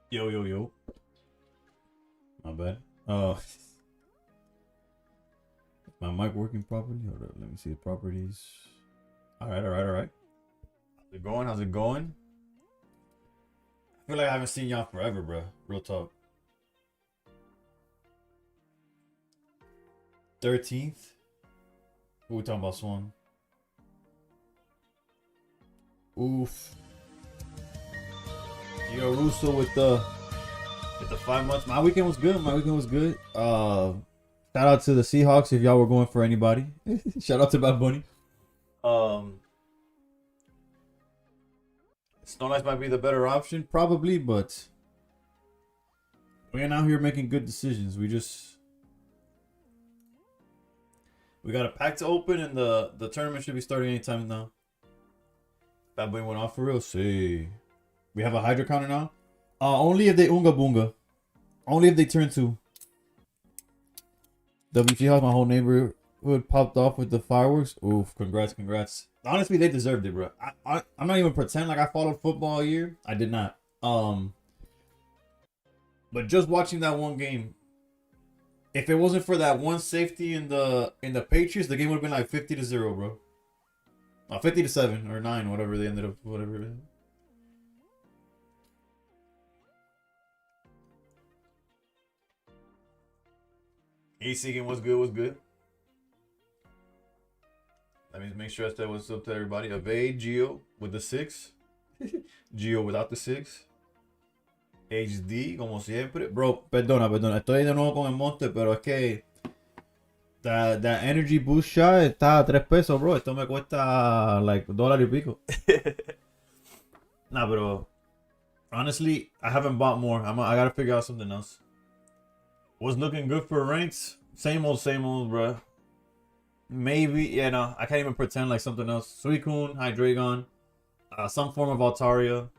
Yo, yo, yo. My bad. My mic working properly? Hold up, let me see the properties. All right, all right, all right. How's it going? How's it going? I feel like I haven't seen y'all forever, bro. Real talk. 13th? What we talking about, Swan? Oof. Yo, Russo with the 5 months. My weekend was good. My weekend was good. Shout out to the Seahawks if y'all were going for anybody. Shout out to Bad Bunny. Snow Lights might be the better option, probably, but we're out here making good decisions. We got a pack to open, and the tournament should be starting anytime now. Bad Bunny went off for real. See, we have a Hydra counter now. Only if they Unga Boonga. Only if they turn to. WG House, my whole neighborhood popped off with the fireworks. Oof, congrats, congrats. Honestly, they deserved it, bro. I'm not even pretend like I followed football all year. I did not. But just watching that one game, if it wasn't for that one safety in the Patriots, the game would have been like 50-0, bro. 50-7 or 9, whatever they ended up, whatever it is. AC game was good, was good. Let me make sure I said what's up to everybody. Evade Geo with the 6. Geo without the 6. HD, como siempre. Bro, perdona. Estoy de nuevo con el monte, pero es que that energy boost shot está a 3 pesos, bro. Esto me cuesta like $1 y pico. Nah, pero honestly, I haven't bought more. I gotta figure out something else. Was looking good for ranks. Same old, bro. Maybe, yeah, no. I can't even pretend like something else. Suicune, Hydreigon, some form of Altaria.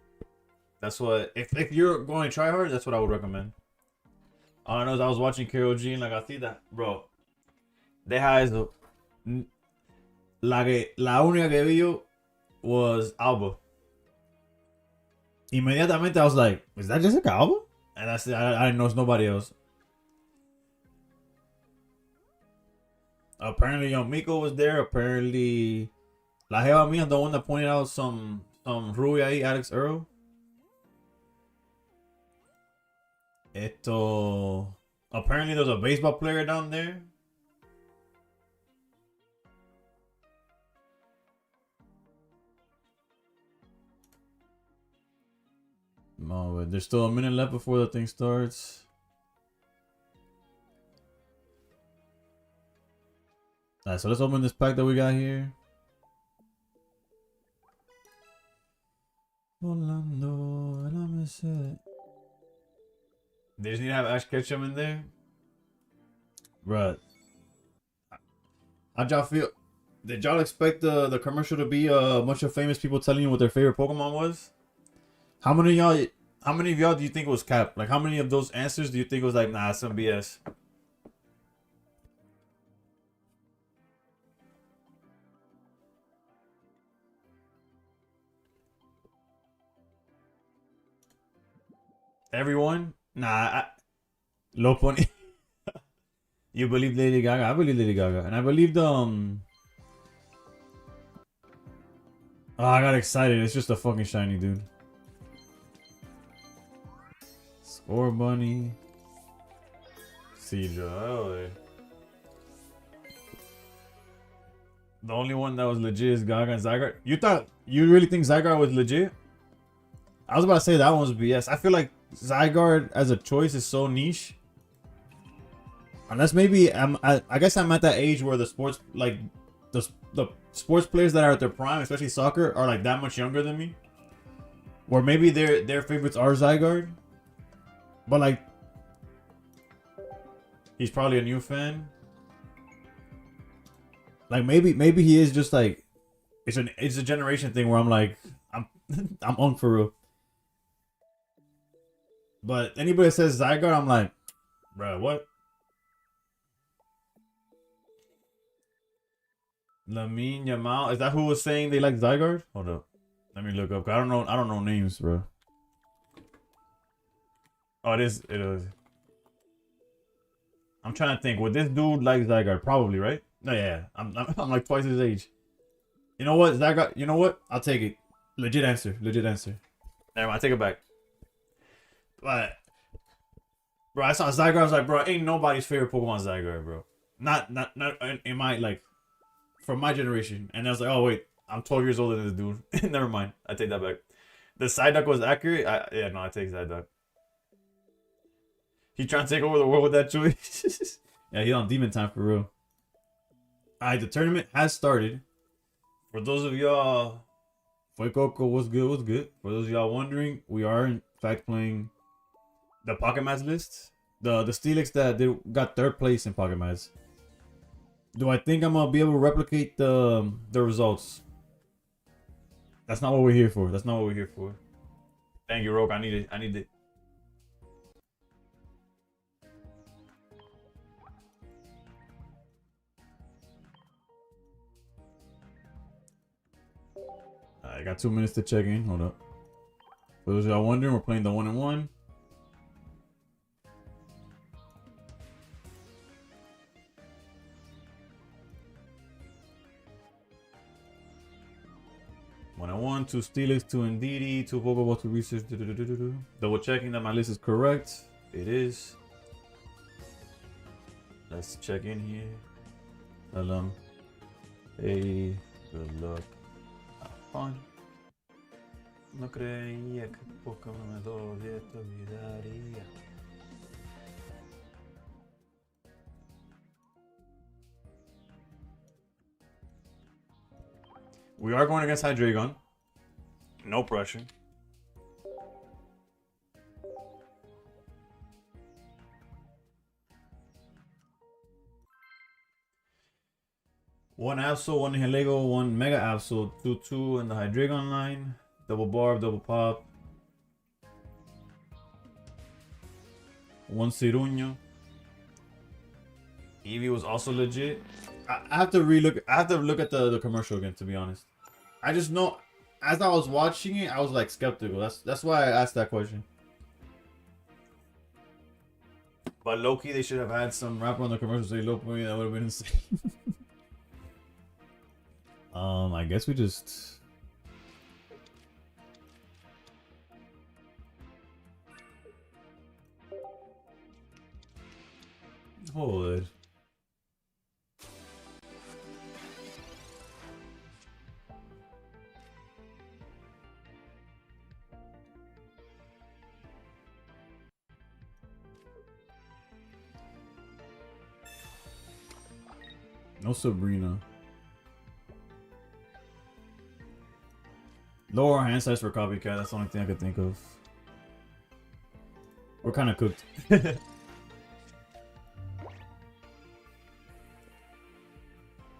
That's what, if you're going to try hard, that's what I would recommend. All I know is I was watching KOG and like I see that, bro. Deja eso. La única que vi yo was Alba. Immediatamente I was like, is that Jessica Alba? And I didn't know it's nobody else. Apparently, Young Miko was there. Apparently, La Jeva Mia, the one that pointed out some Rubia ahí, Alex Earl. Apparently, there's a baseball player down there. No, but there's still a minute left before the thing starts. Alright, so let's open this pack that we got here. They just need to have Ash Ketchum in there. Bruh. How'd y'all feel? Did y'all expect the commercial to be a bunch of famous people telling you what their favorite Pokemon was? How many of y'all do you think was capped? Like, how many of those answers do you think was like, nah, some BS? Everyone? Nah, low pony. You believe Lady Gaga? I believe Lady Gaga, and I believed Oh, I got excited. It's just a fucking shiny dude. Score Bunny. Siege. Oh, the only one that was legit is Gaga and Zygarde. You really think Zygarde was legit? I was about to say that one was BS. I feel like Zygarde as a choice is so niche. Unless maybe I guess I'm at that age where the sports, like the sports players that are at their prime, especially soccer, are like that much younger than me. Or maybe their favorites are Zygarde. But like, he's probably a new fan. Like maybe he is just like, it's a generation thing where I'm like, I'm on for real. But anybody that says Zygarde, I'm like, bruh, what? Lamine Yamal, is that who was saying they like Zygarde? Hold up, let me look up. I don't know names, bro. Oh, it is. It is. I'm trying to think. Would this dude like Zygarde? Probably, right? No, yeah. I'm like twice his age. You know what? Zygarde. You know what? I'll take it. Legit answer. Legit answer. Never mind. I take it back. But, bro, I saw Zygarde. I was like, bro, ain't nobody's favorite Pokemon Zygarde, bro. Not in my, like, from my generation. And I was like, oh, wait. I'm 12 years older than this dude. Never mind. I take that back. The Psyduck was accurate. Yeah, no, I take Psyduck. He trying to take over the world with that choice. Yeah, he's on demon time for real. Alright, the tournament has started. For those of y'all, Fue Coco, what's good? What's good? For those of y'all wondering, we are in fact playing the Pocket Match list. The Steelix that got third place in Pocket Match. Do I think I'm gonna be able to replicate the results? That's not what we're here for. That's not what we're here for. Thank you, Rogue. I need it. I need it. I got 2 minutes to check in. Hold up. For those of y'all wondering, we're playing the 1-on-1. One, 2 Steelix, 2 Indeedee, 2 Pokeball, 2 Research. Double checking that my list is correct. It is. Let's check in here. Tell them, hey, good luck. Have fun. No creía que Pokémon me todavía te olvidaría. We are going against Hydreigon. No pressure. One Absol, one Heligo, one Mega Absol, 2-2 in the Hydreigon line. Double Barb, double Pop. One Ciruño. Eevee was also legit. I have to relook. I have to look at the commercial again, to be honest. I just know, as I was watching it, I was like skeptical. That's why I asked that question. But low-key, they should have had some rapper on the commercial say Loki. That would have been insane. I guess we just. Hold. No Sabrina. Lower hand size for copycat. That's the only thing I could think of. We're kind of cooked.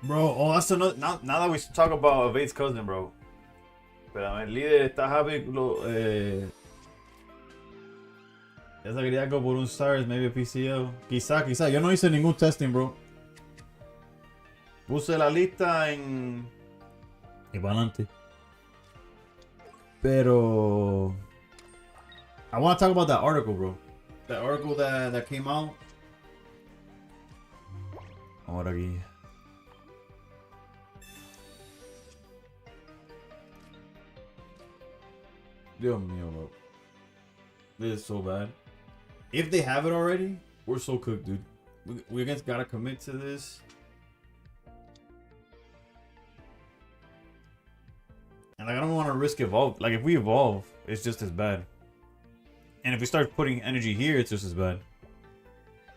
Bro, oh, that's another. Now that we talk about Evade's cousin, bro. Espérame, el líder está happy. Esa quería go por un Stars, maybe a PCO. Quizá. Yo no hice ningún testing, bro. Puse la lista en. Y para adelante. Pero. I want to talk about that article, bro. That article that came out. Ahora aquí. Dios mío, bro. This is so bad. If they have it already, we're so cooked, dude. We just gotta commit to this. And like, I don't want to risk evolve. Like, if we evolve, it's just as bad. And if we start putting energy here, it's just as bad.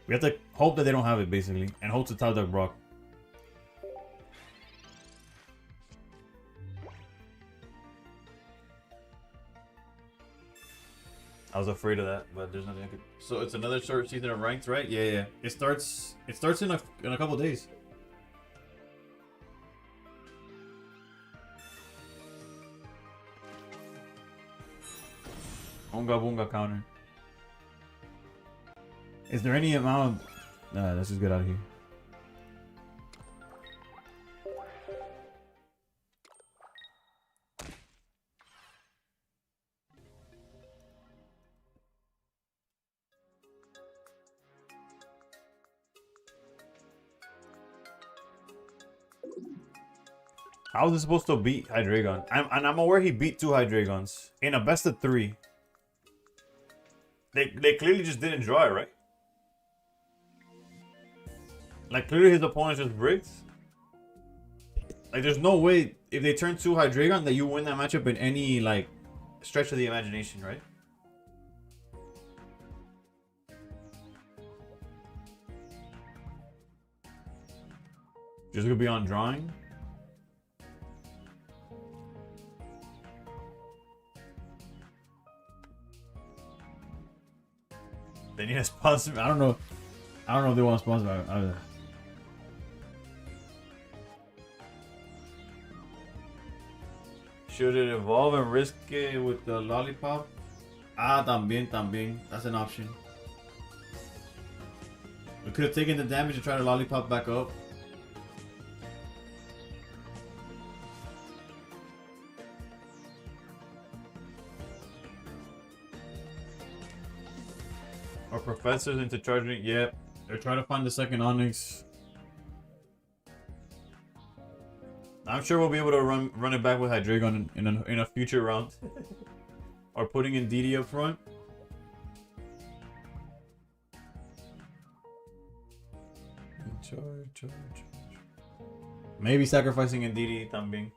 We have to hope that they don't have it, basically. And hope to top deck Brock. I was afraid of that, but there's nothing I could. So it's another short season of ranked, right? Yeah. It starts in a couple days. Unga Bunga counter. Is there any amount? Nah, let's just get out of here. How is it supposed to beat Hydreigon? I'm aware he beat 2 Hydreigons in a best of 3. They clearly just didn't draw it, right? Like, clearly his opponent just rigged. Like, there's no way if they turn 2 Hydreigon that you win that matchup in any, like, stretch of the imagination, right? Just gonna be on drawing. They need a sponsor. I don't know if they want to sponsor me. Should it evolve and risk it with the lollipop? Ah, también. That's an option. We could have taken the damage and tried to lollipop back up. Our professors into charging. Yep. They're trying to find the second Onyx. I'm sure we'll be able to run it back with Hydreigon in a future round. Or putting in DD up front. Charge. Maybe sacrificing in DD también.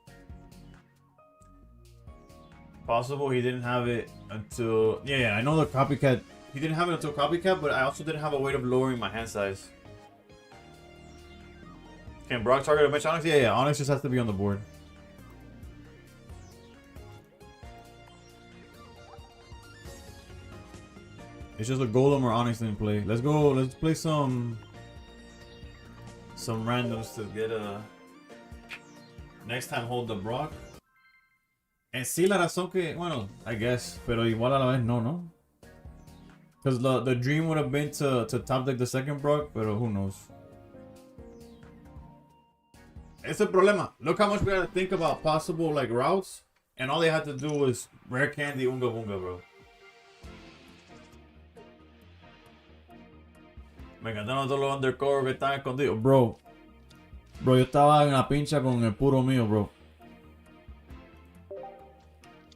Possible he didn't have it until... Yeah, I know the copycat... He didn't have it until copycat, but I also didn't have a way of lowering my hand size. Can Brock target a match Onyx? Yeah, Onyx just has to be on the board. It's just a Golem or Onyx in play. Let's play some randoms to get a... Next time hold the Brock. And sí, la razón que... Bueno, I guess. Pero igual a la vez no. Because the dream would have been to top deck the second Brock, but who knows. It's a problema. Look how much we had to think about possible like routes, and all they had to do was rare candy Unga Bunga, bro. Me encantaron todos los undercover que están escondidos. Bro, yo estaba en la pincha con el puro mío, bro.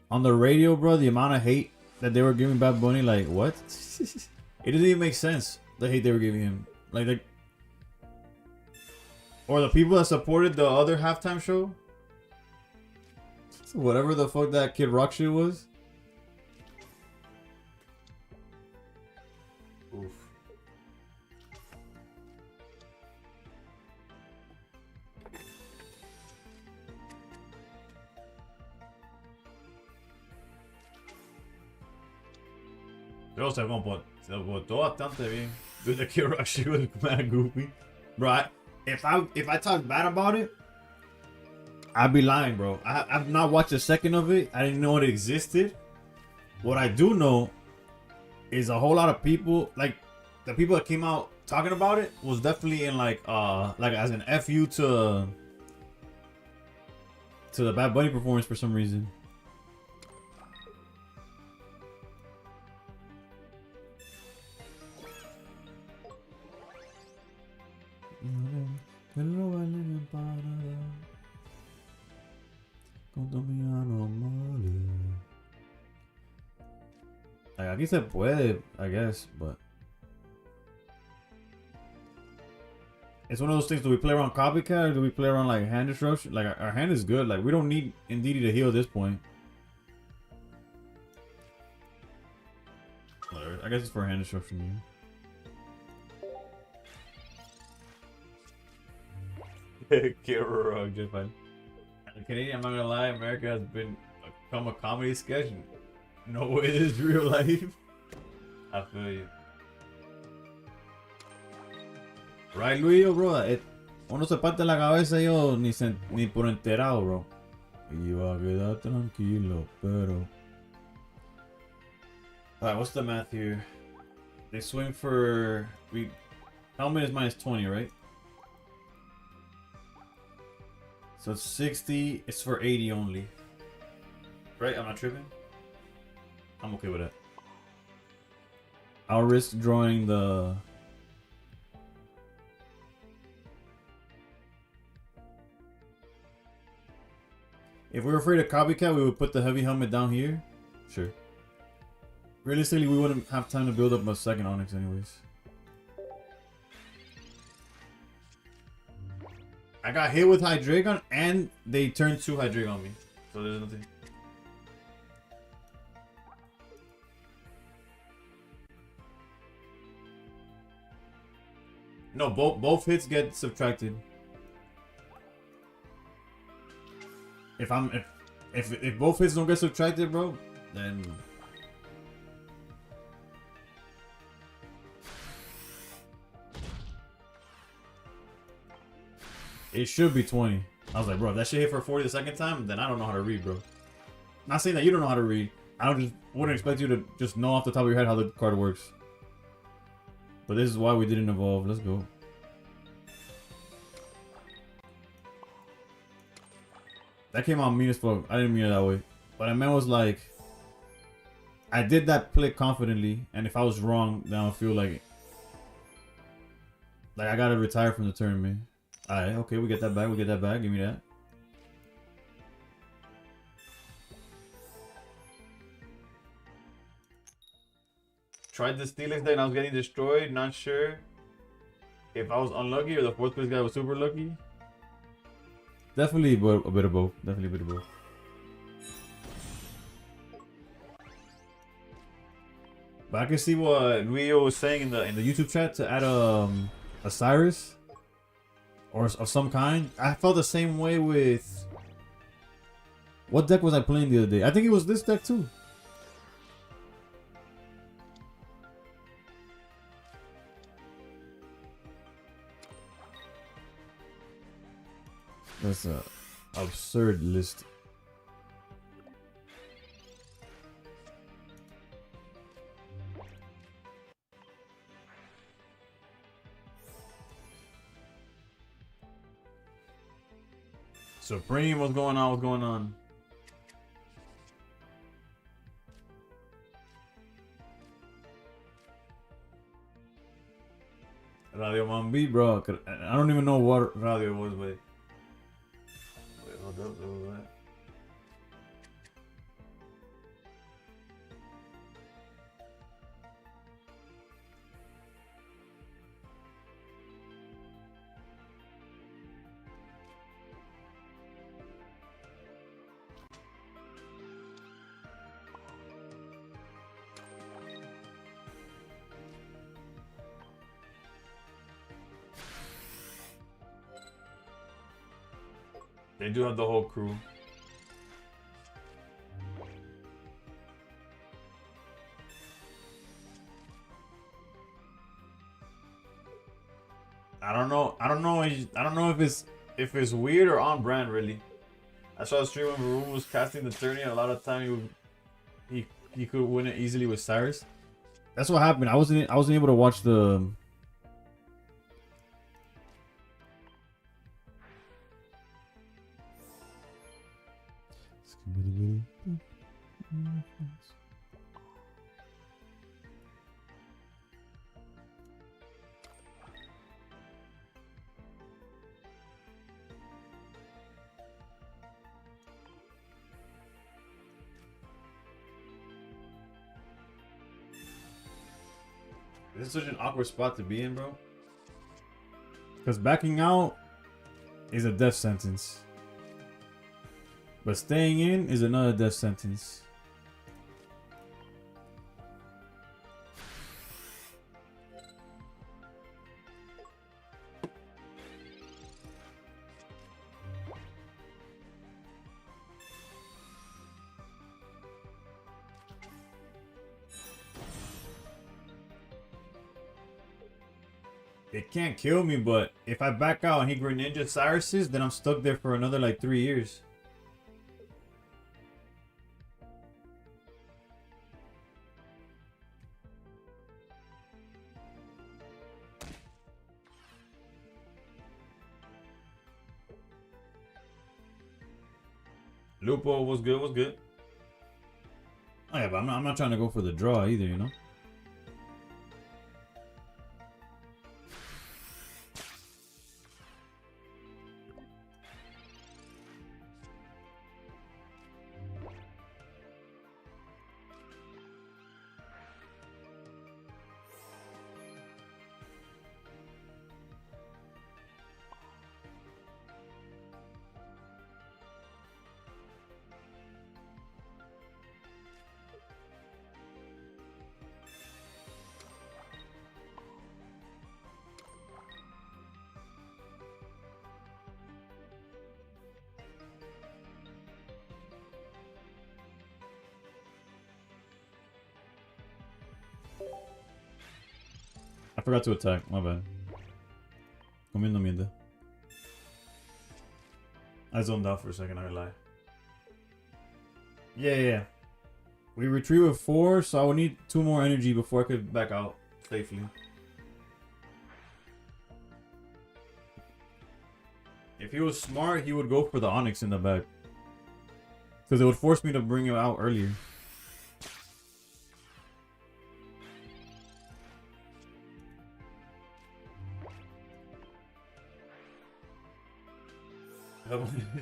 On the radio, bro, the amount of hate that they were giving Bad Bunny, like, what? It doesn't even make sense, the hate they were giving him. Like, or the people that supported the other halftime show. Whatever the fuck that Kid Rock shit was. Oof. Pero se comportó bastante bien. Dude, the Kid Rock shit was mad goofy. Bro, if I talk bad about it, I'd be lying, bro. I've not watched a second of it. I didn't know it existed. What I do know is a whole lot of people, like the people that came out talking about it, was definitely in like as an FU to the Bad Bunny performance for some reason. Like, aquí se puede, I guess, but it's one of those things. Do we play around copycat or do we play around like hand destruction? Like our hand is good. Like we don't need Indeedee to heal at this point. Whatever. I guess it's for hand destruction. Kira, just fine. Canadian, I'm not gonna lie, America has become a comedy sketch. No way this is real life. I feel you. Right, Luis, bro. Uno se parte la cabeza yo ni por enterado, bro. Y va a quedar tranquilo, pero. Alright, what's the math here? They swing for. Helmet is minus 20, right? So 60, it's for 80 only. Right? I'm not tripping? I'm okay with that. I'll risk drawing the... If we were afraid of copycat, we would put the heavy helmet down here. Sure. Realistically, we wouldn't have time to build up a second Onyx anyways. I got hit with Hydreigon and they turned 2 Hydreigon on me. So there's nothing. No, both hits get subtracted. If both hits don't get subtracted, bro, then it should be 20. I was like, bro, if that shit hit for 40 the second time, then I don't know how to read, bro. Not saying that you don't know how to read. I wouldn't expect you to just know off the top of your head how the card works. But this is why we didn't evolve. Let's go. That came out mean as fuck. I didn't mean it that way. What I meant was like, I did that play confidently, and if I was wrong, then I'll feel like I gotta retire from the tournament. Alright, okay, we get that back. We get that back. Give me that. Tried the Steelix deck and I was getting destroyed. Not sure if I was unlucky or the 4th place guy was super lucky. Definitely a bit of both. Definitely a bit of both. But I can see what Rio was saying in the YouTube chat to add a Cyrus or of some kind. I felt the same way with what deck was I playing the other day? I think it was this deck too. That's a absurd list. Supreme, what's going on? What's going on? Radio Mambi, bro. I don't even know what radio was, but hold up, hold up. They do have the whole crew. I don't know. I don't know if it's weird or on brand really. I saw a stream when Varun was casting the tourney, and a lot of time he could win it easily with Cyrus. That's what happened. I wasn't able to watch the. This is such an awkward spot to be in, bro. Because backing out is a death sentence. But staying in is another death sentence. It can't kill me, but if I back out and he Greninja Cyruses, then I'm stuck there for another like 3 years. Lupo was good, was good. Oh yeah, but I'm not trying to go for the draw either, you know? forgot to attack. My bad. Comiendo mierda. I zoned out for a second, I lie. Yeah. We retreat with 4, so I would need 2 more energy before I could back out safely. If he was smart, he would go for the Onyx in the back. Because it would force me to bring him out earlier.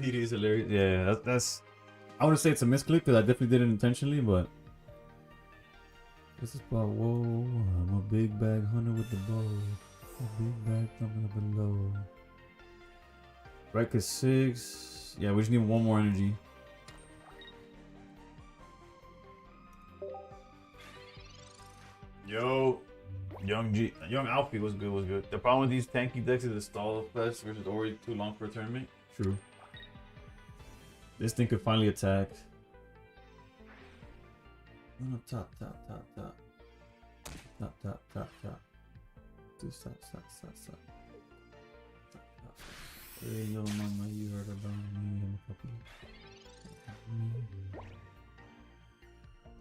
It is hilarious. Yeah, that's. I wouldn't say it's a misclick because I definitely did it intentionally, but this is about whoa. I'm a big bag hunter with the bow. A big bag thumping up below. Right, cause 6. Yeah, we just need 1 more energy. Yo, young Alfie was good. The problem with these tanky decks is the stall fest versus already too long for a tournament. True. This thing could finally attack. No, top. Just stop. Hey, yo, mama, you heard about me. I'm a puppy.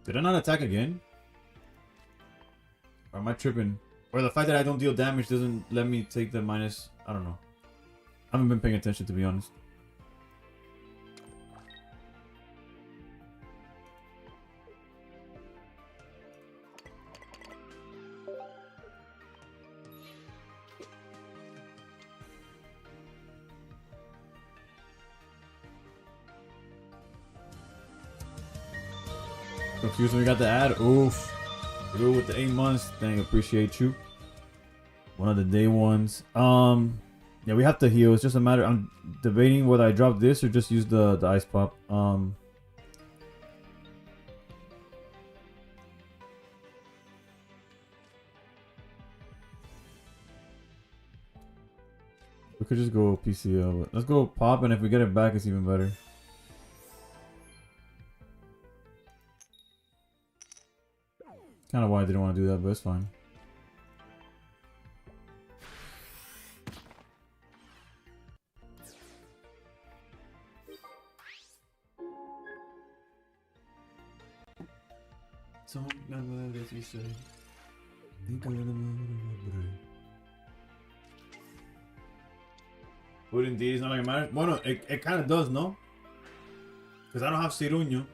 Did I not attack again? Or am I tripping? Or the fact that I don't deal damage doesn't let me take the minus... I don't know. I haven't been paying attention, to be honest. Confused when we got the ad. Oof. Good with the 8 months. Dang, appreciate you. One of the day ones. Yeah, we have to heal. It's just a matter. I'm debating whether I drop this or just use the ice pop. We could just go PCL. But let's go pop, and if we get it back, it's even better. Kind of why I didn't want to do that, but it's fine. Don't remember that you say. Think I'm gonna But indeed, it's not like it matters. Well, no, it kind of does, no? Because I don't have Ciruño.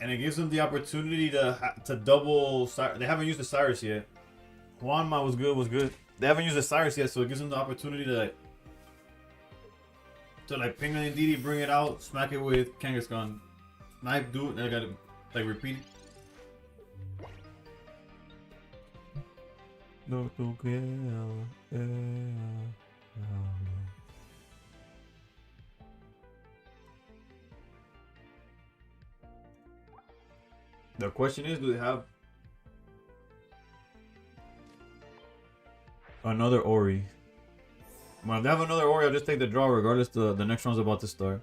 And it gives them the opportunity to double. They haven't used the Cyrus yet. Juanma was good. They haven't used the Cyrus yet, so it gives them the opportunity to like ping the Ndidi, bring it out, smack it with Kangaskhan. Knife, do it, and I gotta like repeat it. No, the question is, do they have another Ori? Well, if they have another Ori, I'll just take the draw regardless. The next round's about to start.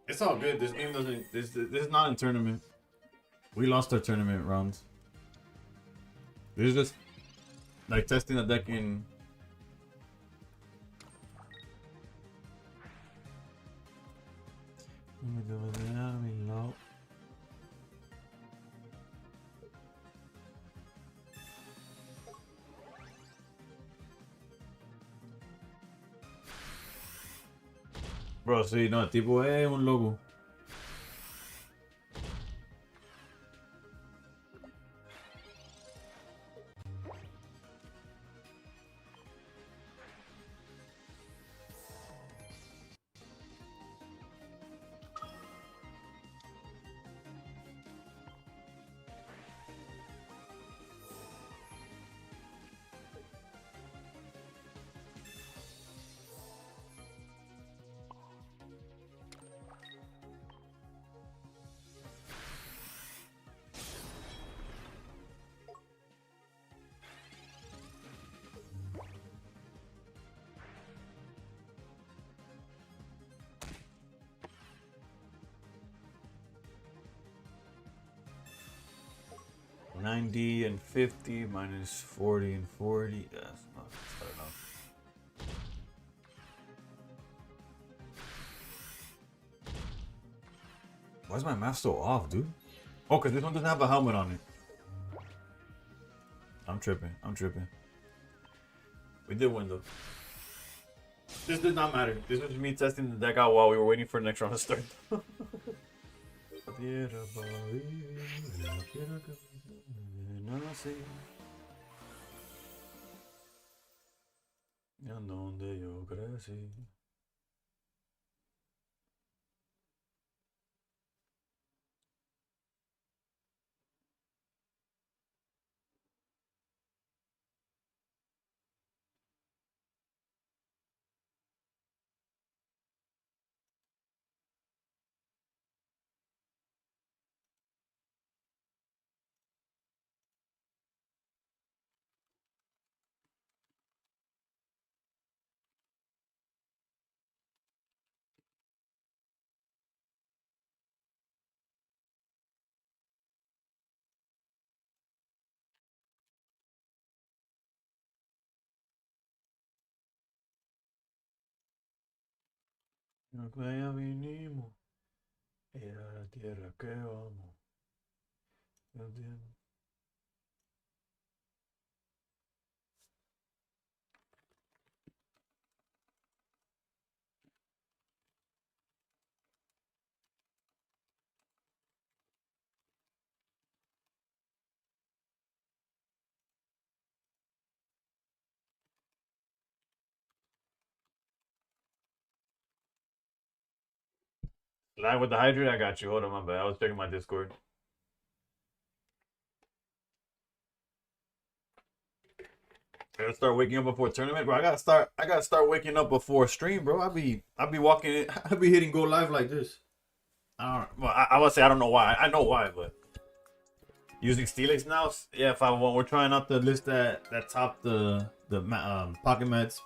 It's all good. This game doesn't. This is not in tournament. We lost our tournament rounds. This is just like testing the deck in. Bro, sí, no, el tipo es un loco. 90 and 50 minus 40 and 40. Yeah, that's not enough. Why is my math so off, dude? Oh, because this one doesn't have a helmet on it. I'm tripping. We did win, though. This did not matter. This was me testing the deck out while we were waiting for the next round to start. vinimos, era la tierra que vamos. Live with the hydrate, I got you. Hold on, my bad. I was checking my Discord. I gotta start waking up before tournament, bro. I gotta start waking up before stream, bro. I be walking in, I be hitting go live like this. I would say I don't know why. I know why, but using Steelix now, yeah. When we're trying out the list that top the pocket meds.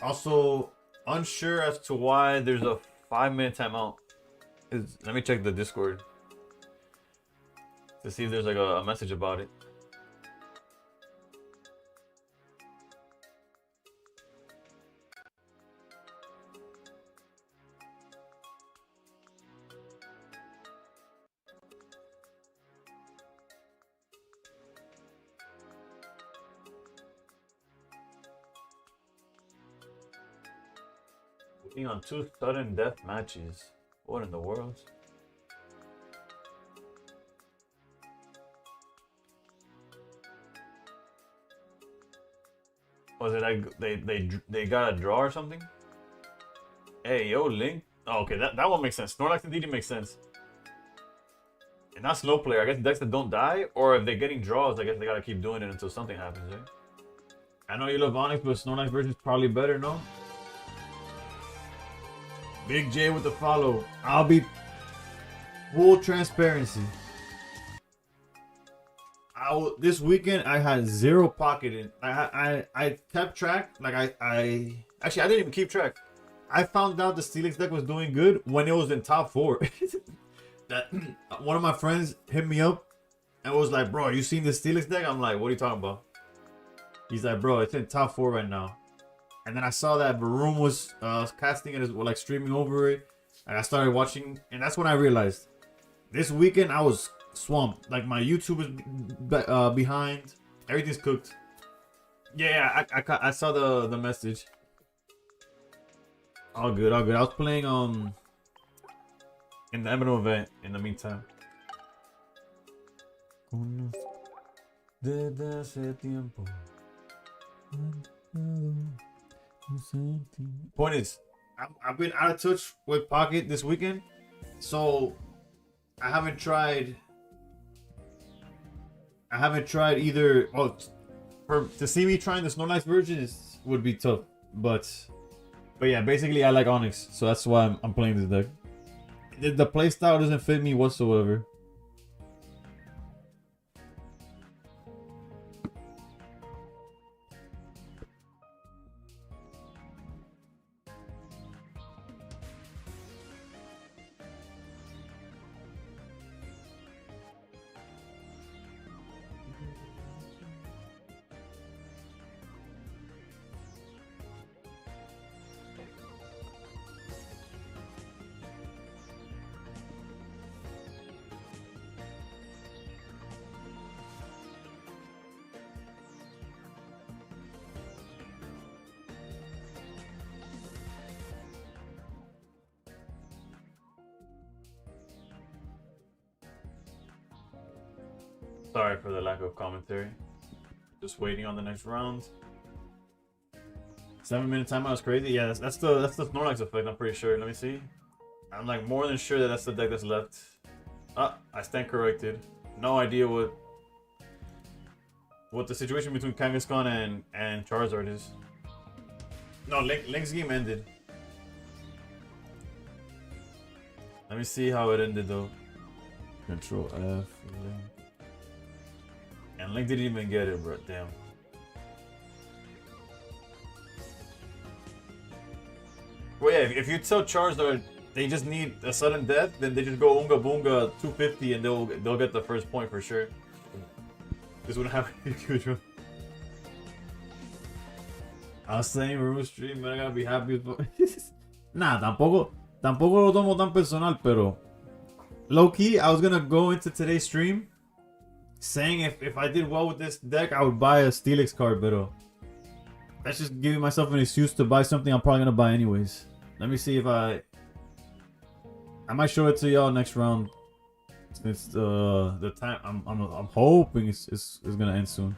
Also, unsure as to why there's a 5-minute timeout. Let me check the Discord to see if there's like a message about it. Waiting on 2 sudden death matches. What in the world? Was it like they got a draw or something? Hey, yo, Link. Oh, okay, that one makes sense. Snorlax and DD makes sense. And not slow player. I guess decks that don't die, or if they're getting draws, I guess they gotta keep doing it until something happens, right? I know you love Onyx, but Snorlax version is probably better, no? Big J with the follow. I'll be full transparency. This weekend I had 0 pocket in. I kept track. Like I actually I didn't even keep track. I found out the Steelix deck was doing good when it was in top 4. That one of my friends hit me up and was like, "Bro, you seen the Steelix deck?" I'm like, "What are you talking about?" He's like, "Bro, it's in top 4 right now." And then I saw that Varun was casting it, like streaming over it. And I started watching, and that's when I realized this weekend I was swamped. Like my YouTube is behind. Everything's cooked. Yeah, I saw the message. All good, all good. I was playing in the Emerald event in the meantime. Point is, I've been out of touch with Pocket this weekend, so I haven't tried either. Oh, to see me trying the Snorlax version would be tough, but yeah, basically I like Onyx, so that's why I'm playing this deck. The playstyle doesn't fit me whatsoever. Sorry for the lack of commentary. Just waiting on the next round. 7-minute timeout is crazy. Yeah, that's the Snorlax effect. I'm pretty sure. Let me see. I'm like more than sure that that's the deck that's left. Ah, I stand corrected. No idea what the situation between Kangaskhan and Charizard is. No, Link's game ended. Let me see how it ended though. Control F, Link. And Link didn't even get it, bro. Damn. Well, yeah, if you tell Charizard they just need a sudden death, then they just go Unga Boonga 250 and they'll get the first point for sure. This wouldn't happen in Q-Drum. I was saying room stream, man, I gotta be happy with Nah, tampoco lo tomo tan personal, pero low key, I was gonna go into today's stream saying if I did well with this deck, I would buy a Steelix card, pero that's just giving myself an excuse to buy something I'm probably gonna buy anyways. Let me see if I might show it to y'all next round. Since the time I'm hoping it's gonna end soon.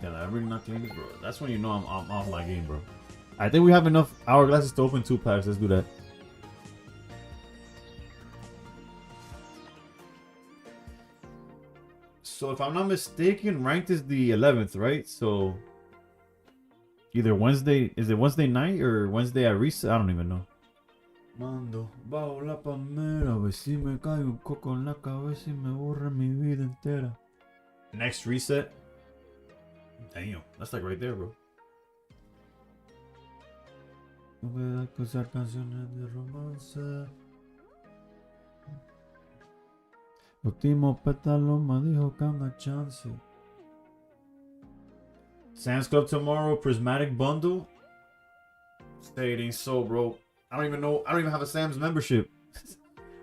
Yeah, I really not clean this, bro. That's when you know I'm off my game, bro. I think we have enough hourglasses to open 2 packs. Let's do that. So if I'm not mistaken, ranked is the 11th, right? So either Wednesday, is it Wednesday night or Wednesday at reset? I don't even know. Mando bajo la palmera, a ver si me cae un coco en la cabeza y me borra mi vida entera. Next reset. Damn, that's like right there, bro. No voy a acusar canciones de romance. Último pétalo me dijo que una chance. Sam's Club tomorrow, Prismatic Bundle. Stating so, bro. I don't even have a Sam's membership.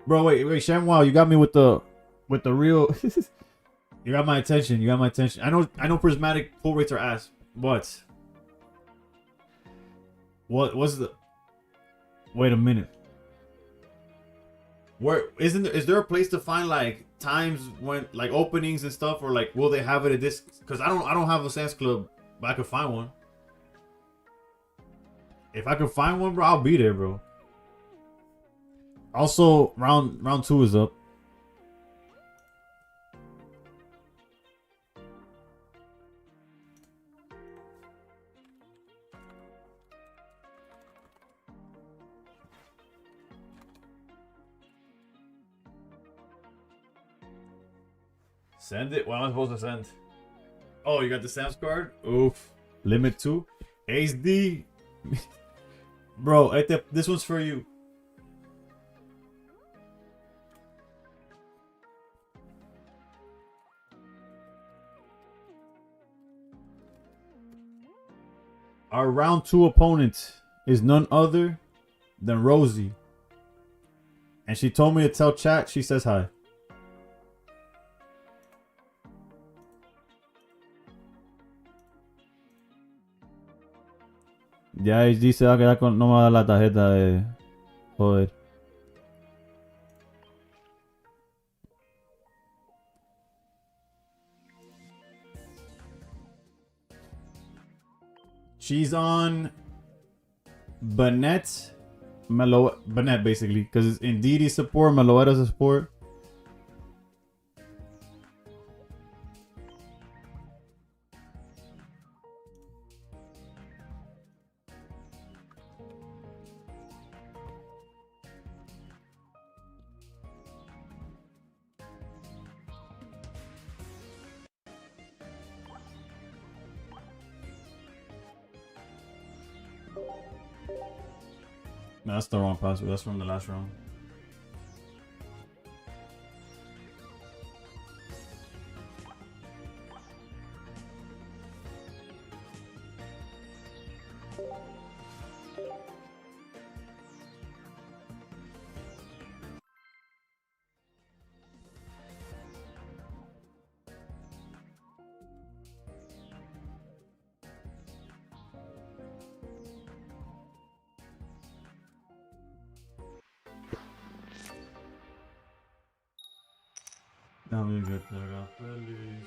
Bro, wait, ShamWow, you got me with the real. You got my attention. I know Prismatic pull rates are ass, but what was the? Wait a minute. Where is there a place to find like times when like openings and stuff, or like will they have it at this? Because I don't have a Sam's Club, but I could find one. If I could find one, bro, I'll be there, bro. Also, round 2 is up. Send it? What am I supposed to send? Oh, you got the Sam's card? Oof. Limit 2. HD. Bro, this one's for you. Our round 2 opponent is none other than Rosie. And she told me to tell chat she says hi. Ya HD se va a quedar con... No me va a dar la tarjeta de... Joder. She's on... Bennett basically. Because it's Indeedee support, Meloetta support. No, that's the wrong password. That's from the last round. Dame que te haga feliz.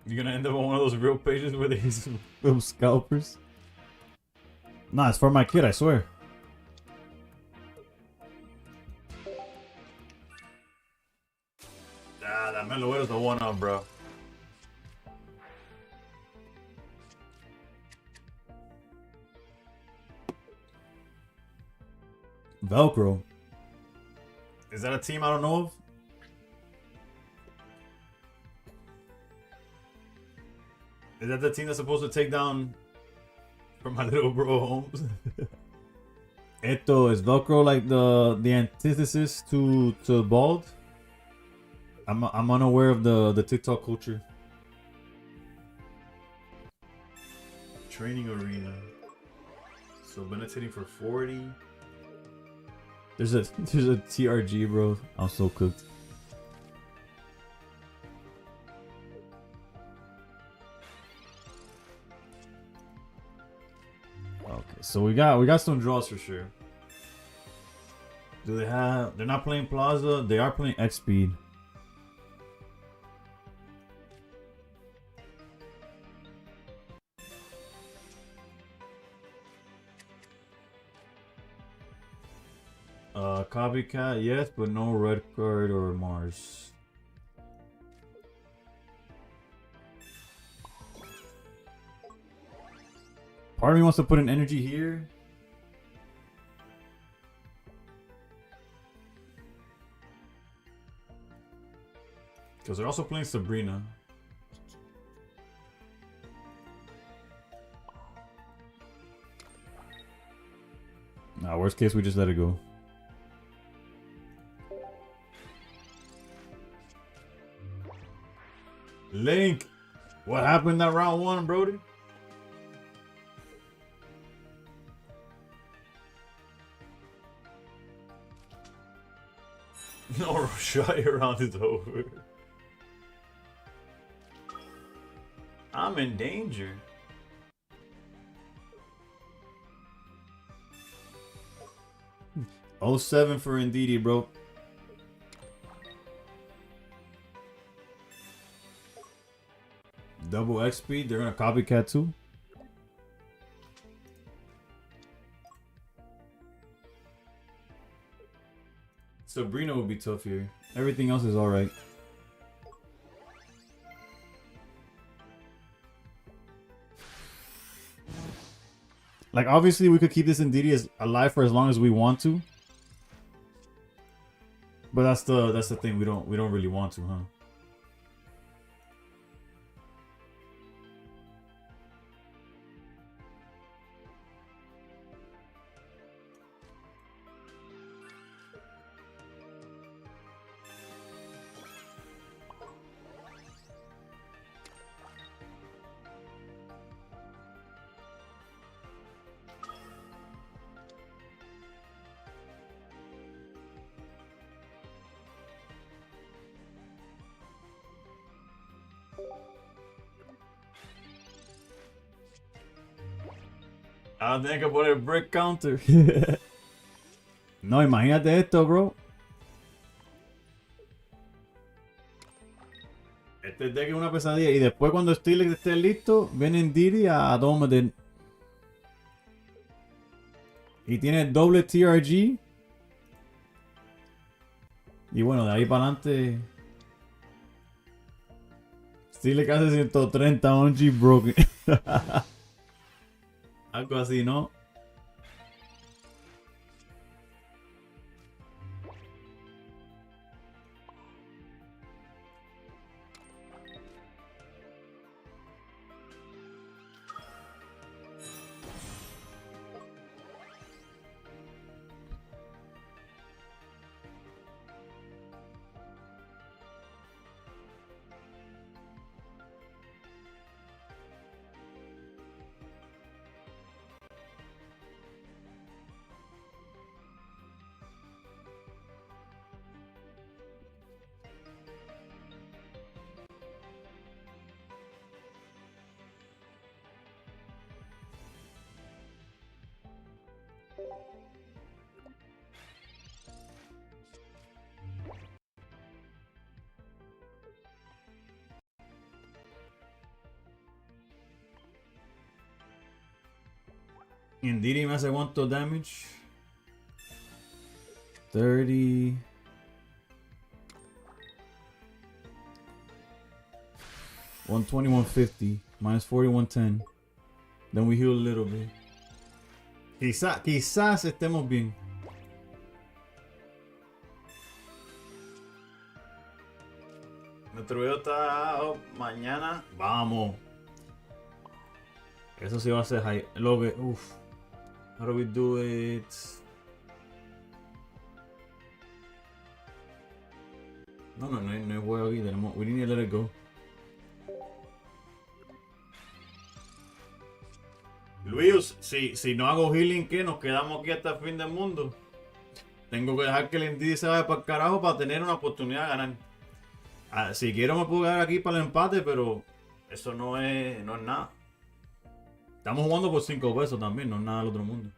You're gonna end up on one of those real pages where they use little scalpers? Nah, it's for my kid, I swear. Ah, that Meloero's the one up, bro. Velcro. Is that a team I don't know of? Is that the team that's supposed to take down from my little bro Holmes? Esto is Velcro like the antithesis to bald? I'm unaware of the TikTok culture. Training arena. So meditating for 40. There's a TRG, bro. I'm so cooked. Okay, so we got some draws for sure. Do they have? They're not playing Plaza. They are playing X Speed. Copycat, yes, but no red card or Mars. Part of me wants to put an energy here. Because they're also playing Sabrina. Nah, worst case, we just let it go. Link! What happened that round one, Brody? No, shut your round is over. I'm in danger. Oh, 07 for Ndidi, bro. Double X speed, they're gonna copycat too. Sabrina would be tough here. Everything else is alright. Like obviously we could keep this Ndidi as alive for as long as we want to. But that's the thing, we don't really want to, huh? I think about a brick counter. No, imagínate esto, bro. Este deck es una pesadilla. Y después cuando Steelix esté listo, viene Ndidi a dominar. Y tiene doble TRG. Y bueno, de ahí para adelante. Steelix hace 130 on G broken. Algo así, ¿no? Indeed me hace cuánto damage. 30. 120, 150. Minus 40, 110. Then we heal a little bit. Quizás estemos bien. Nuestro video está mañana. Vamos. Eso sí va a ser high. Lo que. Uff. How do we do it? No hay juego aquí. We need to let it go. Luis, si no hago healing, ¿qué? Nos quedamos aquí hasta el fin del mundo. Tengo que dejar que el Indeed se vaya para el carajo para tener una oportunidad de ganar. Si quiero me puedo quedar aquí para el empate, pero eso no es nada. Estamos jugando por 5 pesos también, no es nada del otro mundo.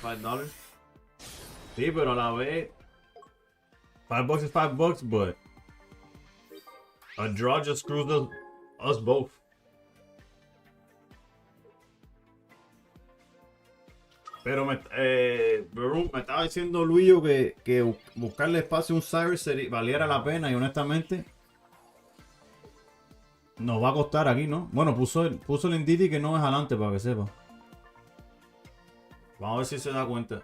$5. Sí, pero a la vez $5 is $5, but a draw just screws us both. Pero me estaba diciendo Luillo que buscarle espacio a un Cyrus valiera la pena y honestamente nos va a costar aquí, ¿no? Bueno, puso el Indeed que no es adelante para que sepa. Vamos a ver si se da cuenta.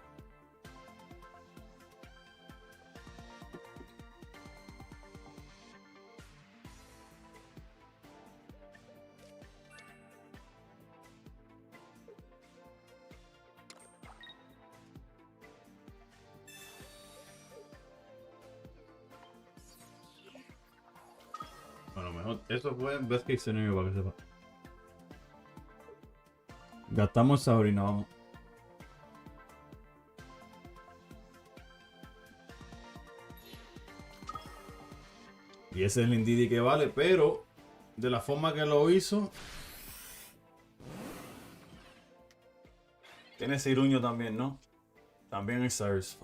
A lo mejor eso fue en best case scenario para que sepa. Gastamos Sabrina, vamos. Y ese es el Indeed que vale, pero de la forma que lo hizo, tiene ciruño también, ¿no? También es Cyrus.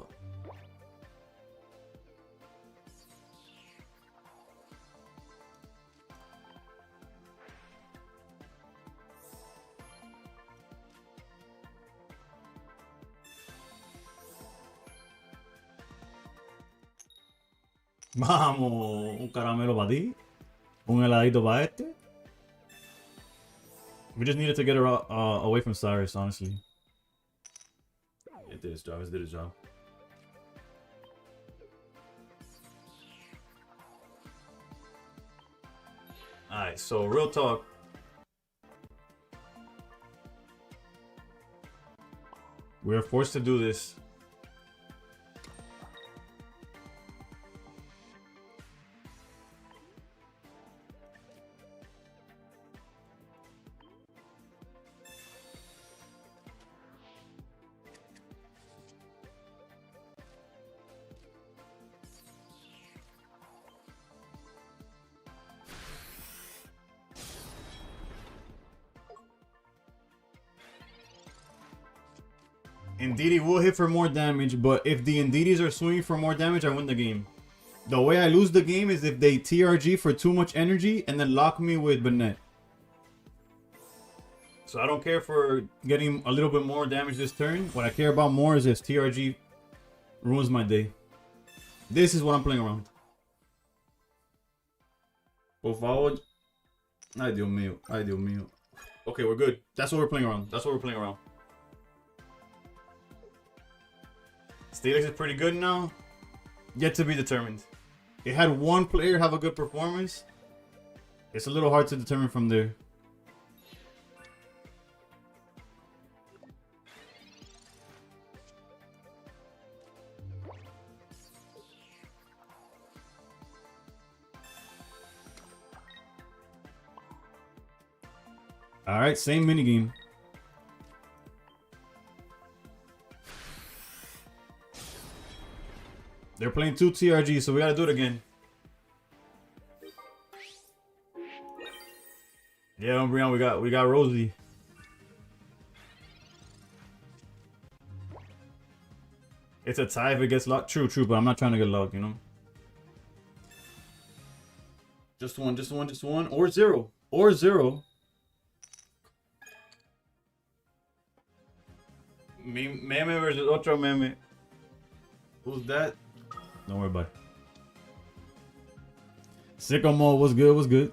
Vamos, un caramelo para ti, un heladito para este. We just needed to get her away from Cyrus, honestly. It did its job. It did its job. Alright, so real talk. We're forced to do this. Indeedee will hit for more damage, but if the Indeedees are swinging for more damage, I win the game. The way I lose the game is if they TRG for too much energy and then lock me with Bennett. So I don't care for getting a little bit more damage this turn. What I care about more is if TRG ruins my day. This is what I'm playing around. Por favor. Ay, Dios mío. Ay, Dios mío. Okay, we're good. That's what we're playing around. That's what we're playing around. Steelix is pretty good now. Yet to be determined. It had one player have a good performance. It's a little hard to determine from there. Alright, same minigame. They're playing 2 TRG, so we gotta do it again. Yeah, Umbreon, we got Rosie. It's a tie if it gets locked. True, but I'm not trying to get locked, you know? Just one, or zero. Or zero. Meme versus otro meme. Who's that? Don't worry about it. Sicko mode, what's good? What's good?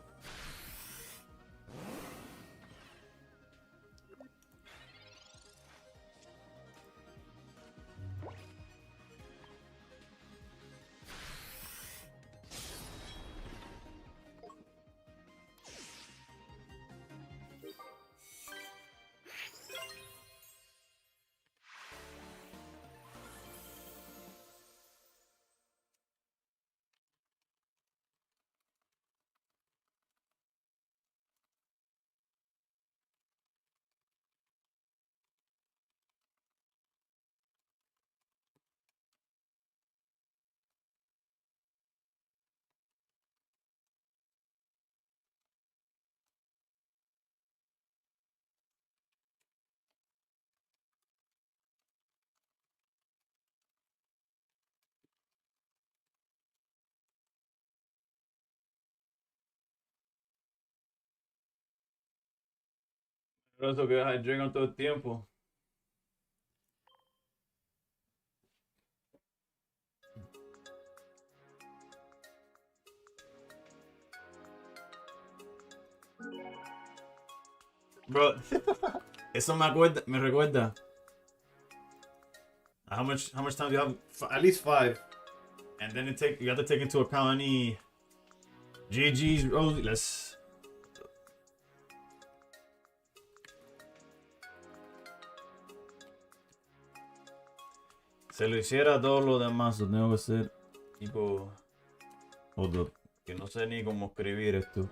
Pero eso que hydran todo el tiempo. Bro, eso me recuerda. How much time do you have? At least 5. And then you have to take into account any GG's, Rosie. Let's. Se lo hiciera todo lo demás, lo tengo que hacer tipo. Hold up, que no sé ni cómo escribir esto.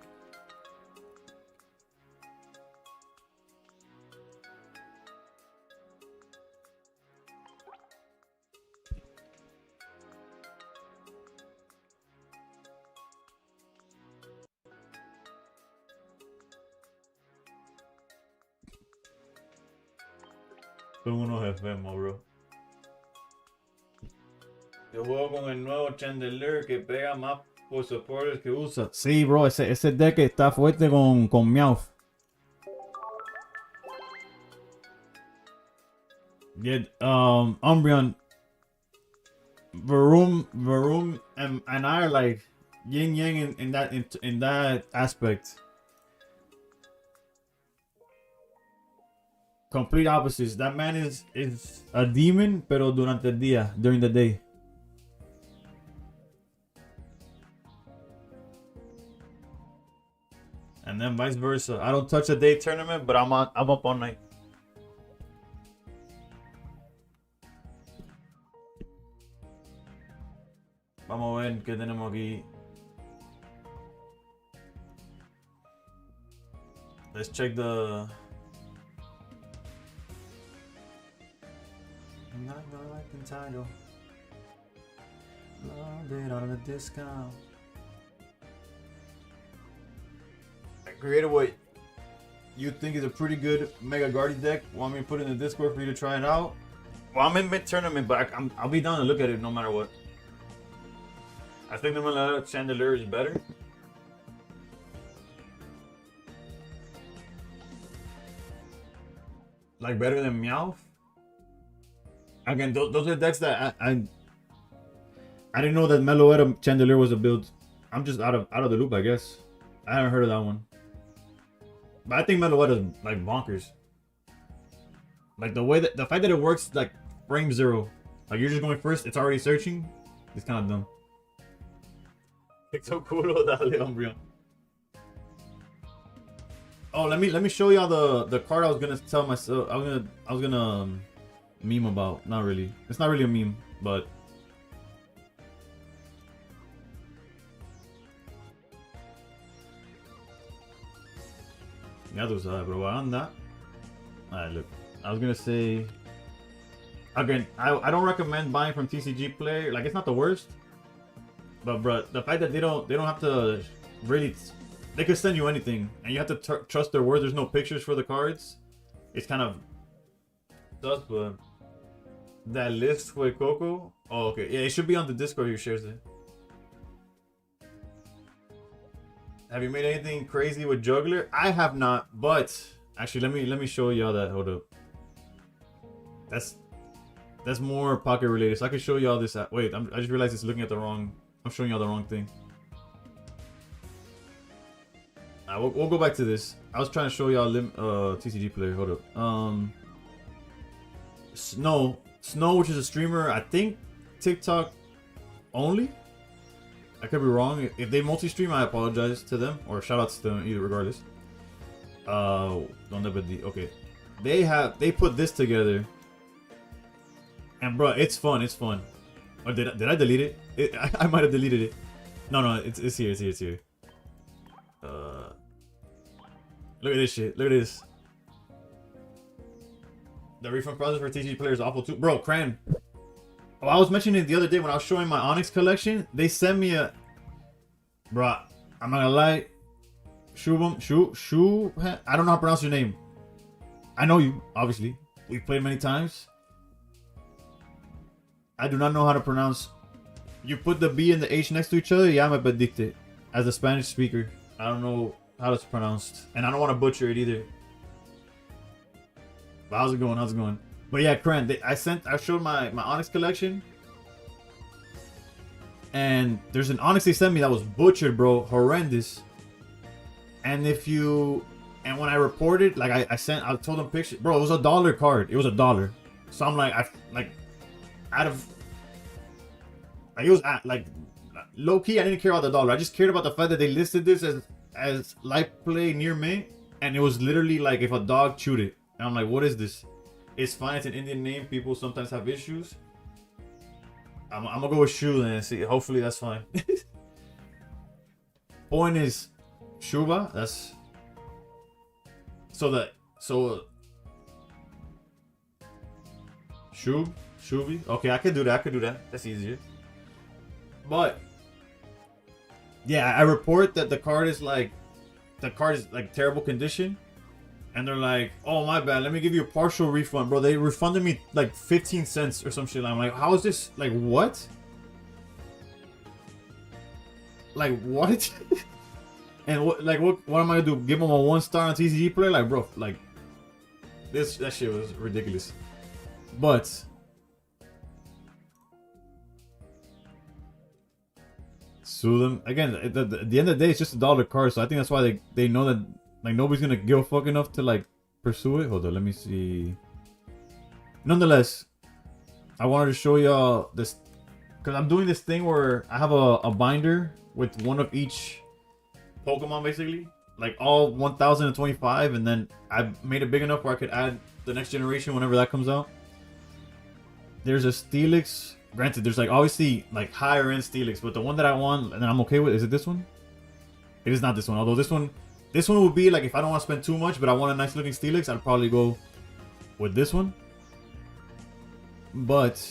Son unos enfermos, bro. Yo juego con el nuevo Chandelier que pega más por supporters que usa. Sí, bro, ese deck está fuerte con Meowth. Yeah, Umbreon, Varum, and I are like yin yang in that aspect. Complete opposites. That man is a demon, pero durante el día, during the day. And then vice versa. I don't touch a day tournament, but I'm up all night. Vamos a ver qué tenemos aquí. Let's check the. I'm not gonna like the title. Love it on a discount. I created what you think is a pretty good Mega Guardian deck. Want me to put it in the Discord for you to try it out? Well, I'm in mid-tournament, but I'll be down to look at it no matter what. I think the Manila Chandelier is better. Like better than Meowth? Again, those are decks that I didn't know that Meloetta Chandelier was a build. I'm just out of the loop, I guess. I haven't heard of that one. But I think Meloetta is like bonkers. Like the fact that it works like frame 0. Like you're just going first, it's already searching. It's kind of dumb. So cool, dale, Umbreon. Oh, let me show y'all the card I was gonna tell myself. I was gonna meme about. Not really. It's not really a meme, but Ya tú sabes, bro. Anda. Alright, look. I was gonna say. Again, I don't recommend buying from TCG Player. Like, it's not the worst. But, bro, the fact that they don't have to really. They could send you anything, and you have to trust their word. There's no pictures for the cards. It's kind of sus, but that list with Coco. Oh, okay. Yeah, it should be on the Discord. Who shares it? Have you made anything crazy with Juggler? I have not, but actually, let me show y'all that. Hold up. That's more pocket related. So I can show y'all this. Wait, I just realized it's looking at the wrong. I'm showing y'all the wrong thing. We'll go back to this. I was trying to show y'all TCG Player. Hold up. Snow, which is a streamer. I think TikTok only. I could be wrong. If they multi-stream, I apologize to them, or shout outs to them either. Regardless. Okay. They put this together, and bro, it's fun. It's fun. Or did I delete it? I might have deleted it. No, it's here. It's here. Look at this shit. Look at this. The refund process for TCG Player is awful too. Bro, Cran. Oh, I was mentioning it the other day when I was showing my Onyx collection. They sent me a... Bro, I'm not gonna lie. Shubham. I don't know how to pronounce your name. I know you, obviously. We've played many times. I do not know how to pronounce... You put the B and the H next to each other? Yeah, I'm addicted. As a Spanish speaker. I don't know how it's pronounced. And I don't want to butcher it either. But how's it going? But yeah, Kren, I showed my Onyx collection. And there's an Onyx they sent me that was butchered, bro. Horrendous. And when I reported, like I told them pictures. Bro, it was $1 card. It was $1. So I'm like, low key, I didn't care about the dollar. I just cared about the fact that they listed this as live play near me, and it was literally like if a dog chewed it. And I'm like, what is this? It's fine. It's an Indian name. People sometimes have issues. I'm gonna go with Shu and see. Hopefully that's fine. Point is, Shuba. That's Shubi. Okay, I could do that. That's easier. But yeah, I report that the card is like terrible condition, and they're like, "Oh my bad, let me give you a partial refund, bro." They refunded me like 15 cents or some shit. I'm like, "How is this? Like what? Like what?" And what am I gonna do? Give them a 1 star on TCG Player? Like, bro, like that shit was ridiculous. But sue them again. At the end of the day, it's just $1 card, so I think that's why they know that like nobody's gonna give a fuck enough to like pursue it. Hold on, let me see. Nonetheless, I wanted to show y'all this because I'm doing this thing where I have a binder with one of each Pokemon, basically, like all 1025, and then I made it big enough where I could add the next generation whenever that comes out. There's a Steelix. Granted, there's like obviously like higher end Steelix, but the one that I want and I'm okay with, is it this one? It is not this one. Although this one would be like if I don't want to spend too much, but I want a nice looking Steelix, I'd probably go with this one. But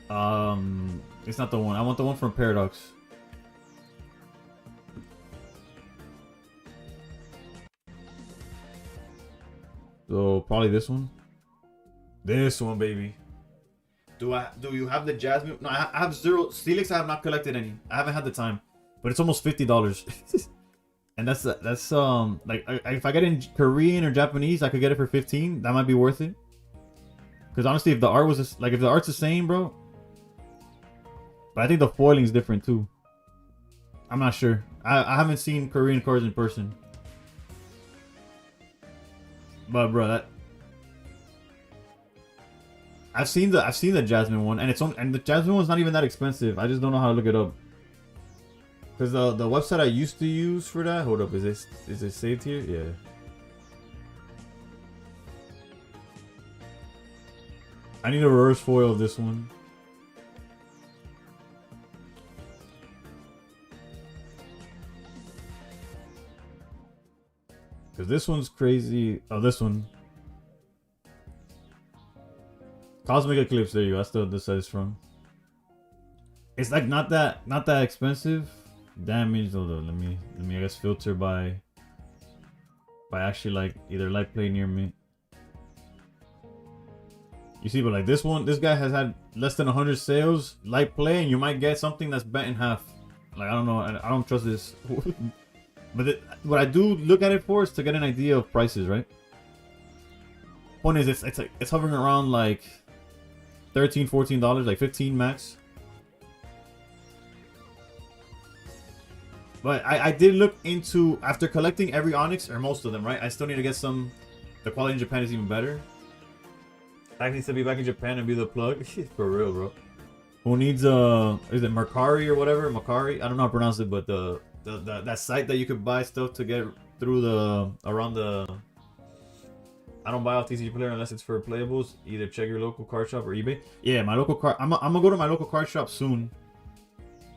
it's not the one. I want the one from Paradox. So probably this one. This one, baby. Do you have the Jasmine? No, I have 0 Steelix. I have not collected any. I haven't had the time, but it's almost $50. And that's like if I get it in Korean or Japanese, I could get it for 15. That might be worth it. Because honestly, if the art was just, like if the art's the same, bro. But I think the foiling's different too. I'm not sure. I haven't seen Korean cards in person. But bro, that I've seen the Jasmine one, and and the Jasmine one's not even that expensive. I just don't know how to look it up. Cause the website I used to use for that. Hold up, is it saved here? Yeah. I need a reverse foil of this one. Cause this one's crazy. Oh, this one. Cosmic Eclipse. There you go. That's the set it's from. It's like not that expensive. Damage. Hold on. Let me I guess filter by actually like either light play near me. You see, but like this one, this guy has had less than 100 sales, light play, and you might get something that's bent in half. Like, I don't know, I don't trust this. But what I do look at it for is to get an idea of prices, right? Point is, it's hovering around like $13, $14, like 15 max. But I did look into, after collecting every Onyx, or most of them, right? I still need to get some, the quality in Japan is even better. I need to be back in Japan and be the plug. For real, bro. Who needs is it Mercari or whatever? Mercari? I don't know how to pronounce it, but that site that you could buy stuff to get through around the. I don't buy off TCG Player unless it's for playables. Either check your local card shop or eBay. Yeah, my local card. I'm gonna go to my local card shop soon.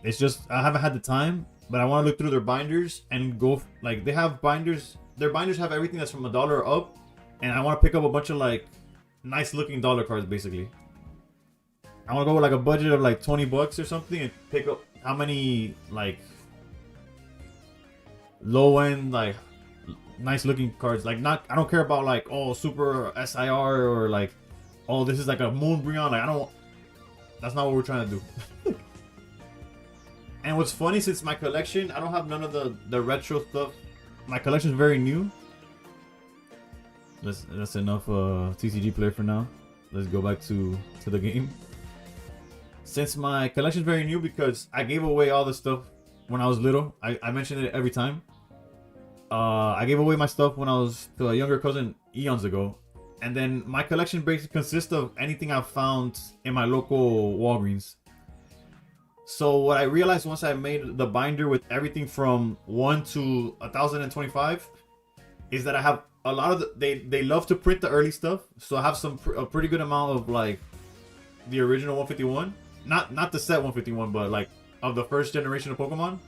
It's just I haven't had the time, but I want to look through their binders and go like they have binders. Their binders have everything that's from $1 or up, and I want to pick up a bunch of like nice looking dollar cards basically. I want to go with like a budget of like $20 or something and pick up how many like low end like nice looking cards. Like not I don't care about like oh super SIR or like oh this is like a Moonbreon. Like I don't. That's not what we're trying to do. And what's funny, since my collection, I don't have none of the retro stuff. My collection is very new. That's enough TCG Player for now. Let's go back to the game. Since my collection is very new because I gave away all the stuff when I was little. I mention it every time. I gave away my stuff when I was to a younger cousin eons ago. And then my collection basically consists of anything I've found in my local Walgreens. So what I realized once I made the binder with everything from 1 to 1025 is that I have a lot of they love to print the early stuff. So I have a pretty good amount of like the original 151. Not the set 151, but like of the first generation of Pokemon.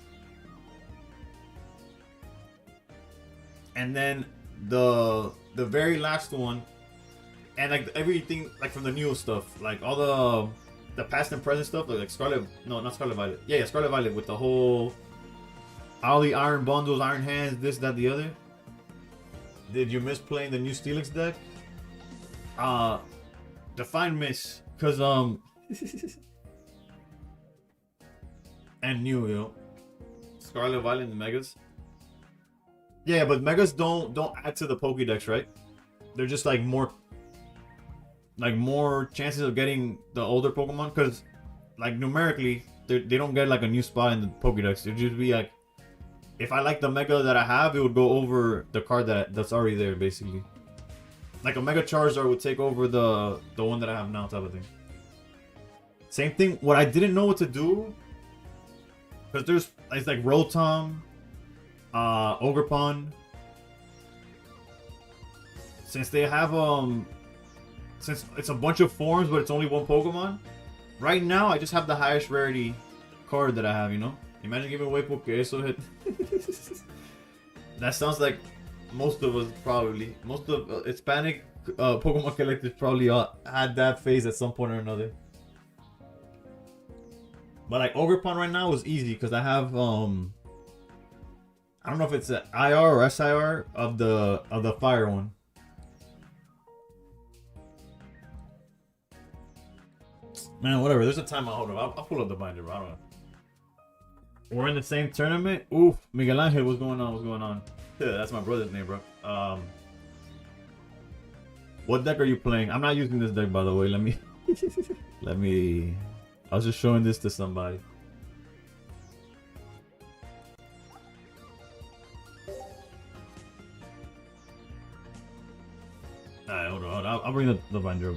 And then the very last one, and like everything like from the new stuff, like all the past and present stuff, like Scarlet, no, not Scarlet Violet. Yeah, Scarlet Violet with the whole all the Iron Bundles, Iron Hands, this, that, the other. Did you miss playing the new Steelix deck? Define miss, cause and new, yo, Scarlet Violet and Megas. Yeah, but Megas don't add to the Pokédex, right? They're just like more chances of getting the older Pokemon, because like numerically they don't get like a new spot in the Pokédex. It'd just be like, if I like the Mega that I have, it would go over the card that's already there, basically. Like a Mega Charizard would take over the one that I have now, type of thing. Same thing. What I didn't know what to do, because it's like Rotom, Ogerpon. Since they have since it's a bunch of forms, but it's only one Pokemon. Right now, I just have the highest rarity card that I have, you know? Imagine giving away Pokéso hit. That sounds like most of us probably. Most of Hispanic Pokemon collectors probably had that phase at some point or another. But like Ogerpon right now is easy because I have I don't know if it's an IR or SIR of the fire one. Man, whatever. There's a timeout. Hold on. I'll pull up the binder, bro. I don't know. We're in the same tournament. Oof, Miguel Angel, what's going on? What's going on? Yeah, that's my brother's name, bro. What deck are you playing? I'm not using this deck, by the way. Let me. I was just showing this to somebody. Alright, hold on. I'll bring the binder up.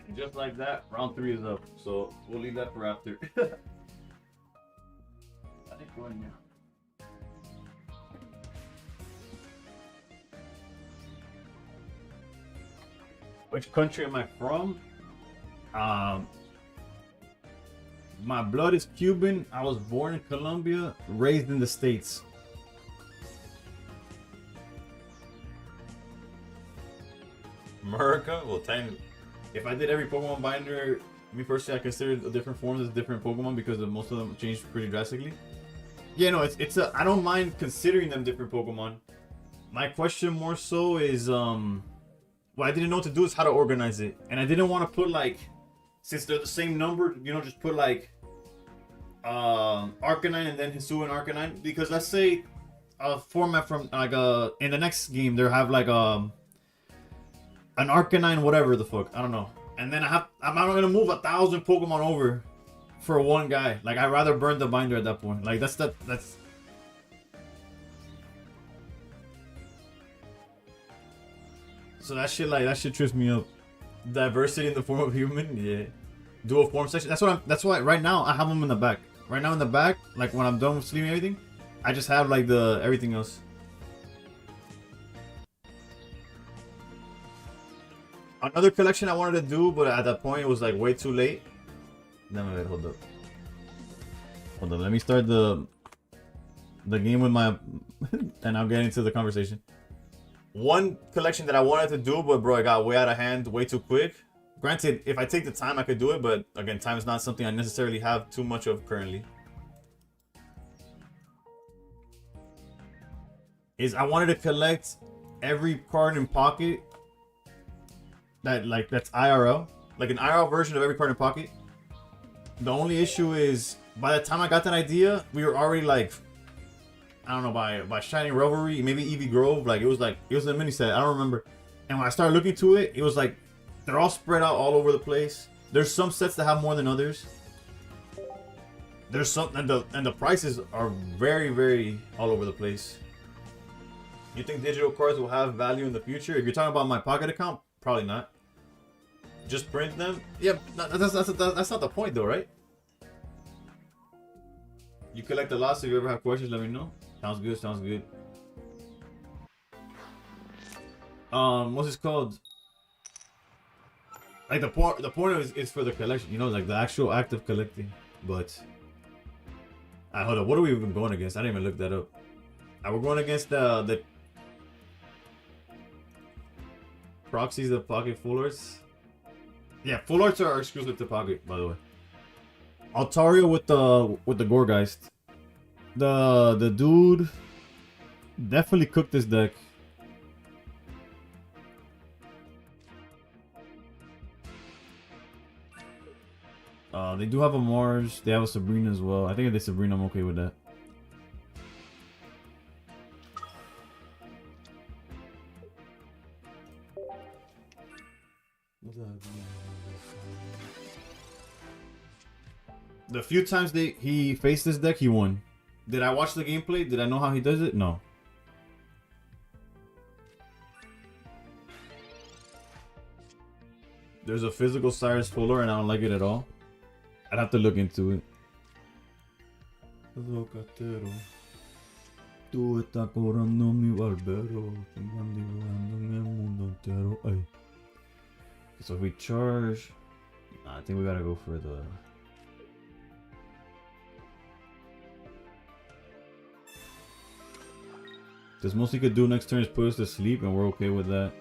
And just like that, round 3 is up. So we'll leave that for after. Which country am I from? My blood is Cuban. I was born in Colombia, raised in the States. America? Well, technically, if I did every Pokemon binder, me personally, I consider the different forms as different Pokemon because most of them changed pretty drastically. Yeah, no, it's a. I don't mind considering them different Pokemon. My question more so is what I didn't know what to do is how to organize it, and I didn't want to put like, since they're the same number, you know, just put like Arcanine and then Hisuian Arcanine, because let's say a format from like in the next game they have like an Arcanine whatever the fuck, I don't know, and then I'm not gonna move 1,000 Pokemon over for one guy. Like, I'd rather burn the binder at that point. Like, that's so that shit trips me up. Diversity in the form of human, yeah. Dual form section. That's why right now I have them in the back. Right now in the back, like when I'm done with sleeping and everything, I just have like the everything else. Another collection I wanted to do, but at that point it was like way too late. No, hold up. Hold on, let me start the game with my and I'll get into the conversation. One collection that I wanted to do, but bro, it got way out of hand way too quick. Granted, if I take the time, I could do it, but again, time is not something I necessarily have too much of currently. Is I wanted to collect every card in Pocket that's IRL, like an IRL version of every card in Pocket. The only issue is by the time I got that idea, we were already like, I don't know, by Shining Revelry, maybe Eevee Grove, like it was a mini set, I don't remember. And when I started looking to it, it was like they're all spread out all over the place. There's some sets that have more than others. There's some, and the prices are very, very all over the place. You think digital cards will have value in the future? If you're talking about my Pocket account, probably not. Just print them? Yeah, that's not the point though, right? You collect a lot, so if you ever have questions, let me know. Sounds good, sounds good. What's this called? Like the point is for the collection, you know, like the actual act of collecting. But hold up, what are we even going against? I didn't even look that up. We're going against the proxies of Pocket Full Arts. Yeah, Full Arts are exclusive to Pocket, by the way. Altaria with the Gourgeist. The dude definitely cooked this deck. They do have a Mars. They have a Sabrina as well. I think if they Sabrina, I'm okay with that. The few times he faced this deck, he won. Did I watch the gameplay? Did I know how he does it? No. There's a physical Cyrus Fuller and I don't like it at all. I'd have to look into it. So if we charge, I think we gotta go for the. Because most he could do next turn is put us to sleep, and we're okay with that.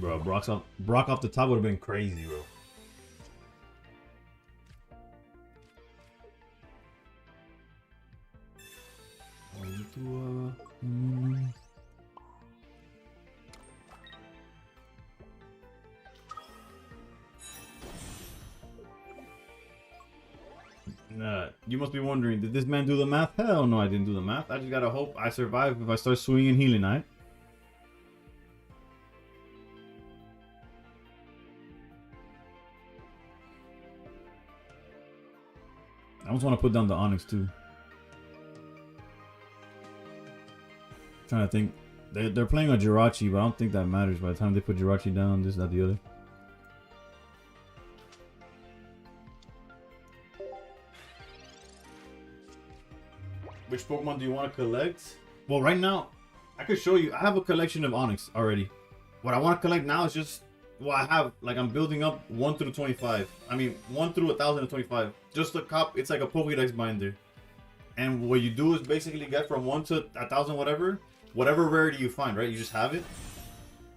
Bro, Brock off the top would have been crazy, bro. You must be wondering, did this man do the math? Hell no, I didn't do the math. I just gotta hope I survive if I start swinging healing, right? I almost want to put down the Onyx too. Trying to think. They're playing a Jirachi, but I don't think that matters by the time they put Jirachi down, this, that, the other. Which Pokemon do you want to collect? Well, right now, I could show you. I have a collection of Onyx already. What I want to collect now is just what I have. Like, I'm building up 1 through 25. I mean, 1 through 1,025. Just a cop. It's like a Pokédex binder. And what you do is basically get from 1 to 1,000 whatever rarity you find, right? You just have it.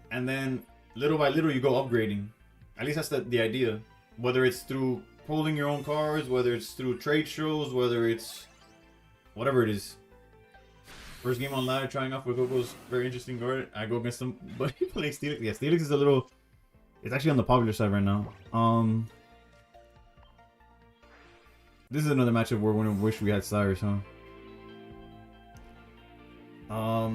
And then, little by little, you go upgrading. At least that's the idea. Whether it's through pulling your own cards, whether it's through trade shows, whether it's whatever it is. First game on ladder, trying off with Gogo's very interesting guard. I go against him, but he playing Steelix. Yeah, Steelix is a little... It's actually on the popular side right now. This is another matchup where we wish we had Cyrus, huh? I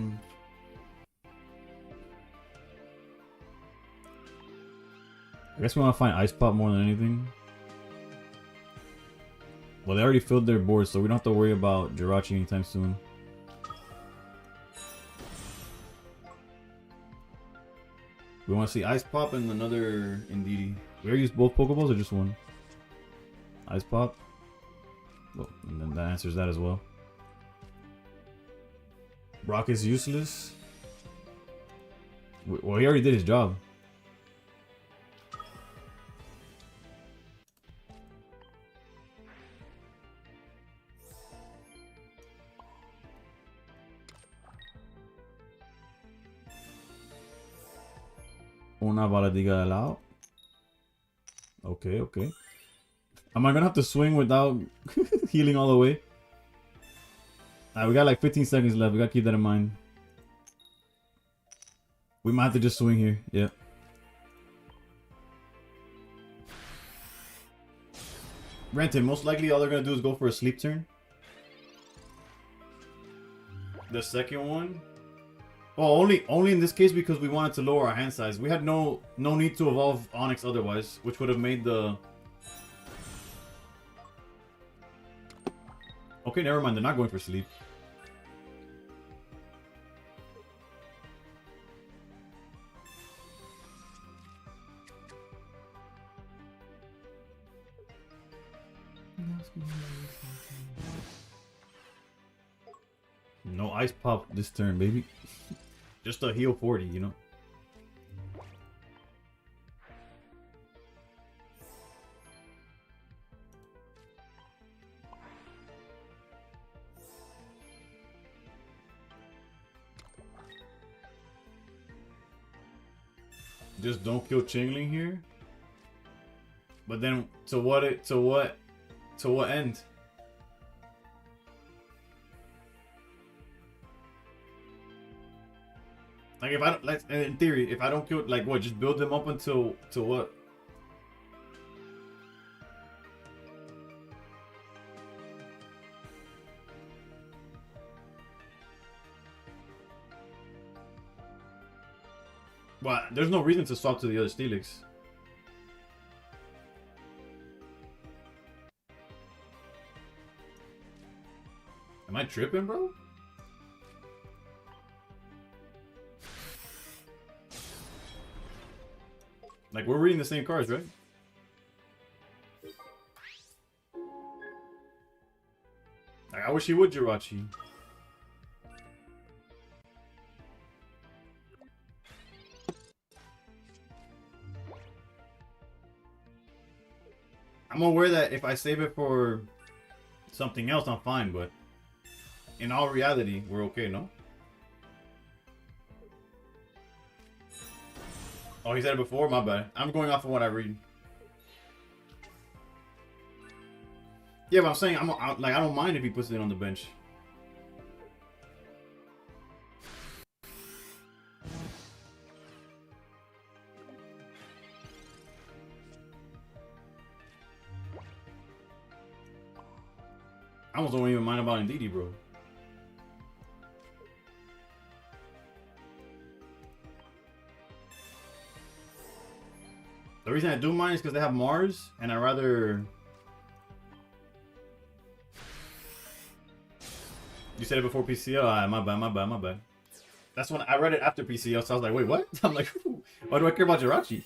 guess we want to find Ice Pop more than anything. Well, they already filled their board, so we don't have to worry about Jirachi anytime soon. We want to see Ice Pop and another Indeedee. We already used both Pokeballs or just one? Ice Pop. Well, and then that answers that as well. Brock is useless. Well, he already did his job. Una baladiga allowed. Okay, okay. Am I gonna have to swing without healing all the way? Alright, we got like 15 seconds left. We gotta keep that in mind. We might have to just swing here. Yeah. Granted, most likely all they're gonna do is go for a sleep turn. The second one. Well, only in this case because we wanted to lower our hand size. We had no need to evolve Onyx otherwise, which would have made the... Okay, never mind. They're not going for sleep. No Ice Pop this turn, baby. Just a heal 40, you know. Just don't kill Chingling here. But then to what end? Like if I don't, like in theory, if I don't kill, like what, just build them up until to what? Well, there's no reason to swap to the other Steelix. Am I tripping, bro? Like, we're reading the same cards, right? Like, I wish he would Jirachi. I'm aware that if I save it for something else, I'm fine, but in all reality, we're okay, no? Oh, he said it before? My bad. I'm going off of what I read. Yeah, but I'm saying, I don't mind if he puts it on the bench. almost don't even mind about Ndidi, bro. The reason I do mind is because they have Mars, and I'd rather... You said it before PCL? My bad. That's when I read it after PCL, so I was like, wait, what? I'm like, why do I care about Jirachi?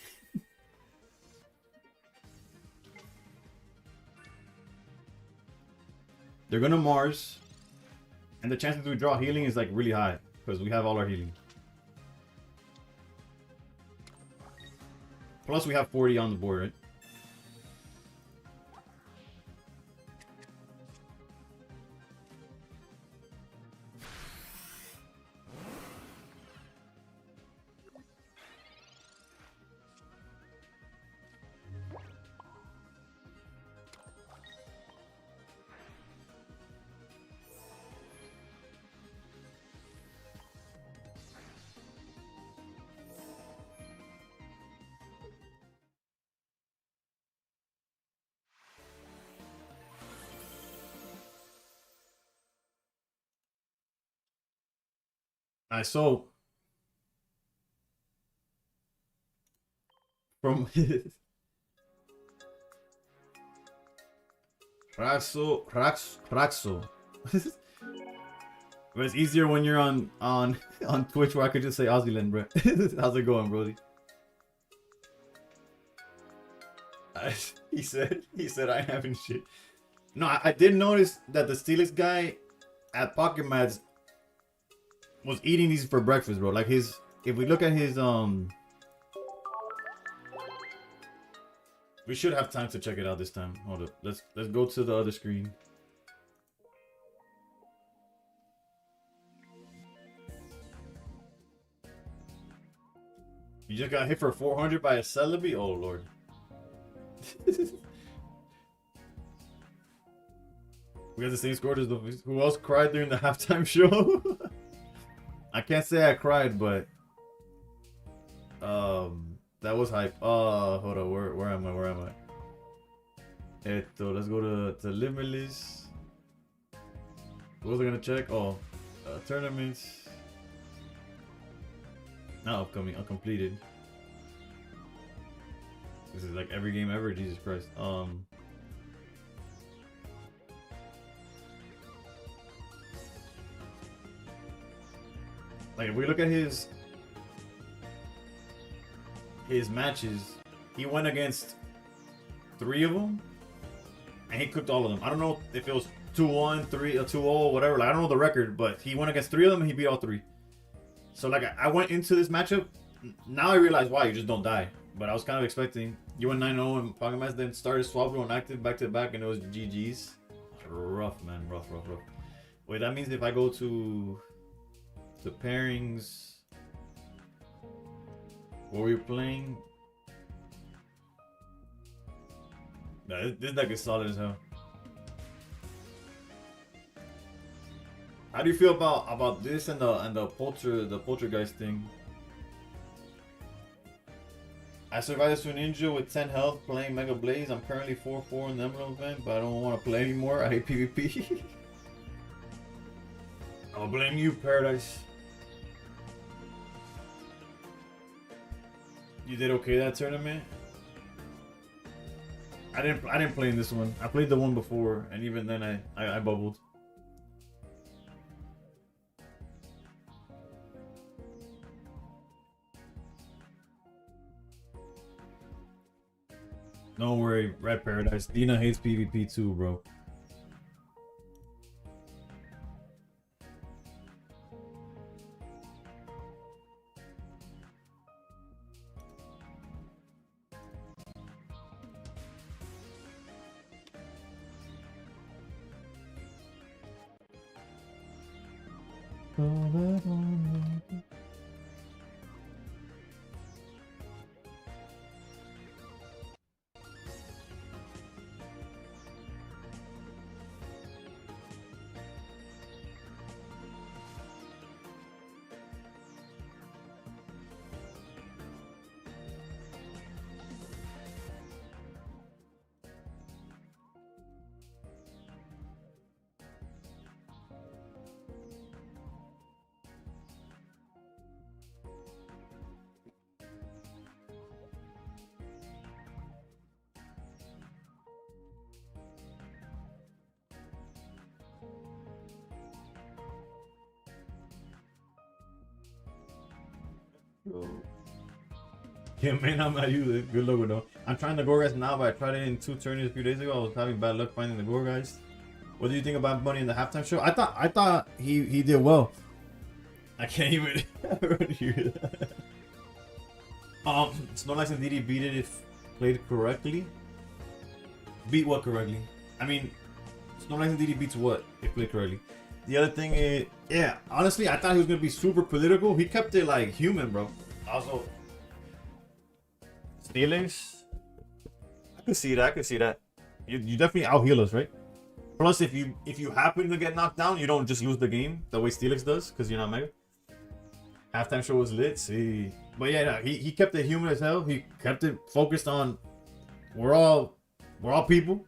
They're gonna Mars, and the chances we draw healing is like really high, because we have all our healing. Plus we have 40 on the board, right? Alright, so from Raxo. But it's easier when you're on on Twitch where I could just say Aussie bro. How's it going, Brody? He said I ain't having shit. No, I did notice that the Steelix guy at Pocket Mats was eating these for breakfast, bro. Like his, if we look at his we should have time to check it out this time. Hold up. Let's go to the other screen. You just got hit for 400 by a Celebi? Oh lord. We got the same score as the who else cried during the halftime show? I can't say I cried, but that was hype. Hold on, where am I? Let's go to Limitless. What was I gonna check? Oh, tournaments. Not upcoming, uncompleted. This is like every game ever, Jesus Christ. Like if we look at his matches, he went against 3 of them, and he cooked all of them. I don't know if it was 2-1, 3, or 2-0, whatever. Like I don't know the record, but he went against 3 of them and he beat all 3. So like I went into this matchup. Now I realize why you just don't die. But I was kind of expecting you went 9-0 and Pocket Mats, then started swapping and active back to back, and it was GG's. Rough, man, rough. Wait, that means if I go to pairings, what were you playing? Nah, this deck is solid as hell. How do you feel about this and the poltergeist thing? I survived to a ninja with 10 health playing Mega Blaze. I'm currently 4-4 in the Emblem event, but I don't want to play anymore. I hate PvP. I'll blame you, Paradise. You did okay that tournament? I didn't play in this one. I played the one before, and even then I bubbled. Don't worry, Red Paradise. Dina hates PvP too, bro. Yeah, man, I'm not you. Good luck with them. I'm trying the Gorgas now, but I tried it in 2 tourneys a few days ago. I was having bad luck finding the Gorgas. What do you think about Bunny in the halftime show? I thought he did well. I can't even hear that. Snorlax and DD beat it if played correctly. Beat what correctly? I mean, Snorlax and DD beats what if played correctly. The other thing is, yeah, honestly, I thought he was gonna be super political. He kept it like human, bro. Also, Steelix, I could see that. I could see that. You definitely out heal us, right? Plus, if you happen to get knocked down, you don't just lose the game the way Steelix does because you're not mega. Halftime show was lit. See, but yeah, no, he kept it human as hell. He kept it focused on we're all people.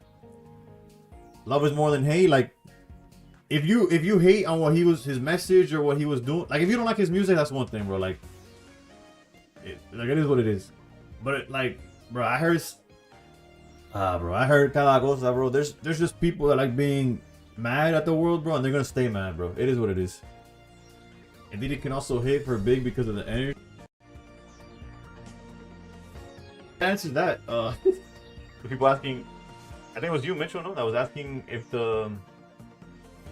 Love is more than hate. Like if you hate on what he was his message or what he was doing, like if you don't like his music, that's one thing, bro. Like it is what it is. But like, bro, I heard Calagosa, bro. There's just people that like being mad at the world, bro, and they're gonna stay mad, bro. It is what it is. And then it can also hit for big because of the energy. Answer that. People asking, I think it was you, Mitchell, no, that was asking if the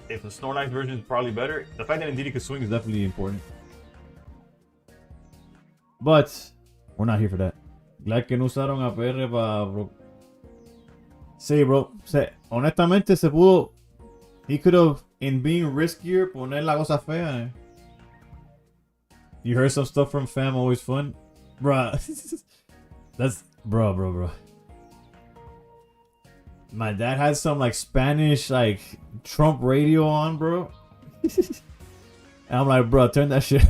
Snorlax version is probably better. The fact that Indeedee could swing is definitely important. But we're not here for that. Glad que no usaron a PR para bro. Sí, bro. Honestamente se pudo. He could have, in being riskier, poner la cosa fea. You heard some stuff from fam, always fun, bruh. That's bro. My dad had some like Spanish like Trump radio on, bro. And I'm like, bro, turn that shit.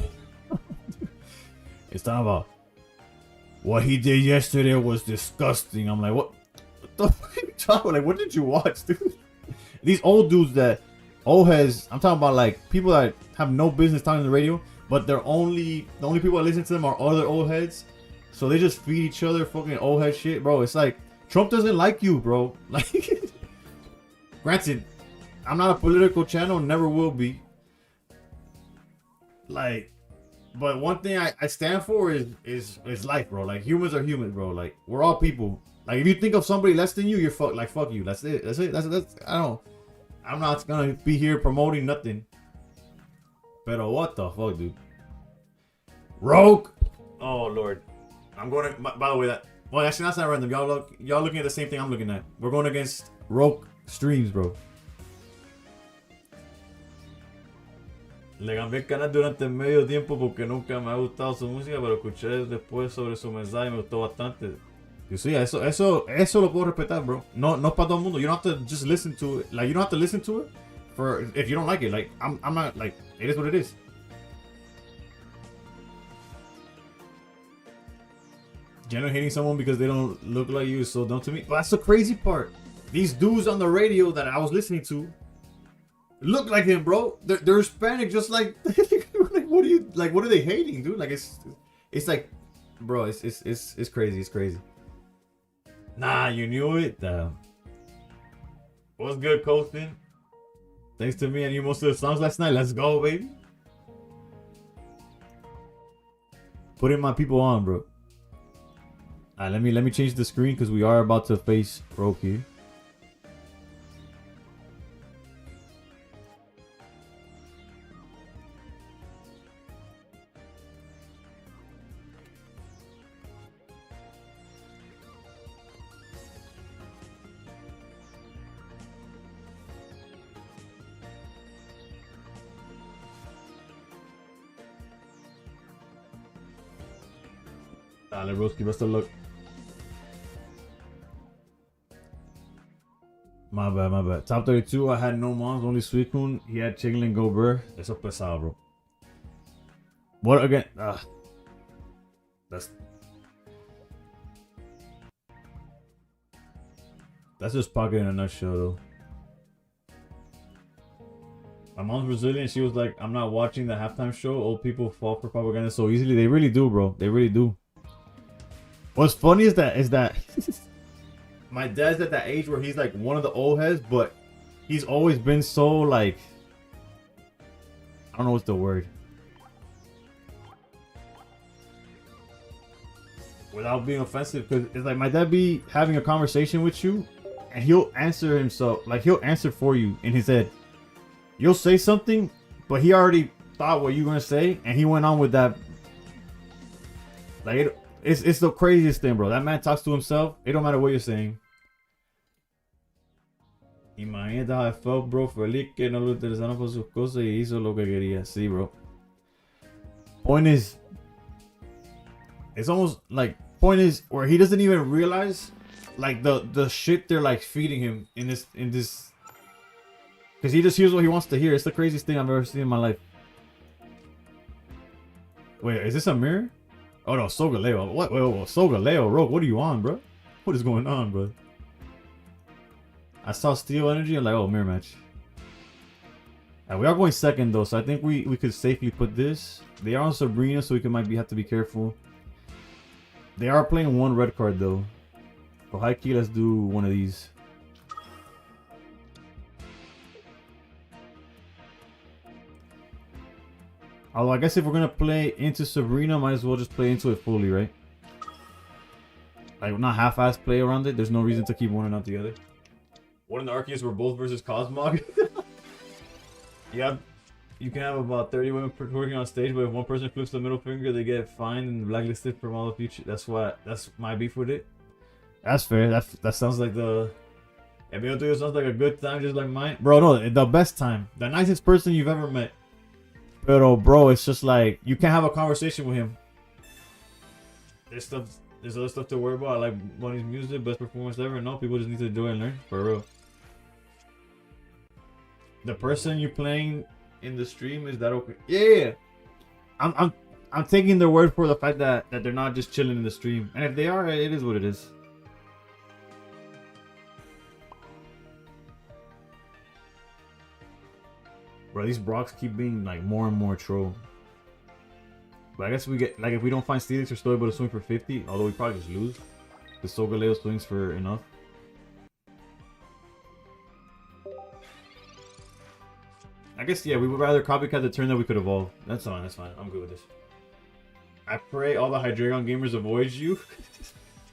It's talking about what he did yesterday was disgusting. I'm like, what the fuck are you talking about? Like, what did you watch, dude? These old dudes that old heads, I'm talking about like people that have no business talking on the radio, but the only people that listen to them are other old heads. So they just feed each other fucking old head shit, bro. It's like Trump doesn't like you, bro. Like, granted, I'm not a political channel, never will be. Like, but one thing I stand for is life, bro. Like, humans are humans, bro. Like, we're all people. Like, if you think of somebody less than you, you're fuck you. That's it. That's I'm not gonna be here promoting nothing. Pero what the fuck, dude? Rogue. Oh Lord, I'm going to. By the way, well, actually that's not random. Y'all looking at the same thing I'm looking at. We're going against Rogue streams, bro. Le cambié el canal durante medio tiempo porque nunca me ha gustado su música, pero escuché después sobre su mensaje y me gustó bastante. Y sí, eso lo puedo respetar, bro. No es para todo el mundo. You don't have to just listen to it. Like, you don't have to listen to it for if you don't like it. Like, I'm not, like, it is what it is. Generally hating someone because they don't look like you is so dumb to me. But that's the crazy part. These dudes on the radio that I was listening to look like him, bro. They're Hispanic, just like. Like, what are they hating, dude? Like, it's like, bro, it's crazy. It's crazy. Nah, you knew it. What's good, Colton? Thanks to me and you most of the songs last night. Let's go, baby. Putting my people on, bro. Alright, let me change the screen because we are about to face Rogue here. Dale, broski, best of luck. My bad. Top 32, I had no moms, only Suicune. He had Chiglin Gobert. Eso pesado, bro. What again? That's just Pocket in a nutshell, though. My mom's Brazilian. She was like, I'm not watching the halftime show. Old people fall for propaganda so easily. They really do, bro. They really do. What's funny is that my dad's at that age where he's like one of the old heads, but he's always been so like, I don't know what's the word. without being offensive, because it's like my dad be having a conversation with you, and he'll answer himself, like he'll answer for you in his head. You'll say something, but he already thought what you're gonna say, and he went on with that. Like it's the craziest thing, bro. That man talks to himself. It don't matter what you're saying. Imagínate how I felt, bro. Feliz que no lo interesaron por sus cosas y hizo lo que quería. Sí, bro. Point is, it's almost like where he doesn't even realize like the shit they're like feeding him in this because he just hears what he wants to hear. It's the craziest thing I've ever seen in my life. Wait, is this a mirror? Oh no, Sogaleo. What? Wait, Sogaleo, Rogue, what are you on, bro? What is going on, bro? I saw Steel Energy and like, oh, mirror match. We are going second though, so I think we could safely put this. They are on Sabrina, so we might have to be careful. They are playing one red card though. So high key, let's do one of these. Although I guess if we're gonna play into Sabrina, might as well just play into it fully, right? Like not half-ass play around it. There's no reason to keep one and not the other. One of the Arceus were both versus Cosmog. You can have about 30 women working on stage, but if one person flips the middle finger, they get fined and blacklisted from all the future. That's my beef with it. That's fair. That sounds like the. It sounds like a good time, just like mine, bro. No, the best time, the nicest person you've ever met. But bro, it's just like you can't have a conversation with him. There's other stuff to worry about. I like Bunny's music, best performance ever. No, people just need to enjoy and learn for real. The person you're playing in the stream, is that okay? Yeah. I'm taking their word for the fact that they're not just chilling in the stream. And if they are, it is what it is. Bro, these Brocks keep being like more and more troll. But I guess we get, like, if we don't find Steelix, we're still able to swing for 50. Although we probably just lose. The Sogaleo swings for enough. I guess, yeah, we would rather copycat the turn that we could evolve. That's fine, that's fine. I'm good with this. I pray all the Hydreigon gamers avoid you.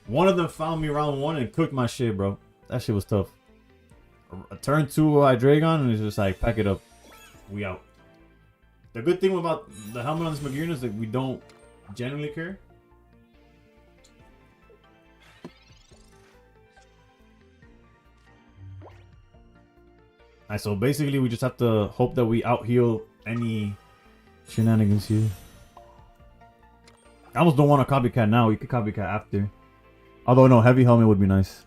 One of them found me round 1 and cooked my shit, bro. That shit was tough. A turn 2 Hydreigon and it's just like, pack it up. We out. The good thing about the helmet on this Magirna is that we don't genuinely care. Alright, so basically we just have to hope that we out-heal any shenanigans here. I almost don't want to copycat now. You could copycat after. Although no, heavy helmet would be nice.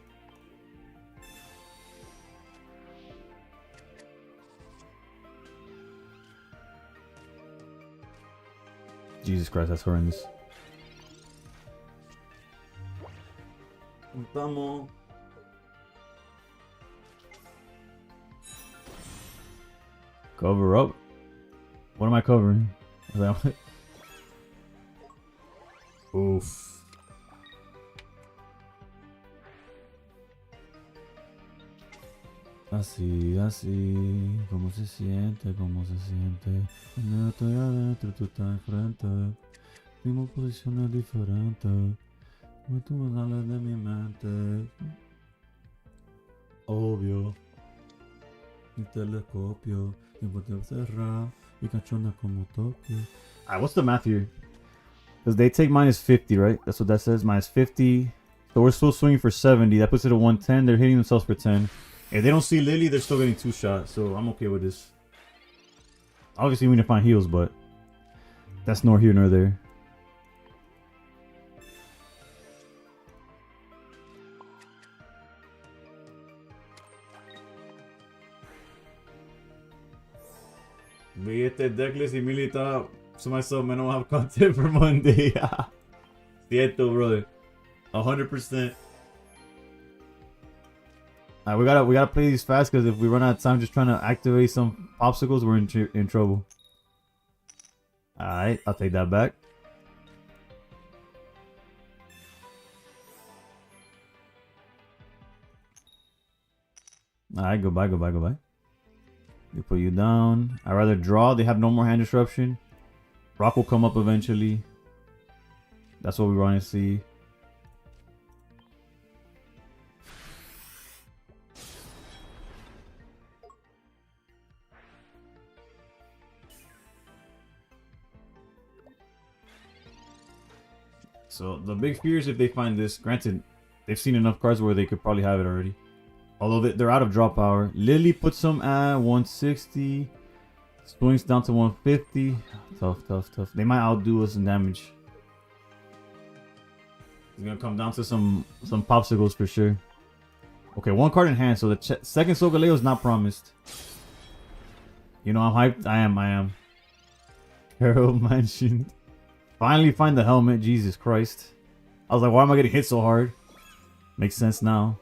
Jesus Christ, that's horrendous. Vamos. Cover up? What am I covering? Oof. Así, así, ¿cómo se siente? ¿Cómo se siente? No estoy adentro, tú estás enfrente. Vimos posiciones diferentes. No tú me sales de mi mente. Obvio. Mi telescopio. Mi puerta cerrada. Mi cachona como Tokio. Alright, what's the math here? Because they take minus 50, right? That's what that says. Minus 50. So we're still swinging for 70. That puts it at 110. They're hitting themselves for 10. If they don't see Lily, they're still getting 2 shots, so I'm okay with this. Obviously, we need to find heals, but that's nor here nor there. Vi este decklist y milita to myself, man, I don't have content for Monday. Cierto, brother. 100%. Alright, we gotta play these fast because if we run out of time just trying to activate some popsicles, we're in trouble. Alright, I'll take that back. Alright, goodbye, goodbye, goodbye. They put you down. I'd rather draw. They have no more hand disruption. Rock will come up eventually. That's what we want to see. So the big fear is if they find this. Granted, they've seen enough cards where they could probably have it already. Although they're out of draw power. Lily puts them at 160. Swings down to 150. Tough. They might outdo us in damage. It's gonna come down to some popsicles for sure. Okay, one card in hand. So the second Solgaleo is not promised. You know, I'm hyped. I am. Carol mentioned. Finally find the helmet. Jesus Christ. I was like, why am I getting hit so hard? Makes sense now.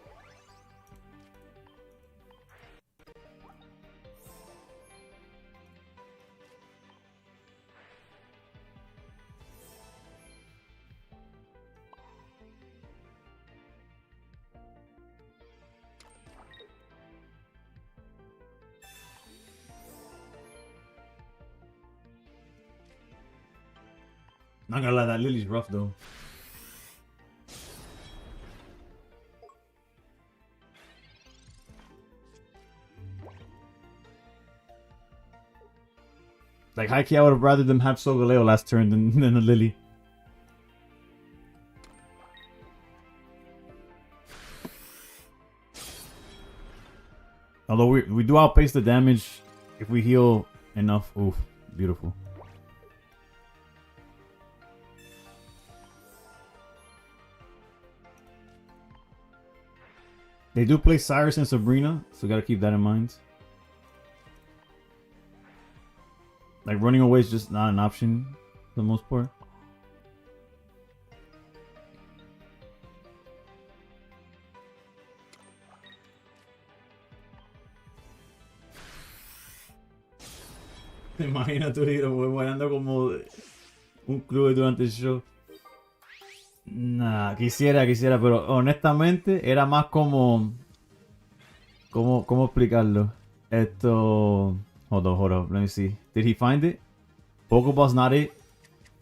Not gonna lie, that Lily's rough though. Like, high key, I would have rather them have Solgaleo last turn than a Lily. Although we do outpace the damage if we heal enough. Oof, beautiful. They do play Cyrus and Sabrina, so gotta keep that in mind. Like, running away is just not an option for the most part. Imagínate, bailando como un club durante el show. Nah, quisiera, pero honestamente era más como... ¿Cómo explicarlo? Esto... Hold up, let me see. Did he find it? Pokeball's not it?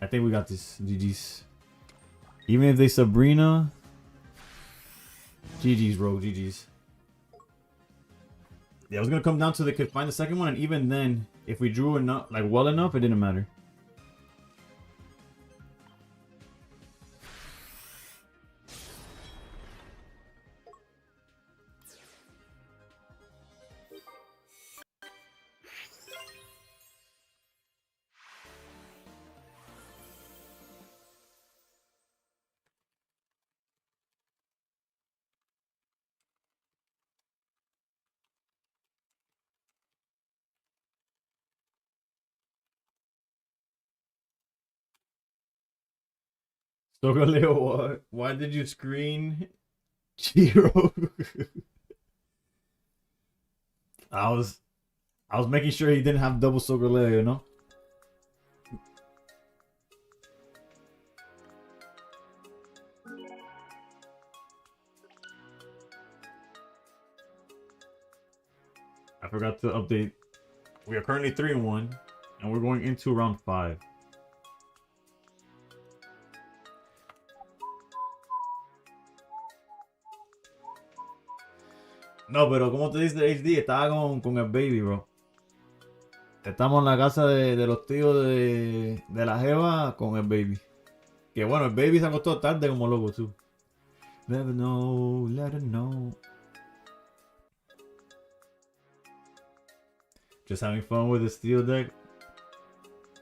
I think we got this. GG's. Even if they Sabrina... GG's, bro, GG's. Yeah, it was gonna come down to they could find the second one, and even then, if we drew enough, like well enough, it didn't matter. Solgaleo, why did you screen Chiro? I was making sure he didn't have double Solgaleo, you know? I forgot to update. We are currently 3-1, and we're going into round 5. No, pero como te dice HD, estaba con el baby, bro. Estamos en la casa de los tíos de la jeva con el baby. Que bueno, el baby se acostó tarde como loco, tú. Let her know, let her know. Just having fun with the steel deck.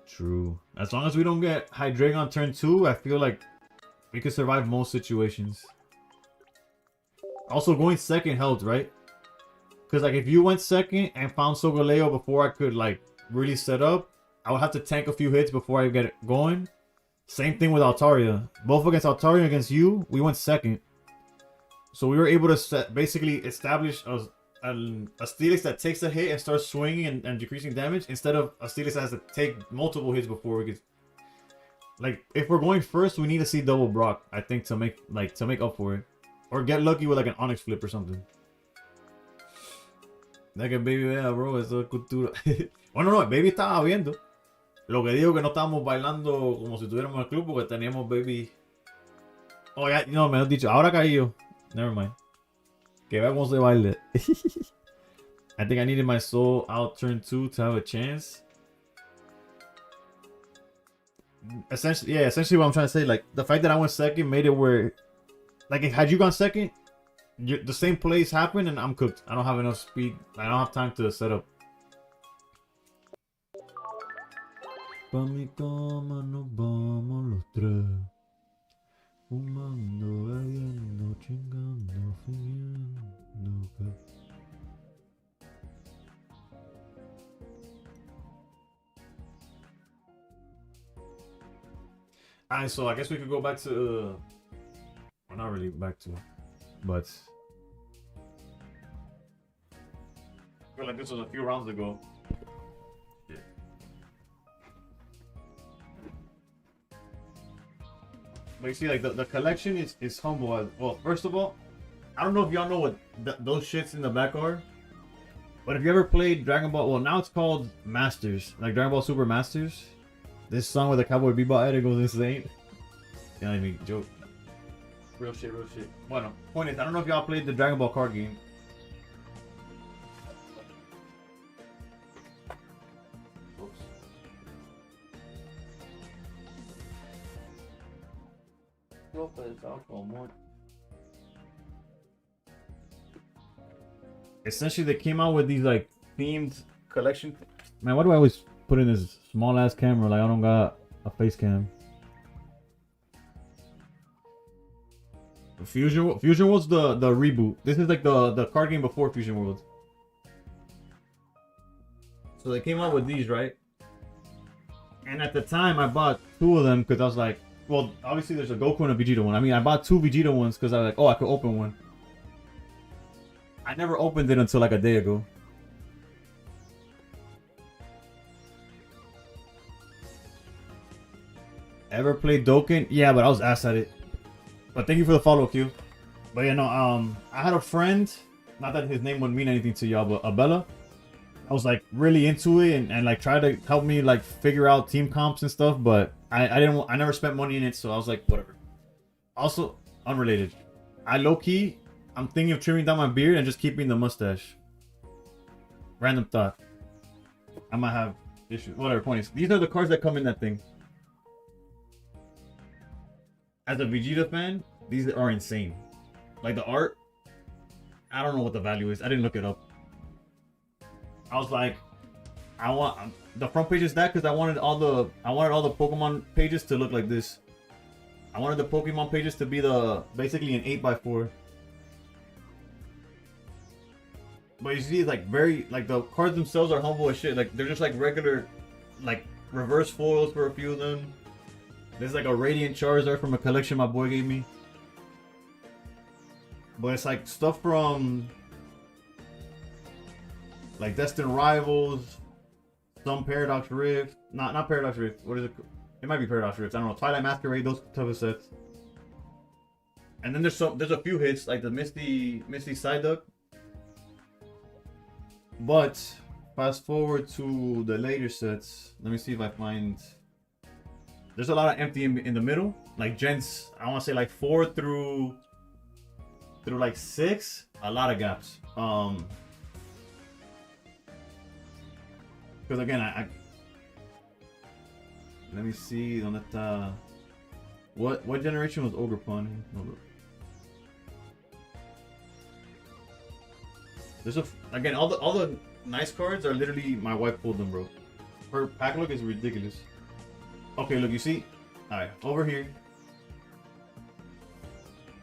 True. As long as we don't get Hydreigon on turn 2, I feel like we could survive most situations. Also, going second helped, right? Because, like, if you went second and found Solgaleo before I could, like, really set up, I would have to tank a few hits before I get it going. Same thing with Altaria. Both against Altaria and against you, we went second. So we were able to basically establish a Steelix that takes a hit and starts swinging and decreasing damage, instead of a Steelix that has to take multiple hits before we get... Like, if we're going first, we need to see double Brock, I think, to make up for it. Or get lucky with, like, an Onyx flip or something. Like a baby, yeah, bro, eso es cultura. Bueno, no, el baby estaba viendo. Lo que digo que no estábamos bailando como si estuviéramos en el club porque teníamos baby. Oh, ya, no, mejor dicho, ahora caí yo. Never mind. Que vea cómo se baile. I think I needed my soul out turn 2 to have a chance. Essentially, yeah, essentially what I'm trying to say, like the fact that I went second made it where, like, if had you gone second, the same plays happened and I'm cooked. I don't have enough speed. I don't have time to set up. Pa mi cama nos vamos los tres, fumando, bebiendo, chingando, fingiendo. Alright, so I guess we could go back to, well, not really back to, but I feel like this was a few rounds ago. Yeah. But you see, like the collection is humble. Well, first of all, I don't know if y'all know what those shits in the back are, but if you ever played Dragon Ball, well, now it's called Masters, like Dragon Ball Super Masters. This song with the Cowboy Bebop edit goes insane. Yeah, I mean, joke. Real shit, real shit. Bueno, point is, I don't know if y'all played the Dragon Ball card game. Oops. Essentially, they came out with these like themed collection. Man, why do I always put in this small ass camera? Like I don't got a face cam. Fusion World's the reboot. This is like the card game before Fusion World. So they came out with these, right? And at the time, I bought 2 of them because I was like, well, obviously there's a Goku and a Vegeta one. I mean, I bought 2 Vegeta ones because I was like, oh, I could open one. I never opened it until like a day ago. Ever played Dokkan? Yeah, but I was ass at it. But thank you for the follow, Q. But yeah, no, I had a friend, not that his name wouldn't mean anything to y'all, but Abella. I was like really into it and like try to help me like figure out team comps and stuff, but I never spent money in it, so I was like, whatever. Also, unrelated. I'm thinking of trimming down my beard and just keeping the mustache. Random thought. I might have issues. Whatever, point is, these are the cards that come in that thing. As a Vegeta fan, these are insane. Like the art, I don't know what the value is. I didn't look it up. I was like, I want the front page is that because I wanted all the Pokemon pages to look like this. I wanted the Pokemon pages to be basically an 8x4. But you see, like the cards themselves are humble as shit. Like they're just like regular, like reverse foils for a few of them. There's like a Radiant Charizard from a collection my boy gave me. But it's like stuff from like Destined Rivals, some Paradox Rift. Not Paradox Rift. What is it? It might be Paradox Rift. I don't know. Twilight Masquerade, those type of sets. And then there's a few hits like the Misty Psyduck. But fast forward to the later sets. Let me see if I find. There's a lot of empty in the middle, like gens. I want to say like 4 through like 6. A lot of gaps. Because again, let me see on that. What generation was Ogre Pawn? There's again all the nice cards are literally my wife pulled them, bro. Her pack look is ridiculous. Okay, look, you see? Alright, over here.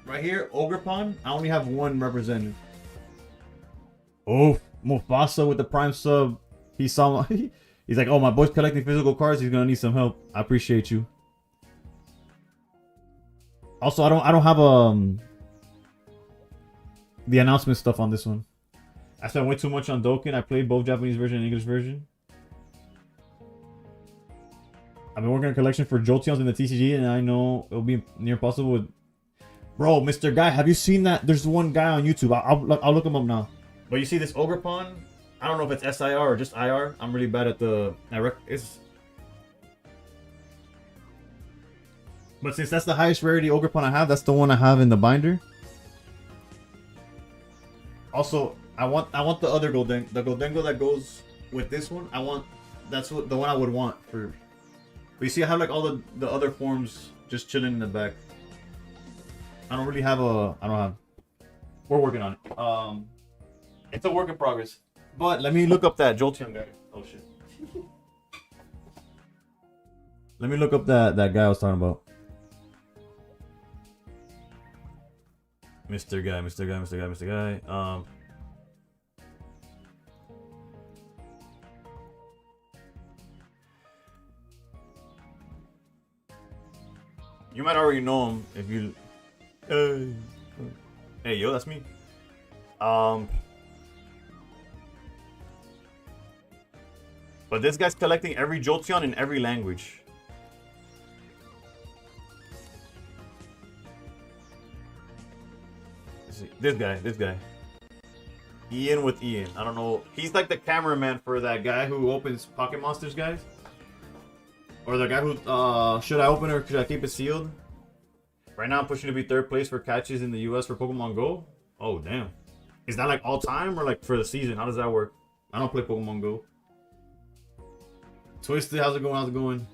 Right here, Ogrepon, I only have 1 represented. Oh, Mufasa with the Prime sub. He saw my, he's like, oh, my boy's collecting physical cards. He's gonna need some help. I appreciate you. Also, I don't have the announcement stuff on this one. I spent way too much on Dokkan. I played both Japanese version and English version. I've been working on a collection for Jolteons in the TCG, and I know it'll be near impossible with... Bro, Mr. Guy, have you seen that? There's one guy on YouTube. I'll look him up now. But you see this Ogrepon? I don't know if it's SIR or just IR. I'm really bad at But since that's the highest rarity Ogrepon I have, that's the one I have in the binder. Also, I want the other Goldengo. The Goldengo that goes with this one. That's the one I would want for... But you see, I have like all the other forms just chilling in the back. I don't really have a. I don't have. We're working on it. It's a work in progress. But let me look up that Jolteon guy. Oh shit. Let me look up that guy I was talking about. Mr. Guy. You might already know him if you. Hey, yo, that's me. But this guy's collecting every Jolteon in every language. This guy. Ian with Ian. I don't know. He's like the cameraman for that guy who opens Pocket Monsters, guys. Or the guy who, should I open it or should I keep it sealed? Right now I'm pushing to be 3rd place for catches in the US for Pokemon Go. Oh, damn. Is that like all time or like for the season? How does that work? I don't play Pokemon Go. Twisted, how's it going?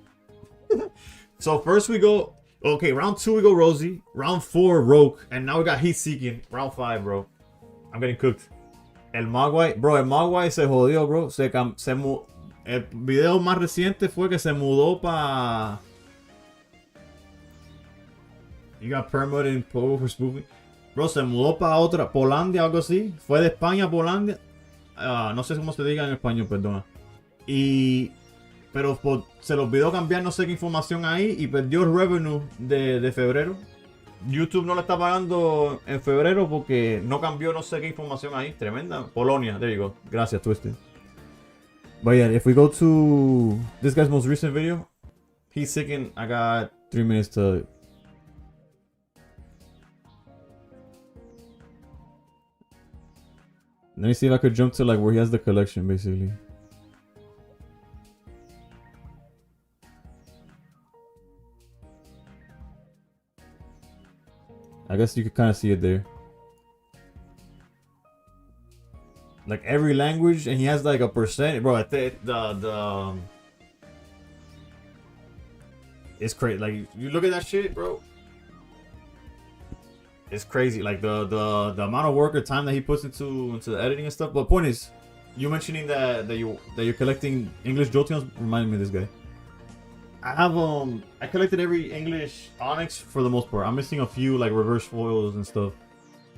So first we go, okay, round 2 we go Rosie. Round 4, Roke. And now we got Heat Seeking. Round 5, bro. I'm getting cooked. El Magwai, bro, el Magwai se jodió, bro. El video más reciente fue que se mudó pa... You got permit in Pogo for spoofing. Bro, se mudó para otra, Polandia, algo así. Fue de España a Polandia. No sé cómo se diga en español, perdona. Pero se le olvidó cambiar no sé qué información ahí y perdió el revenue de febrero. YouTube no le está pagando en febrero porque no cambió no sé qué información ahí. Tremenda. Polonia, there you go. Gracias, Twisted. But yeah, if we go to this guy's most recent video, he's sicking. I got 3 minutes to... Let me see if I could jump to like where he has the collection, basically. I guess you could kind of see it there. Like every language, and he has like a percent, bro. It's crazy. Like you look at that shit, bro. It's crazy. Like the amount of work or time that he puts into the editing and stuff. But point is, you mentioning that you're collecting English Jolteons reminded me of this guy. I collected every English Onyx for the most part. I'm missing a few like reverse foils and stuff.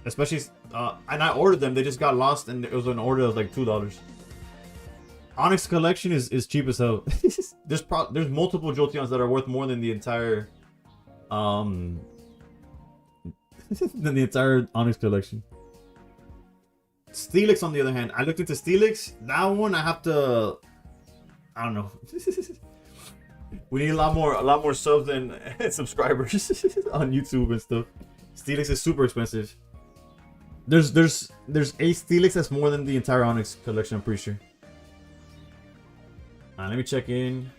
Especially, and I ordered them. They just got lost, and it was an order of like $2. Onyx collection is cheap as hell. there's multiple Jolteons that are worth more than the entire Onyx collection. Steelix, on the other hand, I looked into Steelix. That one I have to. I don't know. We need a lot more subs and subscribers on YouTube and stuff. Steelix is super expensive. There's a Steelix that's more than the entire Onyx collection, I'm pretty sure. Let me check in.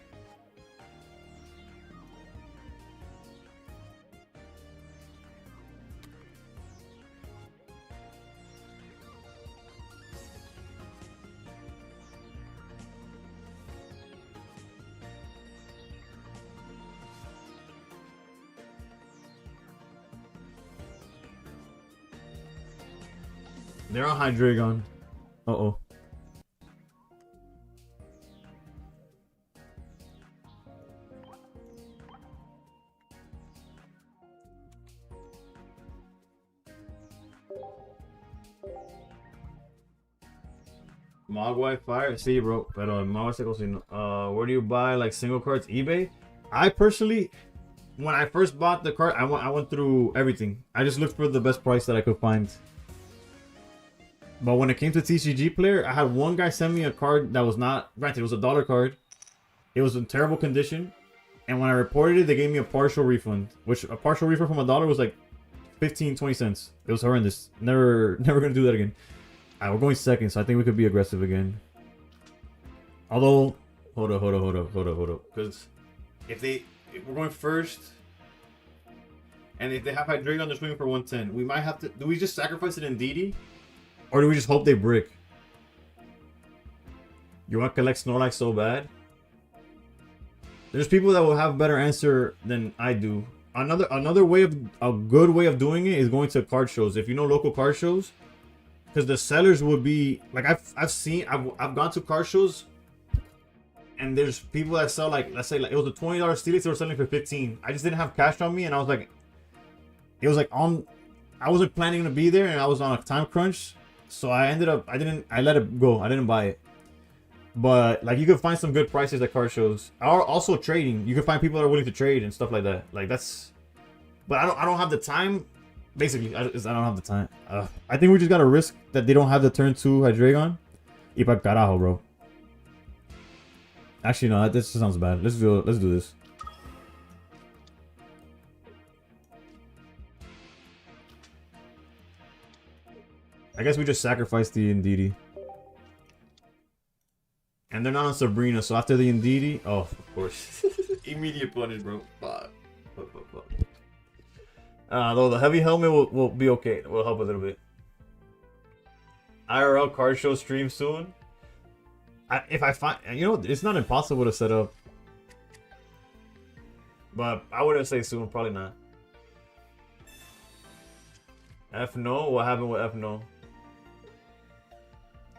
They're on Hydreigon. Uh-oh. Mogwai Fire? Sí, bro. Pero Mogwai se cocinó. Where do you buy like single cards? eBay? I personally, when I first bought the card, I went through everything. I just looked for the best price that I could find. But when it came to TCG Player, I had one guy send me a card that was not, granted, it was a $1 card. It was in terrible condition. And when I reported it, they gave me a partial refund. Which, a partial refund from $1 was like 15-20 cents. It was horrendous. Never gonna do that again. Alright, we're going second, so I think we could be aggressive again. Although, hold up. Because if we're going first, and if they have Hydreigon, they're swinging for 110. We might have to, do we just sacrifice it in DD? Or do we just hope they brick? You want to collect Snorlax so bad? There's people that will have a better answer than I do. Another way of a good way of doing it is going to card shows. If you know local card shows, because the sellers would be like I've gone to card shows, and there's people that sell like, let's say like it was a $20 Steelix, they were selling for 15. I just didn't have cash on me, and I was like, it was like I wasn't planning to be there, and I was on a time crunch, so I let it go. I didn't buy it. But like you could find some good prices at car shows. Also trading, you can find people that are willing to trade and stuff like that. Like that's, but I don't have the time. Basically, I don't have the time. I think we just gotta risk that they don't have the turn 2 Hydreigon. Y pa carajo, bro. Actually, no, this sounds bad. Let's do this. I guess we just sacrifice the Indeedee. And they're not on Sabrina, so after the Indeedee... Oh, of course. Immediate punish, bro. Fuck. Though the heavy helmet will be okay. It will help a little bit. IRL card show stream soon. If I find... You know, it's not impossible to set up. But I wouldn't say soon. Probably not. F no? What happened with F no?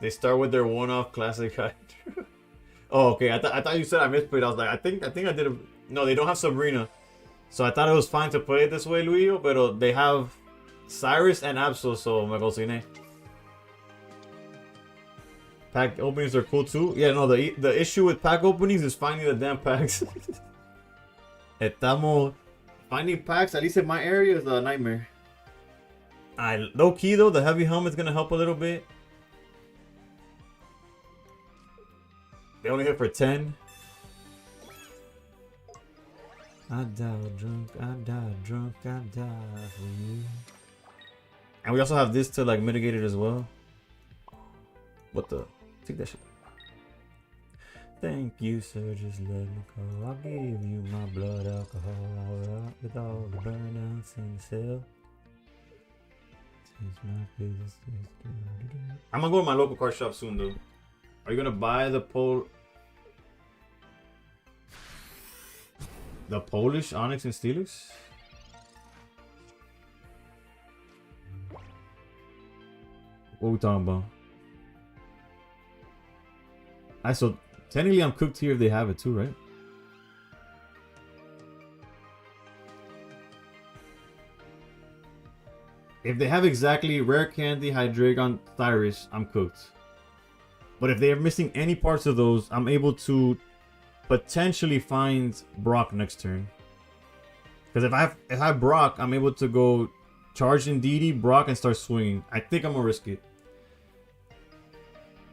They start with their one-off classic Hydra. Oh, okay. I thought you said I misplayed. I was like, I think I did a... No, they don't have Sabrina. So I thought it was fine to play it this way, Luio, but they have Cyrus and Absol, so me cociné. Pack openings are cool too. Yeah, no, the issue with pack openings is finding the damn packs. Finding packs, at least in my area, is a nightmare. Low key though, the heavy helmet's gonna help a little bit. They only hit for 10. I died drunk, I died drunk, I died for you. And we also have this to like mitigate it as well. What the? Take that shit. Thank you, sir, just let me go. I'll give you my blood alcohol. I'll rock with all the burnouts in the cell. I'm gonna go to my local car shop soon though. Are you gonna buy the Polish Onyx and Steelix? What are we talking about? So technically I'm cooked here if they have it too, right? If they have exactly Rare Candy, Hydreigon, Cyrus, I'm cooked. But if they are missing any parts of those, I'm able to potentially find Brock next turn. Because if I have Brock, I'm able to go charge Indeedee, Brock, and start swinging. I think I'm gonna risk it.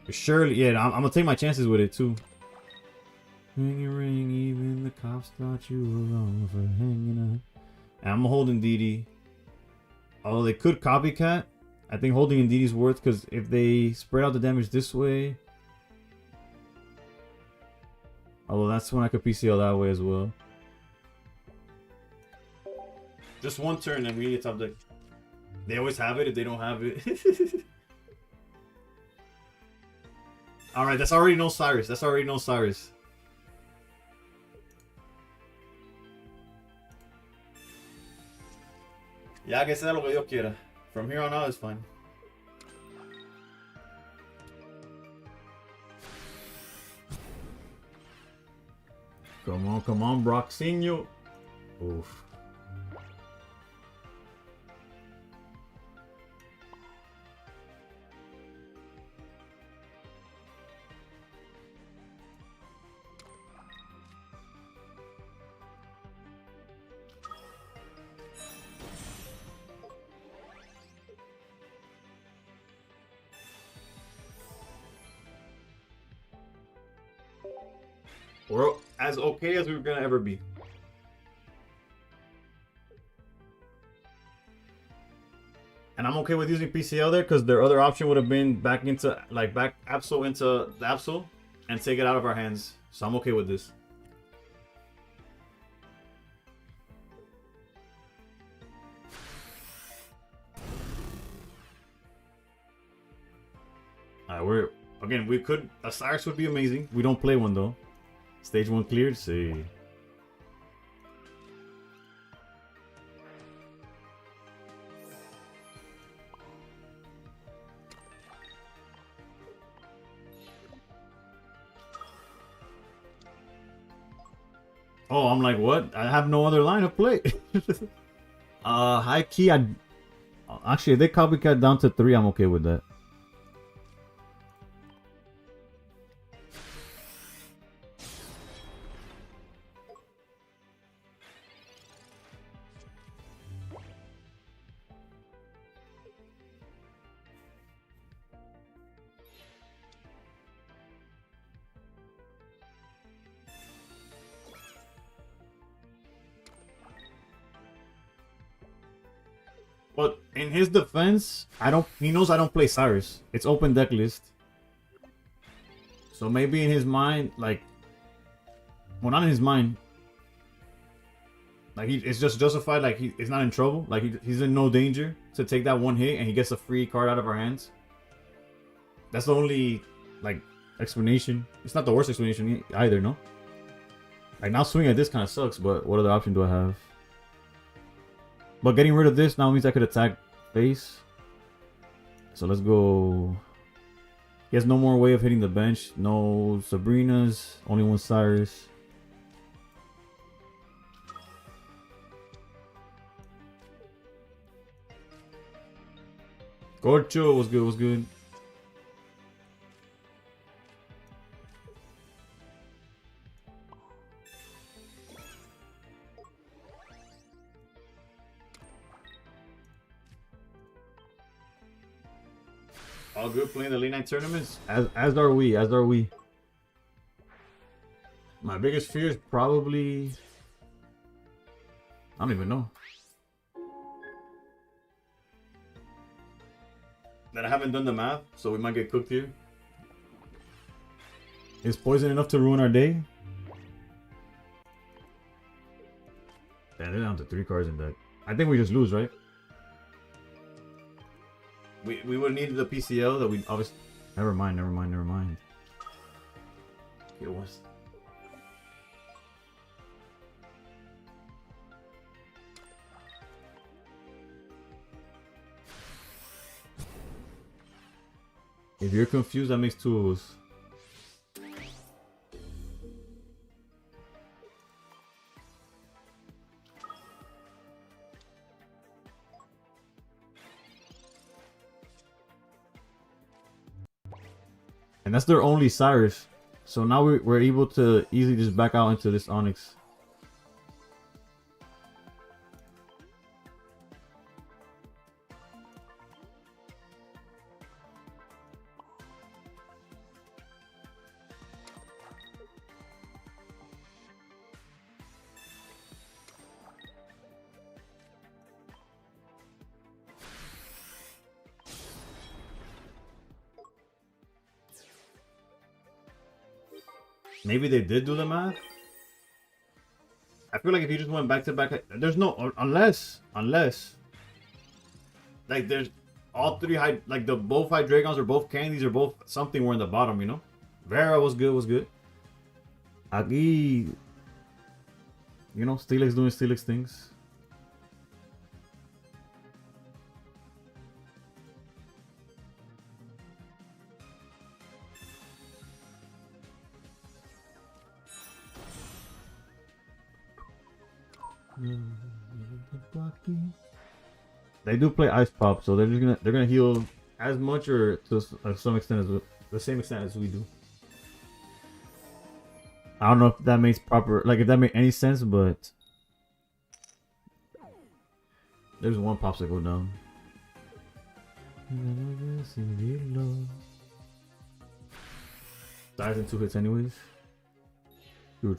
Surely, yeah, I'm gonna take my chances with it too. Ring a ring, even the cops thought you were wrong for hanging up. And I'm holding Indeedee. Although they could copycat, I think holding Indeedee's worth because if they spread out the damage this way. Although that's when I could PCL that way as well. Just one turn and we need a top deck. They always have it if they don't have it. Alright, that's already no Cyrus. That's already no Cyrus. Ya que sea lo que Dios quiera. From here on out is fine. Come on, Brock Senior. Oof. We're as okay as we're gonna ever be. And I'm okay with using PCL there because their other option would have been back Absol into the Absol and take it out of our hands. So I'm okay with this. Alright, we could a Cyrus would be amazing. We don't play one though. Stage 1 cleared, see. Oh, I'm like, what? I have no other line of play. High key, actually, if they copycat down to 3, I'm okay with that. But in his defense, he knows I don't play Cyrus. It's open deck list. So maybe in his mind, like, well, not in his mind. Like, it's just justified, like, he's not in trouble. Like, he's in no danger to take that one hit and he gets a free card out of our hands. That's the only, like, explanation. It's not the worst explanation either, no? Like, now swinging at this kind of sucks, but what other option do I have? But getting rid of this now means I could attack face. So let's go. He has no more way of hitting the bench. No Sabrinas. Only one Cyrus. Gorcho was good, was good. All good playing the late night tournaments. As are we. As are we. My biggest fear is probably, I don't even know. That I haven't done the math, so we might get cooked here. Is poison enough to ruin our day? Yeah, they're down to 3 cards in deck. I think we just lose, right? We would have needed the PCL that we obviously. Never mind, never mind, never mind. It was. If you're confused, that makes 2 of us. And that's their only Cyrus. So now we're able to easily just back out into this Onyx. Maybe they did do the math. I feel like if you just went back to back, there's no unless like there's all 3 high, like the both high dragons or both candies or both something were in the bottom, you know. Vera was good. Agi, you know, Steelix doing Steelix things. They do play Ice Pop, so they're gonna heal as much or to some extent as the same extent as we do. I don't know if that makes proper, like if that made any sense, but there's one popsicle down. Dies in 2 hits anyways. True.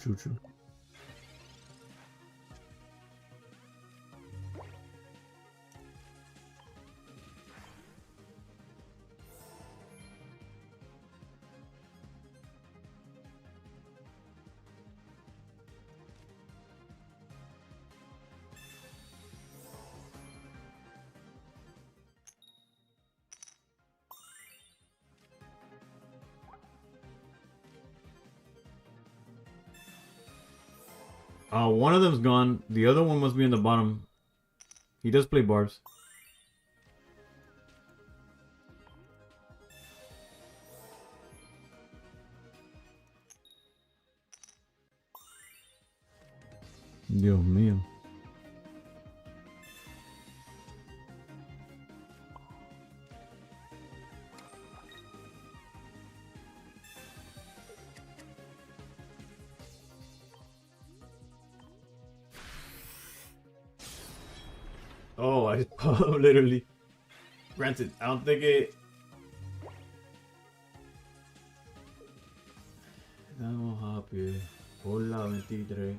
One of them's gone. The other one must be in the bottom. He does play barbs. Dios mío. Oh, I just literally. Granted, I don't think it. Estamos happy. Hola 23.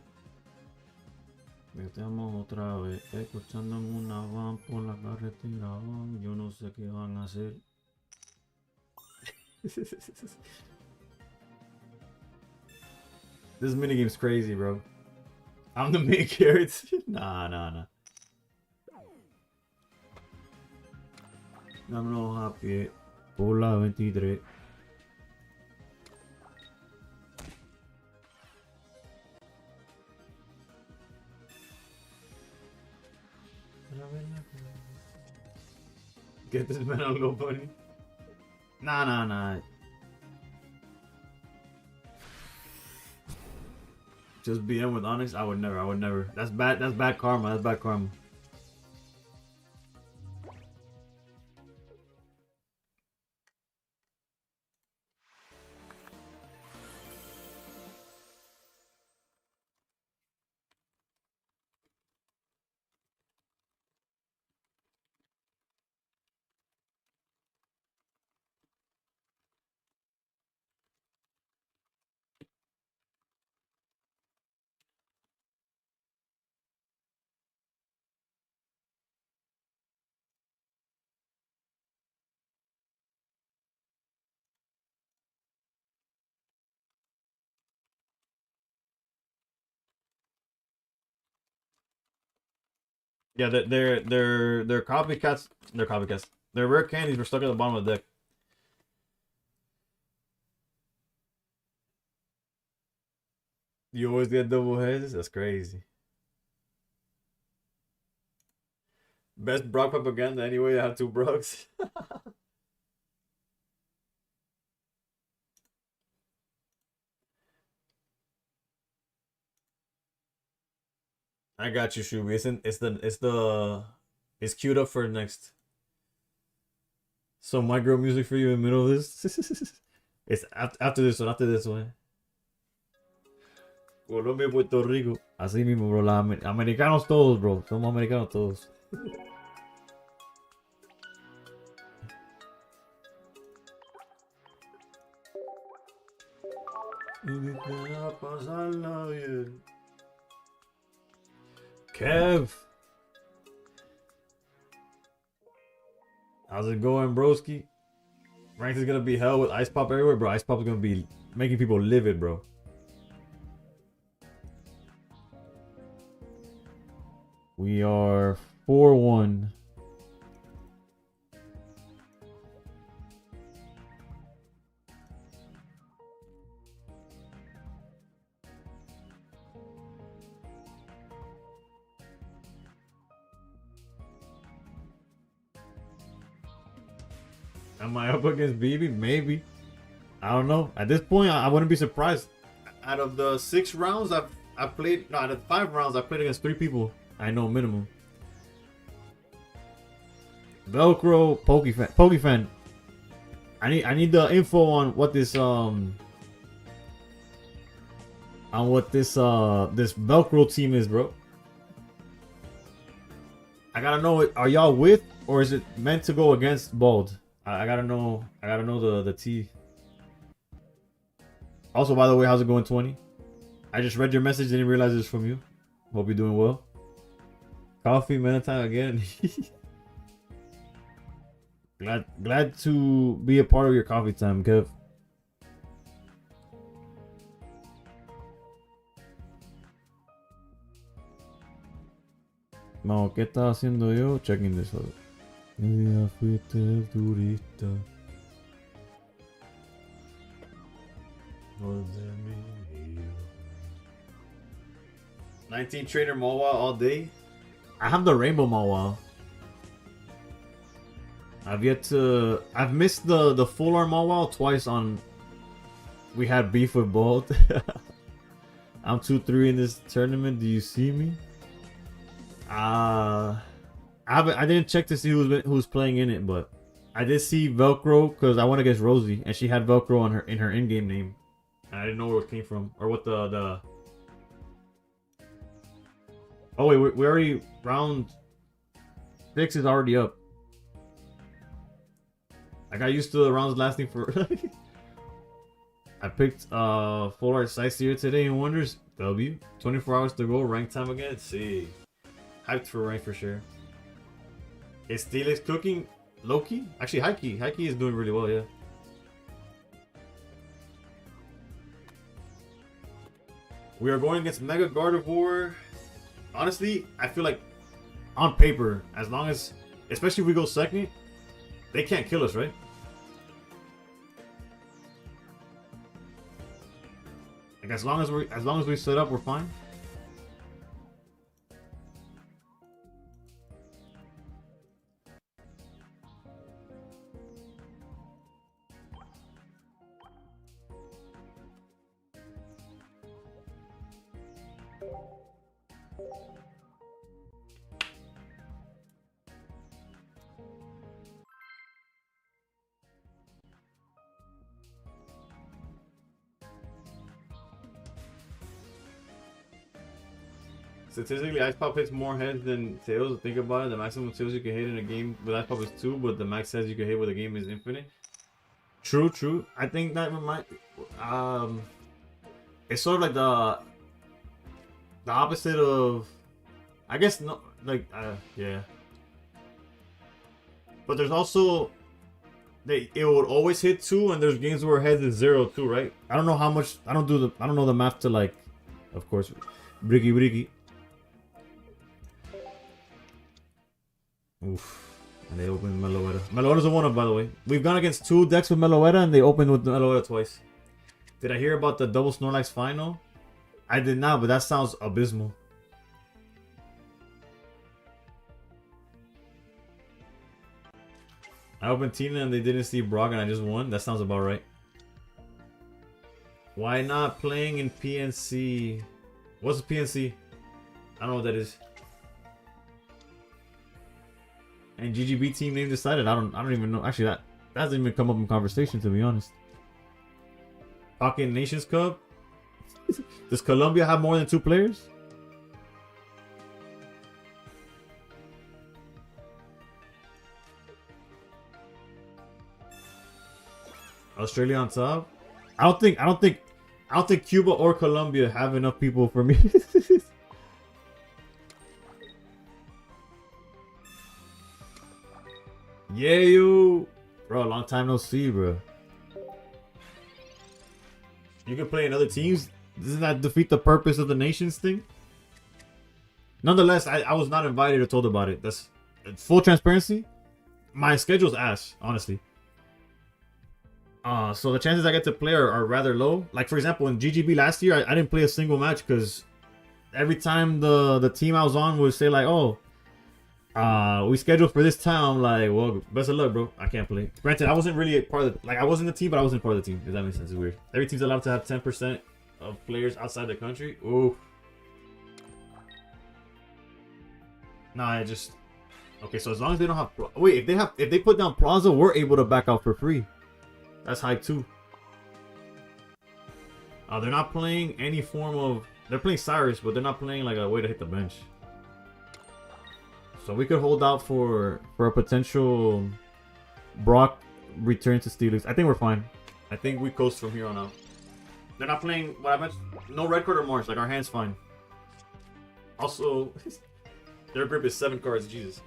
Estamos otra vez escuchando en una van por la carretera. Yo no sé qué van a hacer. This minigame's crazy, bro. I'm the main character. Nah. Estamos happy. Hola 23. Get this man on Go Bunny. Nah. Just BM with Onyx? I would never. That's bad karma. Yeah, they're copycats. They're copycats. Their rare candies were stuck at the bottom of the deck. You always get double heads? That's crazy. Best Brock propaganda anyway, I have 2 Brocks. I got you, Shubi. It's queued up for next. So my girl music for you in the middle of this. It's after this one. Colombia, Puerto Rico. Así mismo, bro. Americanos todos, bro. Somos americanos todos. Kev. How's it going, broski? Ranked is gonna be hell with Ice Pop everywhere, bro. Ice Pop is gonna be making people livid, bro. We are 4-1. Am I up against BB? Maybe. I don't know. At this point, I wouldn't be surprised. Out of the 6 rounds I've played, no, out of 5 rounds I've played against 3 people. I know minimum. Velcro Pokefan. I need the info on what this this Velcro team is, bro. I gotta know it. Are y'all with, or is it meant to go against Bald? I gotta know the T. Also, by the way, how's it going, 20? I just read your message, didn't realize it was from you. Hope you're doing well. Coffee, man, time again. glad to be a part of your coffee time, Kev. No, ¿qué estaba haciendo yo? Checking this out. Ya fuiste el turista. 19 trainer Mawa all day. I have the rainbow Mawa. I've missed the full art Mawa twice on. We had beef with both. I'm 2-3 in this tournament. Do you see me? I didn't check to see who's playing in it, but I did see Velcro because I went against Rosie and she had Velcro on her in-game name. And I didn't know where it came from or what the. Oh wait, we already round 6 is already up. I got used to the rounds lasting for. I picked Full Art Sightseer today in Wonders. W. 24 hours to go. Rank time again. Let's see. Hyped for rank for sure. Is Steelix cooking low-key? Actually, high-key. High-key is doing really well, yeah. We are going against Mega Gardevoir. Honestly, I feel like on paper, as long as, especially if we go second, they can't kill us, right? Like as long as we set up, we're fine. Statistically, Ice Pop hits more heads than tails. Think about it. The maximum tails you can hit in a game with Ice Pop is 2, but the max heads you can hit with a game is infinite. True, true. I think that it's sort of like the opposite of, I guess, no, like yeah. But there's also it would always hit 2, and there's games where heads is 0 too, right? I don't know how much. I don't know the math to like, of course, Bricky. Oof. And they opened Meloetta. Meloetta's a 1-up, by the way. We've gone against 2 decks with Meloetta, and they opened with Meloetta twice. Did I hear about the double Snorlax final? I did not, but that sounds abysmal. I opened Tina and they didn't see Brock and I just won. That sounds about right. Why not playing in PNC? What's the PNC? I don't know what that is. And GGB team name decided. I don't even know. Actually, that hasn't even come up in conversation, to be honest. Pocket Nations Cup. Does Colombia have more than 2 players? Australia on top. I don't think Cuba or Colombia have enough people for me. Yeah, you, bro. Long time no see, bro. You can play in other teams. Doesn't that defeat the purpose of the nations thing? Nonetheless, I was not invited or told about it. That's full transparency. My schedule's ass, honestly. So the chances I get to play are rather low. Like for example, in GGB last year, I didn't play a single match because every time the team I was on would say like, oh, we scheduled for this time. I'm like, well, best of luck, bro. I can't play. Granted, I wasn't really a part of I wasn't the team, but I wasn't part of the team. If that makes sense, it's weird. Every team's allowed to have 10% of players outside the country. Ooh. Nah, I just okay. So as long as they don't have wait, if they put down Plaza, we're able to back out for free. That's hype too. They're not playing any form of. They're playing Cyrus, but they're not playing like a way to hit the bench. So we could hold out for a potential Brock return to Steelix. I think we're fine. I think we coast from here on out. They're not playing what I mentioned. No red card or March. Like our hand's fine. Also, their grip is 7 cards. Jesus.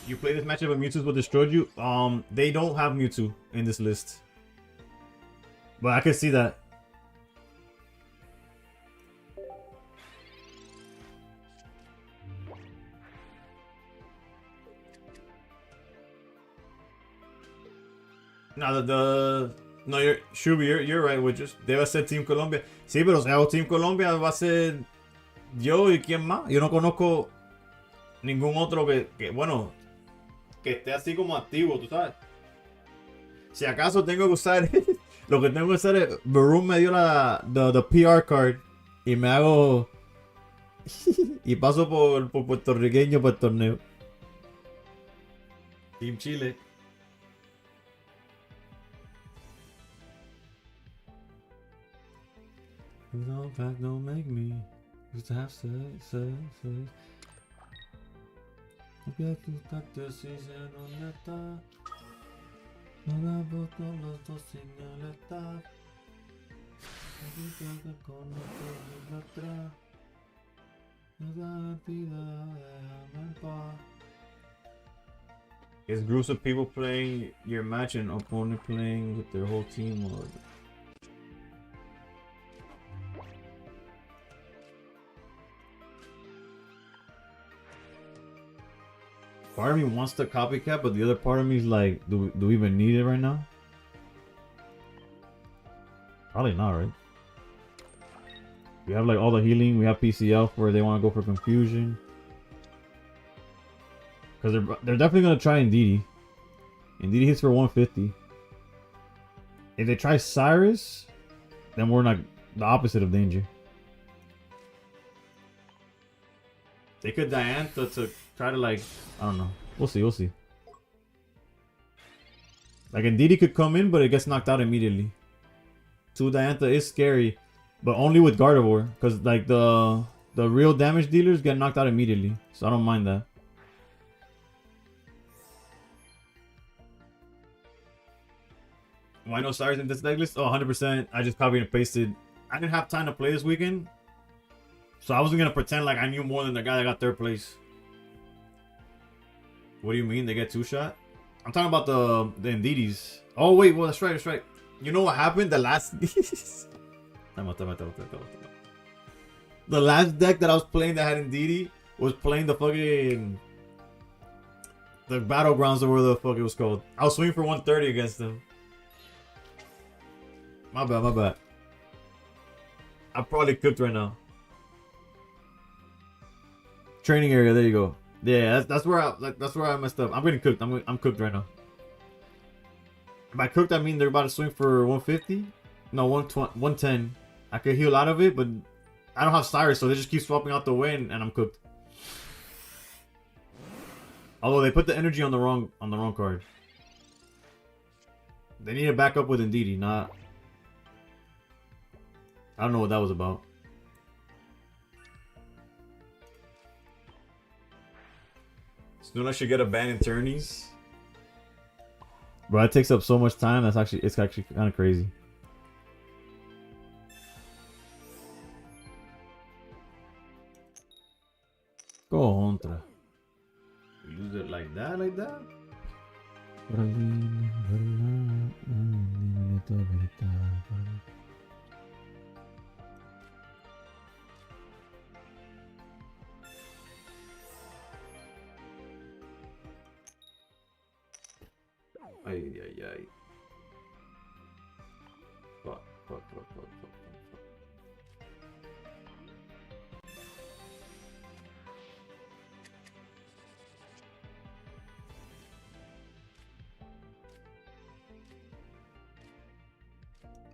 You play this matchup of Mewtwo's will destroy you. They don't have Mewtwo in this list, but I can see that. No, no, Shubi, you're right, Witches. Debe ser Team Colombia. Sí, pero si hago Team Colombia va a ser yo y quién más. Yo no conozco ningún otro bueno, que esté así como activo, tú sabes. Si acaso tengo que usar, lo que tengo que hacer es, Barum me dio the PR card y me hago, y paso por puertorriqueño para el torneo. Team Chile. No, back, don't make me. Used to have sex. Había que buscarte si se no neta. No la boto los dos sin alerta. Así que con nosotros atrás. No da vida, déjame en paz. It's groups of people playing your match and opponent playing with their whole team or... Part of me wants the copycat, but the other part of me is like, do we even need it right now? Probably not, right? We have like all the healing, we have PCL for they want to go for confusion. Because they're definitely going to try Ndidi. Ndidi hits for 150. If they try Cyrus, then we're not the opposite of danger. They could Diantha to try to like, I don't know. We'll see. Like Ndidi could come in, but it gets knocked out immediately. 2 Diantha is scary, but only with Gardevoir. Because like the real damage dealers get knocked out immediately. So I don't mind that. Why no Cyrus in this deck list? Oh, 100%. I just copied and pasted. I didn't have time to play this weekend. So I wasn't going to pretend like I knew more than the guy that got 3rd place. What do you mean? They get 2-shot? I'm talking about the Ndidis. Oh, wait. Well, that's right. You know what happened? The last... The last deck that I was playing that had Ndidi was playing the fucking... The Battlegrounds or whatever the fuck it was called. I was swinging for 130 against them. My bad. I'm probably cooked right now. Training area, there you go. Yeah, that's where I messed up. I'm getting cooked. I'm cooked right now. By cooked, I mean they're about to swing for 150. No, 110. I could heal out of it, but I don't have Cyrus, so they just keep swapping out the way, and I'm cooked. Although they put the energy on the wrong card. They need to back up with Ndidi, not. I don't know what that was about. Snula should get a ban in tourneys. Bro, that takes up so much time. It's actually kind of crazy. Go contra. Use it like that. Ay. Fuck.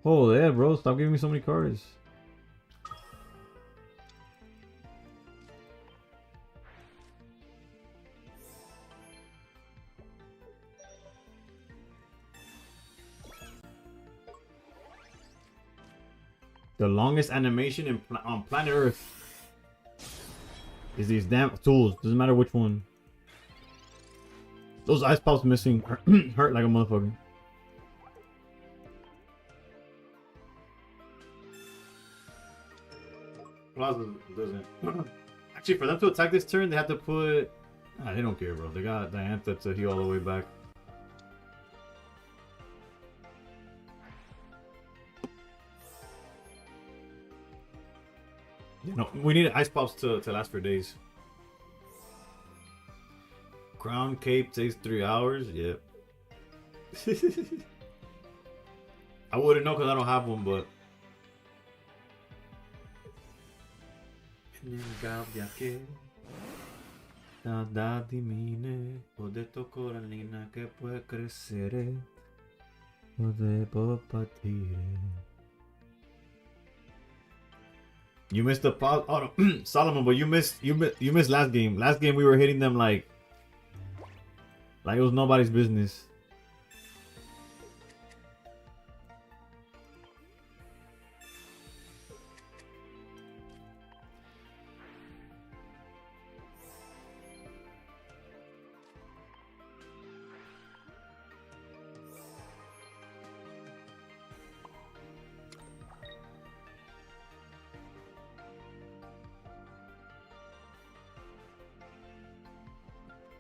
Oh, yeah, bro. Stop giving me so many cards. The longest animation on planet Earth is these damn tools. Doesn't matter which one. Those ice pops missing hurt like a motherfucker. Plaza doesn't. Actually, for them to attack this turn, they have to put... they don't care, bro. They got Diantha to heal all the way back. You know, we need ice pops to last for days. Crown Cape takes 3 hours. Yep. I wouldn't know because I don't have one, but. You missed the pause. Oh no. Solomon, but you missed last game. Last game we were hitting them like it was nobody's business.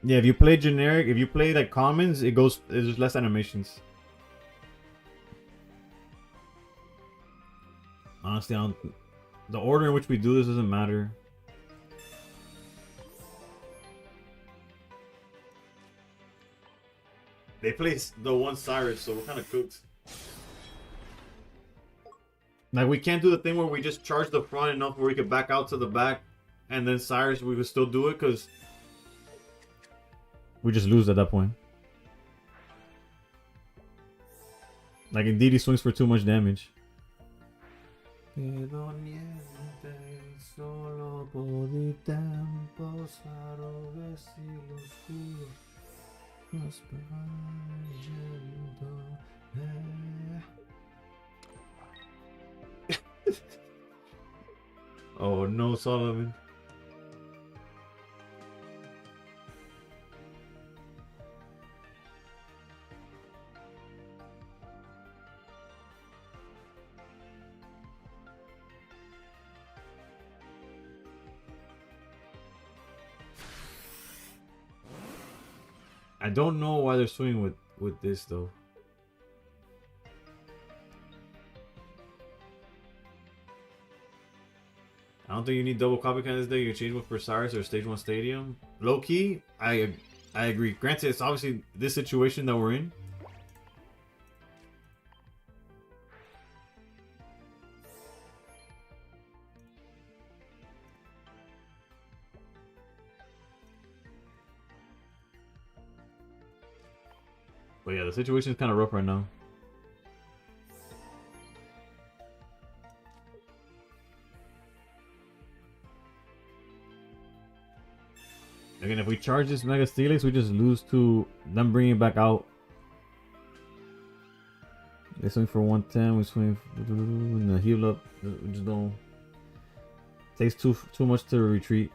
Yeah, if you play generic, if you play like commons, there's less animations. Honestly, the order in which we do this doesn't matter. They play the one Cyrus, so we're kind of cooked. Like, we can't do the thing where we just charge the front enough where we could back out to the back, and then Cyrus, we could still do it, because we just lose at that point. Like, indeed, he swings for too much damage. Oh no, Solomon. I don't know why they're swinging with this though. I don't think you need double copycat this day. You can change one for Cyrus or Stage 1 Stadium. Low key, I agree. Granted, it's obviously this situation that we're in. But yeah, the situation is kind of rough right now. Again, if we charge this Mega Steelix, we just lose to them bringing it back out. They swing for 110, we swing and the heal up. We just don't. Takes too much to retreat.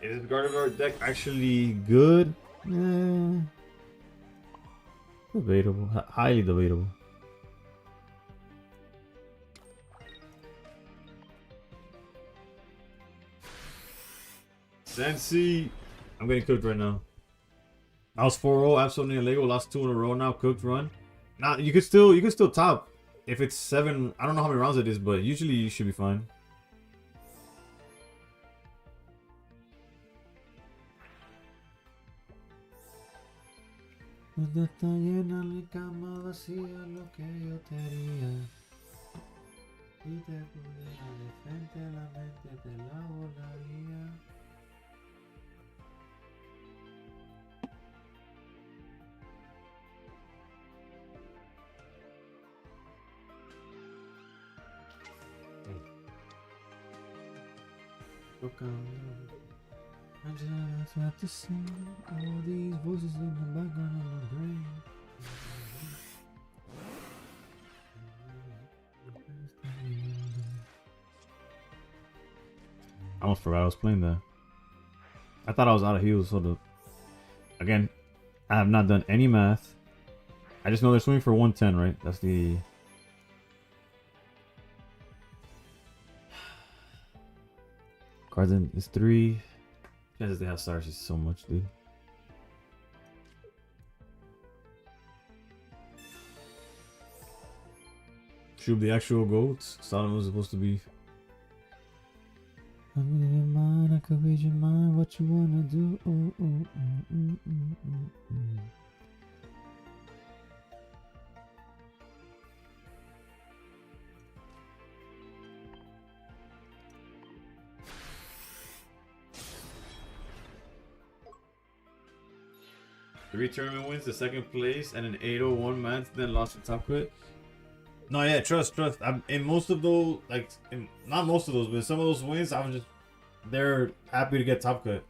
Is Gardevoir deck actually good? Debatable. Highly debatable. Sensi, I'm getting cooked right now. I was 4-0, absolutely illegal. Lost 2 in a row now. Cooked run. Now you can still top if it's 7. I don't know how many rounds it is, but usually you should be fine. I just have to sing all these voices in the background of my brain. I almost forgot I was playing that. I thought I was out of heals, so again, I have not done any math. I just know they're swinging for 110, right? That's the... Cards in is 3. Chances they have stars is so much, dude. Shoot the actual goats. Solomon was supposed to be. could read your mind, what you wanna do. Three tournament wins, the second place, and an 801 match, then lost to top quit. No, yeah, trust. In most of those, like, not most of those, but some of those wins, they're happy to get top cut.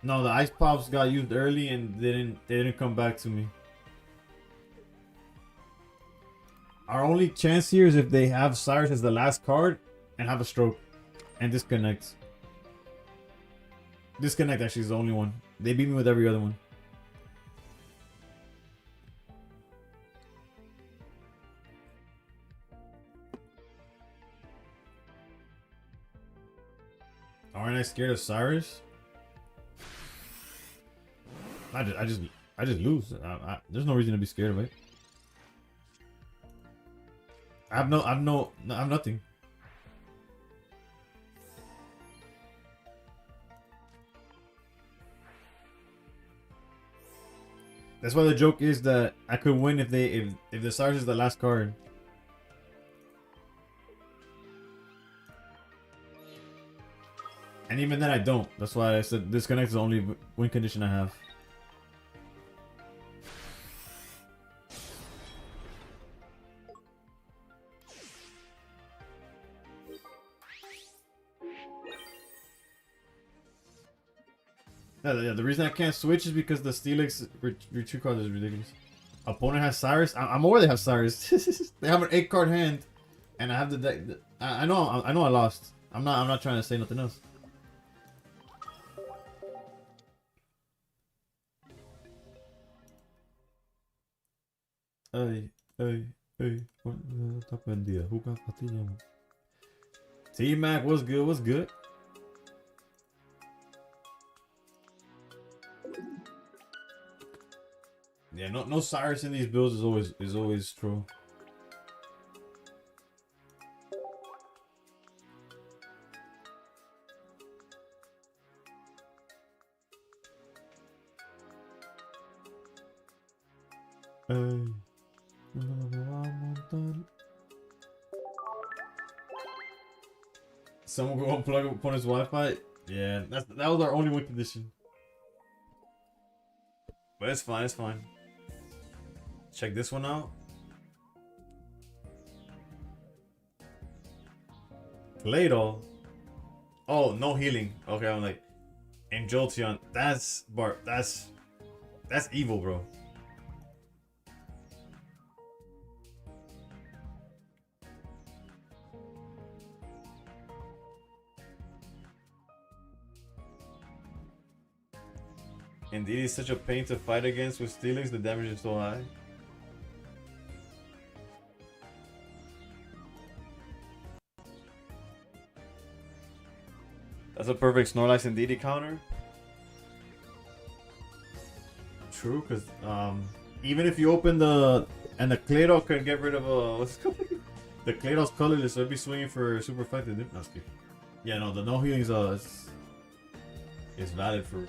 No, the ice pops got used early and they didn't come back to me. Our only chance here is if they have Cyrus as the last card and have a stroke and disconnect. Disconnect actually is the only one. They beat me with every other one. Aren't I scared of Cyrus? I just lose. There's no reason to be scared of it. I have nothing. That's why the joke is that I could win if the Cyrus is the last card. And even then I don't. That's why I said disconnect is the only win condition I have. Yeah, the reason I can't switch is because the Steelix retreat card is ridiculous. Opponent has Cyrus. I'm aware they have Cyrus. They have an 8-card hand, and I have the deck. I know I lost. I'm not trying to say nothing else. Hey, what idea? Who got T-Mac, what's good? What's good? Yeah, no Cyrus in these builds is always true. Hey. Someone go unplug opponent's Wi-Fi. Yeah, that was our only win condition. But it's fine. It's fine. Check this one out. Play-Doh. Oh, no healing. Okay, I'm like, and Jolteon. That's evil, bro. Indeed, it's such a pain to fight against with Steelix. The damage is so high. That's a perfect Snorlax and DD counter. True, because even if you open the Claydol can get rid of what's it called? The Claydol's colorless, so it'd be swinging for super effective. No, yeah, no, the no healing's is valid for.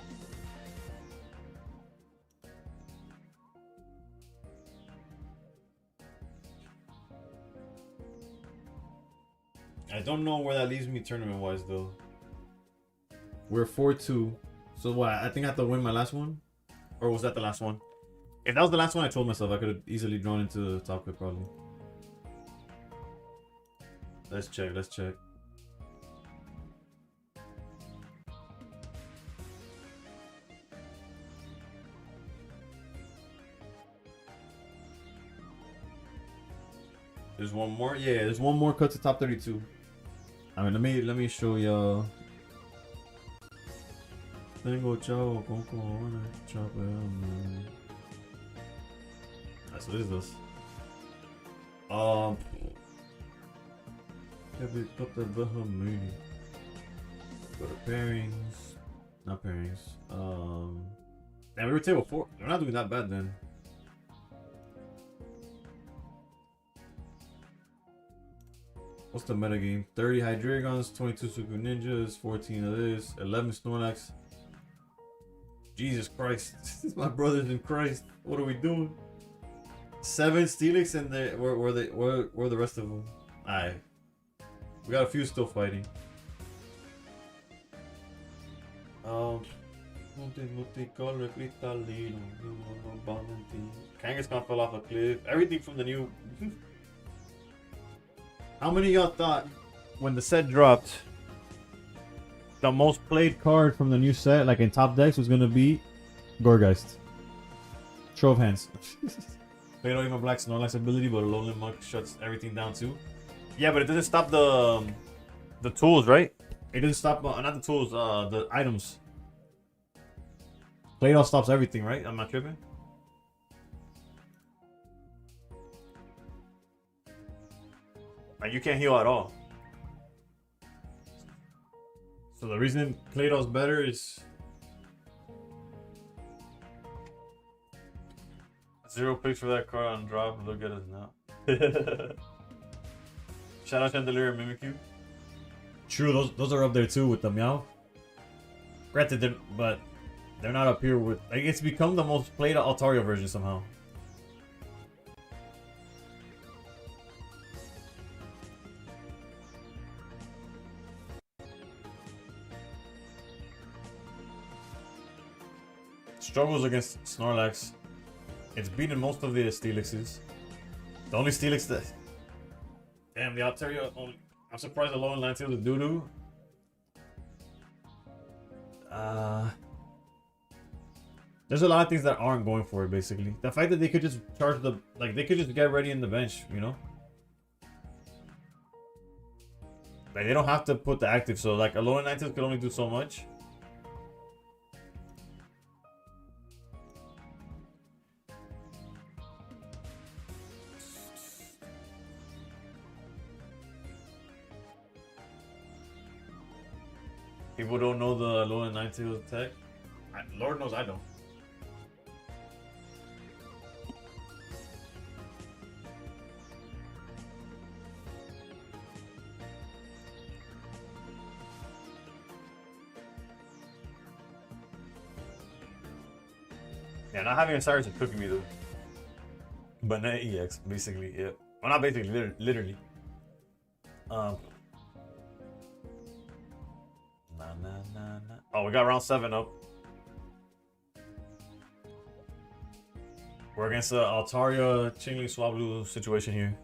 I don't know where that leaves me tournament wise though. We're 4-2. So what? I think I have to win my last one? Or was that the last one? If that was the last one, I told myself I could have easily drawn into top cut probably. Let's check. There's one more? Yeah, there's one more cut to top 32. I mean, let me show y'all. Tengo chavo con cojones, chapeando. That's what is this? Put the meaning. Go to pairings. Not pairings. Yeah, we were table 4. We're not doing that bad then. What's the meta game? 30 Hydreigons, 22 Super Ninjas, 14 of this, 11 Snorlax. Jesus Christ. My brothers in Christ. What are we doing? 7 Steelix and where the rest of them? Alright. We got a few still fighting. Kangaskhan fell off a cliff. Everything from the new. How many of y'all thought when the set dropped, the most played card from the new set, like in top decks, was gonna be Gorgeist? Show of hands. They don't even black Snorlax ability, but a Lowland Monk shuts everything down too. Yeah, but it doesn't stop the tools, right? It doesn't stop not the tools, the items. Play all stops everything, right? I'm not tripping. Like you can't heal at all. So the reason Cladle's better is 0 picks for that card on drop. Look at us now. Shout out Chandelier and Mimikyu. True, those are up there too with the Meow. Granted, but they're not up here with. Like, it's become the most played Altaria version somehow. Struggles against Snorlax. It's beaten most of the Steelixes. The only Steelix that... Damn, the Altaria only... I'm surprised the Alolan Ninetales is doo-doo. There's a lot of things that aren't going for it, basically. The fact that they could just charge the... Like, they could just get ready in the bench, you know? Like, they don't have to put the active, so, like, Alolan Ninetales could only do so much. People don't know the Alolan Ninetales tech. Lord knows I don't. Yeah, not having a Cyrus is cooking me though. But not EX, basically, yeah. Well, not basically, literally. Oh, we got round 7 up. We're against the Altaria Chingling Swablu situation here.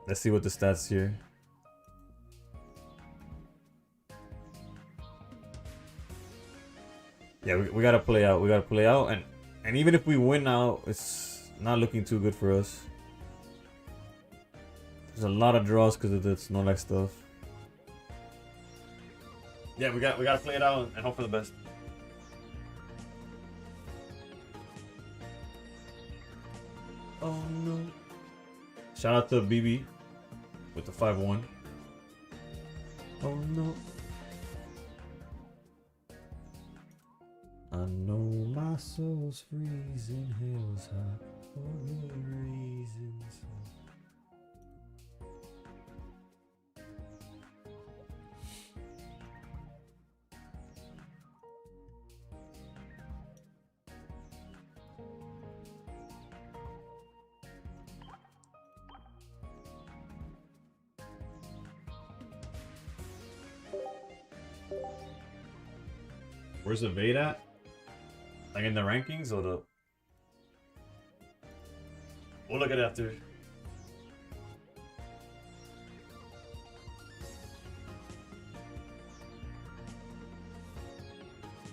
Let's see what the stats here. Yeah, we gotta play out. We gotta play out, and even if we win now, it's not looking too good for us. There's a lot of draws because of the Snorlax stuff. Yeah, we gotta play it out and hope for the best. Oh no! Shout out to BB with the 5-1. Oh no! I know my soul's freezing, hell's hot for good reasons. Where's the Vade at? Like in the rankings or the... We'll look at it after.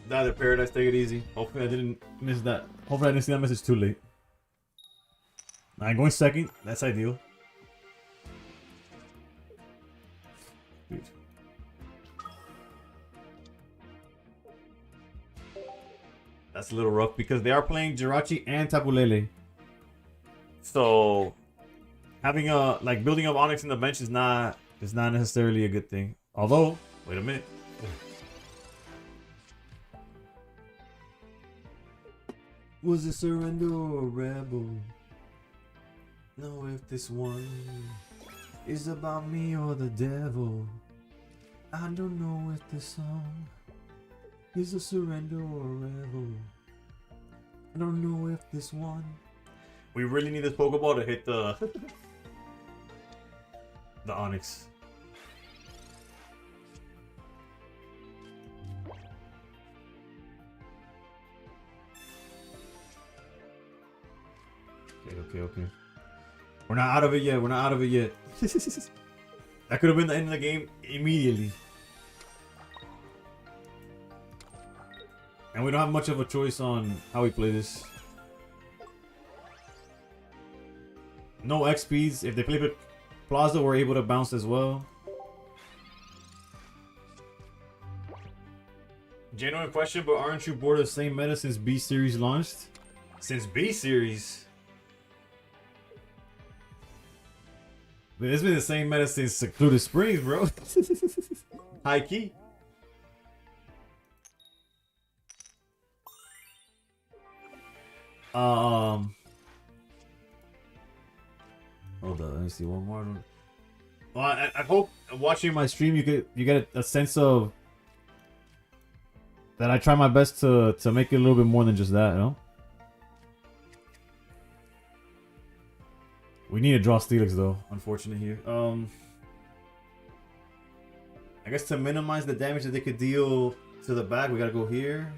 Neither Paradise, take it easy. Hopefully I didn't miss that. Hopefully I didn't see that message too late. I'm going second. That's ideal. Dude. That's a little rough because they are playing Jirachi and Tapu Lele. So having a building up Onyx in the bench is not necessarily a good thing. Although, wait a minute. Was it surrender or rebel? know if this one is about me or the devil. I don't know if this song is a surrender or a revel. I don't know if this one. We really need this Pokeball to hit the the Onyx. Okay. We're not out of it yet. We're not out of it yet. That could have been the end of the game immediately. And we don't have much of a choice on how we play this. No XPs. If they play with Plaza, we're able to bounce as well. Genuine question, but aren't you bored of the same meta since B Series launched? Since B Series? Man, it's been the same meta since Secluded Springs, bro. High key. Hold on, let me see one more. Well, I hope watching my stream you get a sense of that I try my best to make it a little bit more than just that, you know? We need to draw Steelix though, unfortunately here. I guess to minimize the damage that they could deal to the back, we gotta go here.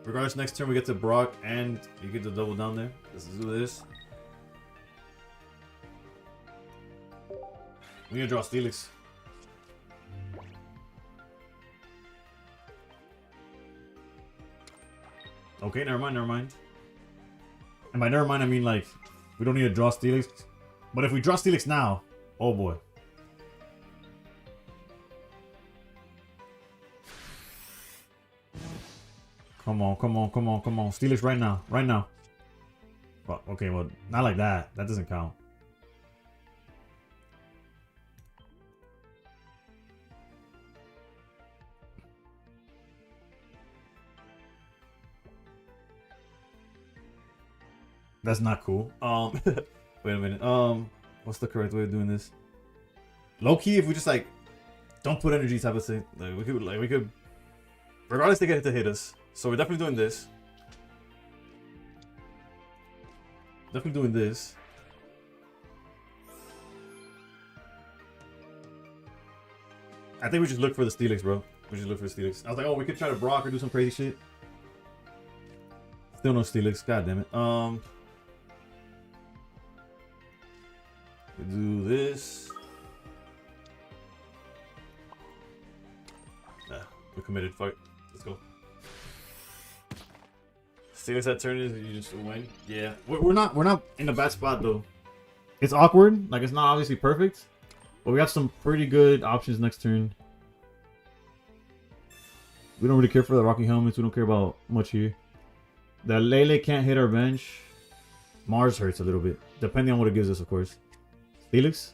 Regardless, next turn we get to Brock and you get to double down there. Let's do this. We need to draw Steelix. Okay, never mind. And by never mind, I mean like, we don't need to draw Steelix. But if we draw Steelix now, oh boy. Come on. Steelix right now. Well, okay, well, not like that. That doesn't count. That's not cool. Wait a minute. What's the correct way of doing this? Low key, if we just like don't put energy type of thing, like we could regardless they get to hit us. So we're definitely doing this. Definitely doing this. I think we just look for the Steelix, bro. We just look for the Steelix. I was like, oh, we could try to Brock or do some crazy shit. Still no Steelix. God damn it. We do this. Nah, we're committed. Fuck it. Let's go. Steelix that turn is you just win. Yeah, we're not in a bad spot though. It's awkward. Like it's not obviously perfect, but we got some pretty good options next turn. We don't really care for the Rocky Helmets. We don't care about much here. The Lele can't hit our bench. Mars hurts a little bit, depending on what it gives us, of course. Steelix?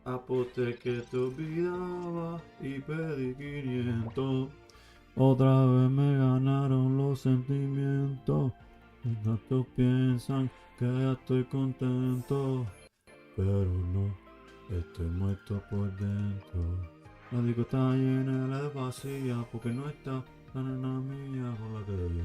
Aposté que te olvidaba y pedí 500. Otra vez me ganaron los sentimientos. Tantos piensan que ya estoy contento, pero no, estoy muerto por dentro. La disco está llena, la de vacía, porque no está la nena mía con la que yo.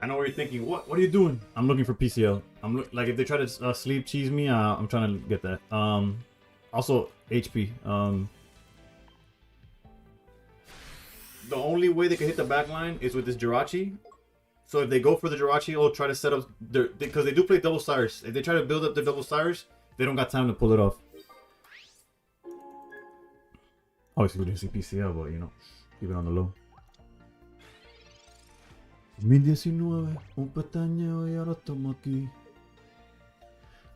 I know what you're thinking. What are you doing? I'm looking for PCL. Like if they try to sleep cheese me, I'm trying to get that. Also HP. The only way they can hit the back line is with this Jirachi. So if they go for the Jirachi, or try to set up their, because they do play double Cyrus. If they try to build up their double Cyrus, they don't got time to pull it off. Obviously we didn't see PCL, but you know, keep it on the low. 2019, un pestañeo y ahora estamos aquí.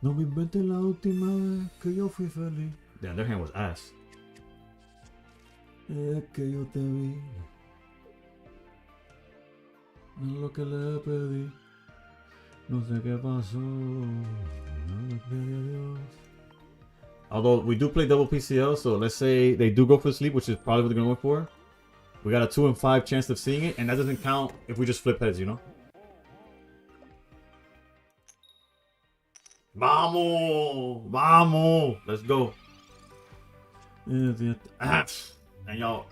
No me inventen la última vez que yo fui feliz. Damn, their hand was ass. Es que yo te vi Lo que le pedí. No sé qué pasó. Although we do play double PCL, so let's say they do go for sleep, which is probably what they're going for. We got a 2 in 5 chance of seeing it, and that doesn't count if we just flip heads, you know? Vamos! Vamos! Let's go. And y'all,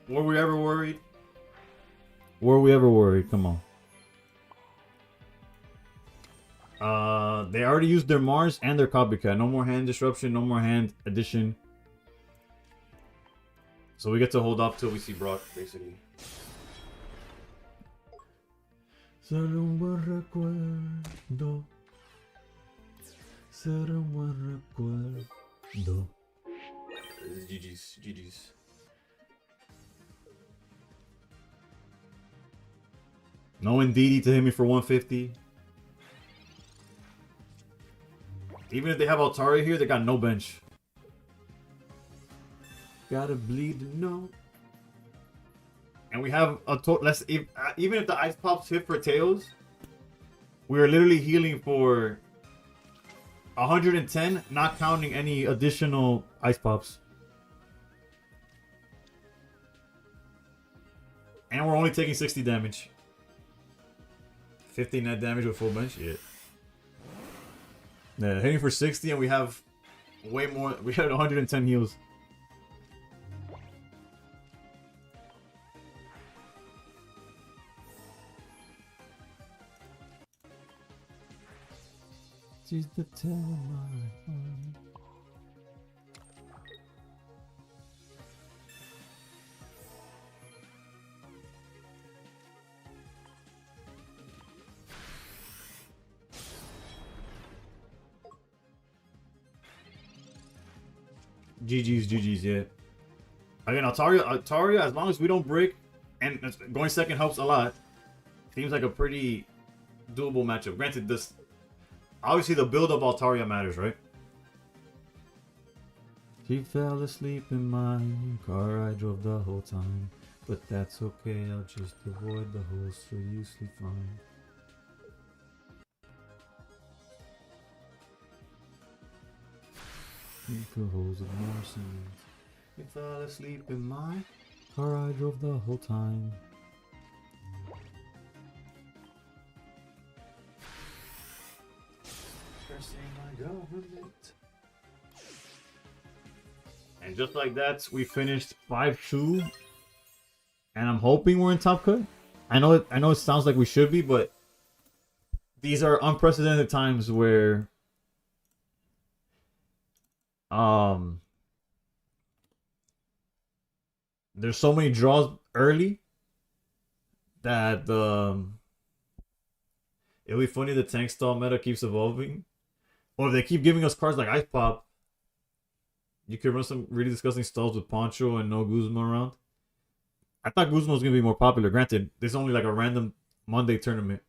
were we ever worried? Were we ever worried? Come on. They already used their Mars and their copycat. No more hand disruption, no more hand addition. So we get to hold off till we see Brock, basically. Será un buen recuerdo. Será un buen recuerdo. GG's, GG's. No Ndidi to hit me for 150. Even if they have Altaria here, they got no bench. Gotta bleed to know. And we have a total. Even if the ice pops hit for tails, we are literally healing for 110, not counting any additional ice pops. And we're only taking 60 damage. 50 net damage with full bench. Yeah, hitting for 60, and we have way more. We had 110 heals. She's the tell my heart. GG's, yeah. Again, Altaria, as long as we don't break, and going second helps a lot. Seems like a pretty doable matchup. Granted, this obviously the build of Altaria matters, right? She fell asleep in my car. I drove the whole time, but that's okay. I'll just avoid the holes so you sleep fine. The holes of mercy. You fell asleep in my car. I drove the whole time. And just like that, we finished 5-2. And I'm hoping we're in top cut. I know it sounds like we should be, but these are unprecedented times where there's so many draws early that it'll be funny the tank stall meta keeps evolving. Or if they keep giving us cards like Ice Pop, you could run some really disgusting stalls with Poncho and no Guzma around. I thought Guzma was going to be more popular. Granted, this is only like a random Monday tournament.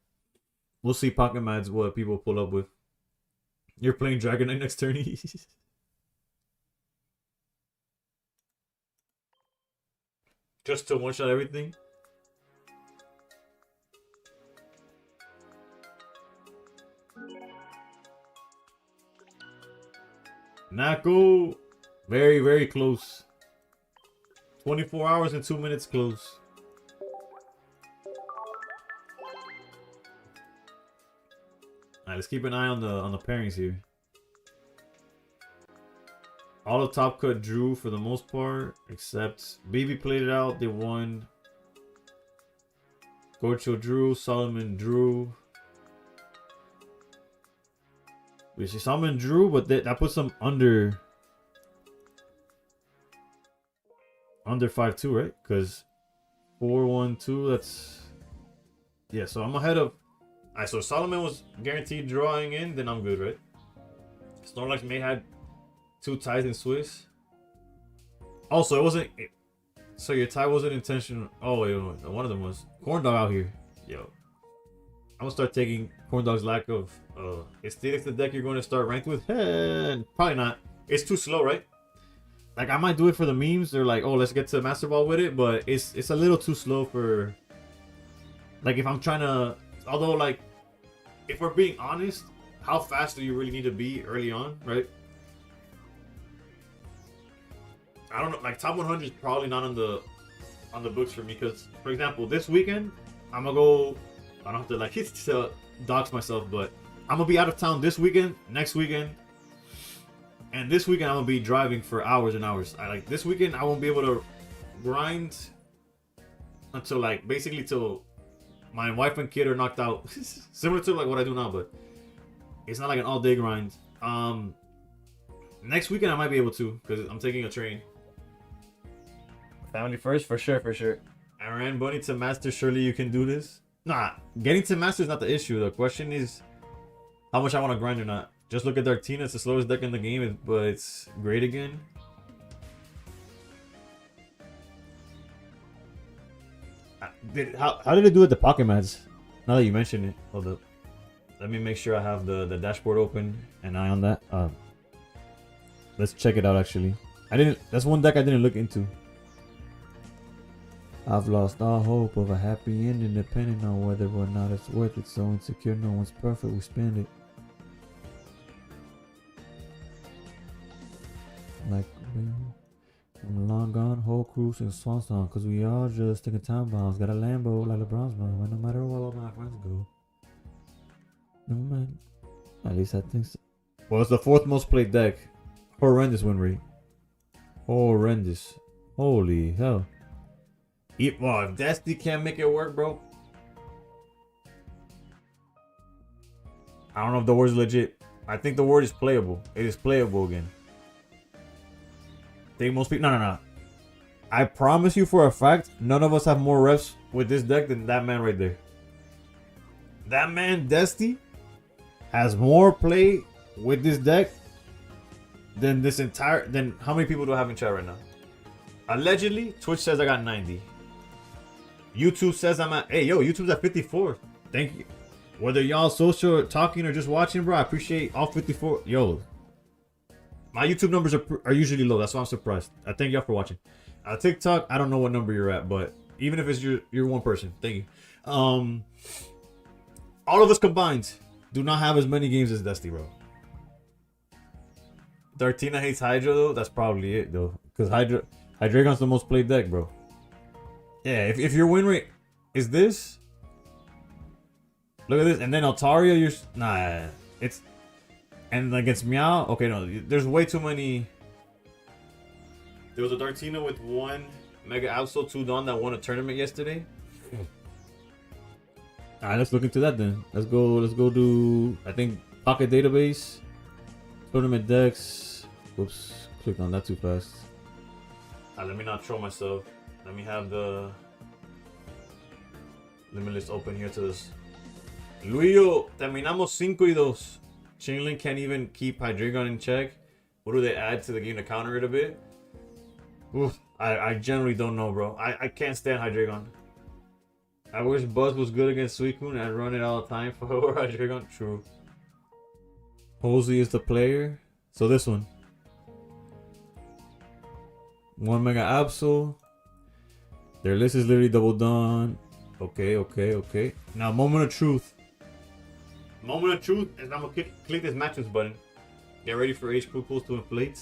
We'll see Pocket Mads what people pull up with. You're playing Dragon Knight next turn. Just to one-shot everything? Nako! Very, very close. 24 hours and 2 minutes close. Alright, let's keep an eye on the pairings here. All the top cut drew for the most part, except BB played it out. They won. Gocho drew. Solomon drew. We see Solomon drew, but that puts them under 5-2, right? Because 4-1-2. That's yeah. So I'm ahead of. Alright, so Solomon was guaranteed drawing in. Then I'm good, right? Snorlax may had 2 ties in Swiss. Also, it wasn't. So your tie wasn't intentional. Oh wait, one of them was Corn Dog out here. Yo, I'm gonna start taking Corn Dog's lack of. Is Steelix the deck you're going to start ranked with? Probably not. It's too slow, right? Like I might do it for the memes. They're like, oh, let's get to Master Ball with it, but it's a little too slow for Like if I'm trying to, although like, if we're being honest, how fast do you really need to be early on, right? I don't know. Like top 100 is probably not on the books for me because, for example, this weekend I'm gonna go. I don't have to like to dox myself, but I'm gonna be out of town this weekend, next weekend, and this weekend I'm gonna be driving for hours and hours. I like this weekend I won't be able to grind until like basically till my wife and kid are knocked out. Similar to like what I do now, but it's not like an all-day grind. Next weekend I might be able to because I'm taking a train. Family first, for sure, for sure. Aaron Bunny to master, surely you can do this. Nah, getting to master is not the issue. The question is how much I want to grind or not. Just look at Dartina, it's the slowest deck in the game, but it's great again. How did it do at the Pocket Mats? Now that you mention it, hold up. Let me make sure I have the dashboard open, an eye on that. Let's check it out actually. That's one deck I didn't look into. I've lost all hope of a happy ending depending on whether or not it's worth it. So insecure, no one's perfect, we spend it. Like, I'm long gone, whole cruise and swan song. Cause we all just taking time bombs. Got a Lambo like LeBron's mom. And no matter where all my friends go. No man. At least I think so. Well, it's the 4th most played deck. Horrendous win rate. Horrendous. Holy hell. Well, if Destiny can't make it work, bro. I don't know if the word's legit. I think the word is playable. It is playable again. I think most people... No. I promise you for a fact, none of us have more reps with this deck than that man right there. That man, Destiny, has more play with this deck than this entire... Then how many people do I have in chat right now? Allegedly, Twitch says I got 90. YouTube says I'm at... Hey, yo, YouTube's at 54. Thank you. Whether y'all social talking or just watching, bro, I appreciate all 54. Yo, my YouTube numbers are usually low. That's why I'm surprised. I thank y'all for watching. TikTok, I don't know what number you're at, but even if it's you're one person, thank you. All of us combined do not have as many games as Dusty, bro. Dartina hates Hydra, though. That's probably it, though. Because Hydreigon's the most played deck, bro. Yeah, if your win rate is this, look at this, and then Altaria, it's, and against Meow, okay, no, there's way too many. There was a Dartina with 1 Mega Absol 2 Dawn that won a tournament yesterday. Alright, let's look into that then. Let's go do, I think, Pocket Database, Tournament Decks. Whoops, clicked on that too fast. Let me not troll myself. Let me have the Limitless open here to this. Luio, terminamos 5-2. Chainlink can't even keep Hydreigon in check. What do they add to the game to counter it a bit? Oof, I generally don't know, bro. I can't stand Hydreigon. I wish Buzz was good against Suicune. I'd run it all the time for Hydreigon. True. Posey is the player. So this one. 1 Mega Absol. Their list is literally double done. Okay. Now, moment of truth. Moment of truth is I'm gonna click this matchups button. Get ready for H pools to inflate.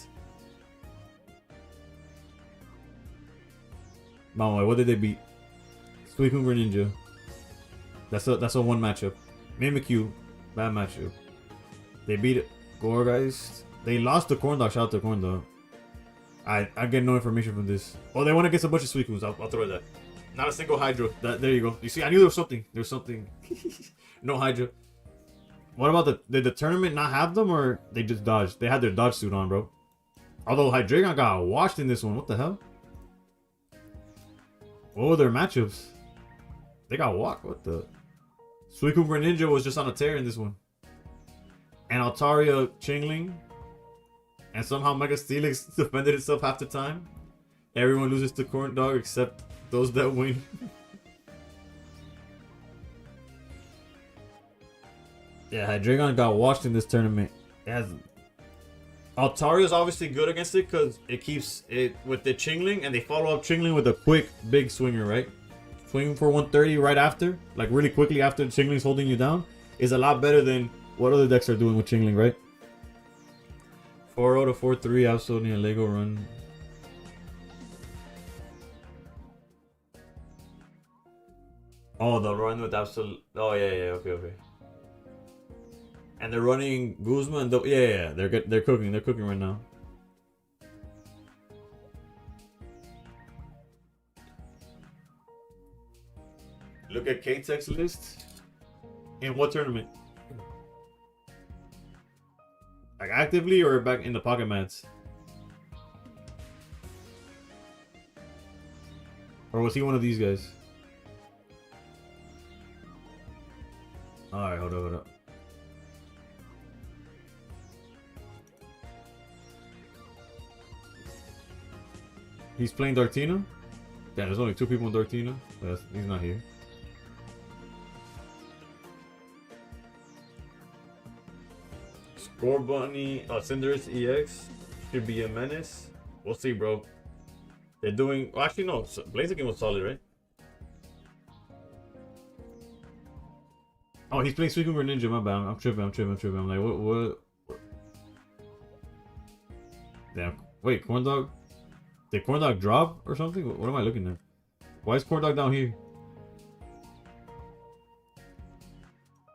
Mama, what did they beat? Suicune Greninja. That's a 1 matchup. Mimikyu, bad matchup. They beat it. Gourgeist. They lost to Corndog. Shout out to Corndog. I get no information from this. Oh, they went against a bunch of Suicunes. I'll throw that. Not a single Hydro. There you go. You see, I knew there was something. There's something. No Hydro. What about did the tournament not have them, or they just dodged? They had their dodge suit on, bro. Although Hydreigon got washed in this one. What the hell? What were their matchups? They got walked. What the? Suicune Greninja was just on a tear in this one. And Altaria Chingling. And somehow Mega Steelix defended itself half the time. Everyone loses to Corndog except those that win. Yeah, Hydreigon got washed in this tournament. Altaria's obviously good against it because it keeps it with the Chingling, and they follow up Chingling with a quick big swinger, right? swing for 130 right after, like really quickly after Chingling's holding you down, is a lot better than what other decks are doing with Chingling, right? 4-0 to 4-3, absolutely a Lego run. Oh, the run with absolute. Oh yeah, okay. And they're running Guzman. Yeah. They're cooking. They're cooking right now. Look at K-Tech's list. In what tournament? Like actively or back in the pocket mats? Or was he one of these guys? Alright, hold up. He's playing Dartina? Yeah, there's only 2 people in Dartina. But he's not here. Score Bunny, Cinderace EX should be a menace. We'll see, bro. They're doing. Well, actually, no. Blaziken was solid, right? Oh, he's playing Suicune Ninja. My bad. I'm tripping. I'm like, what? Damn. Wait, Corndog? Did Corndog drop or something? What am I looking at? Why is Corndog down here?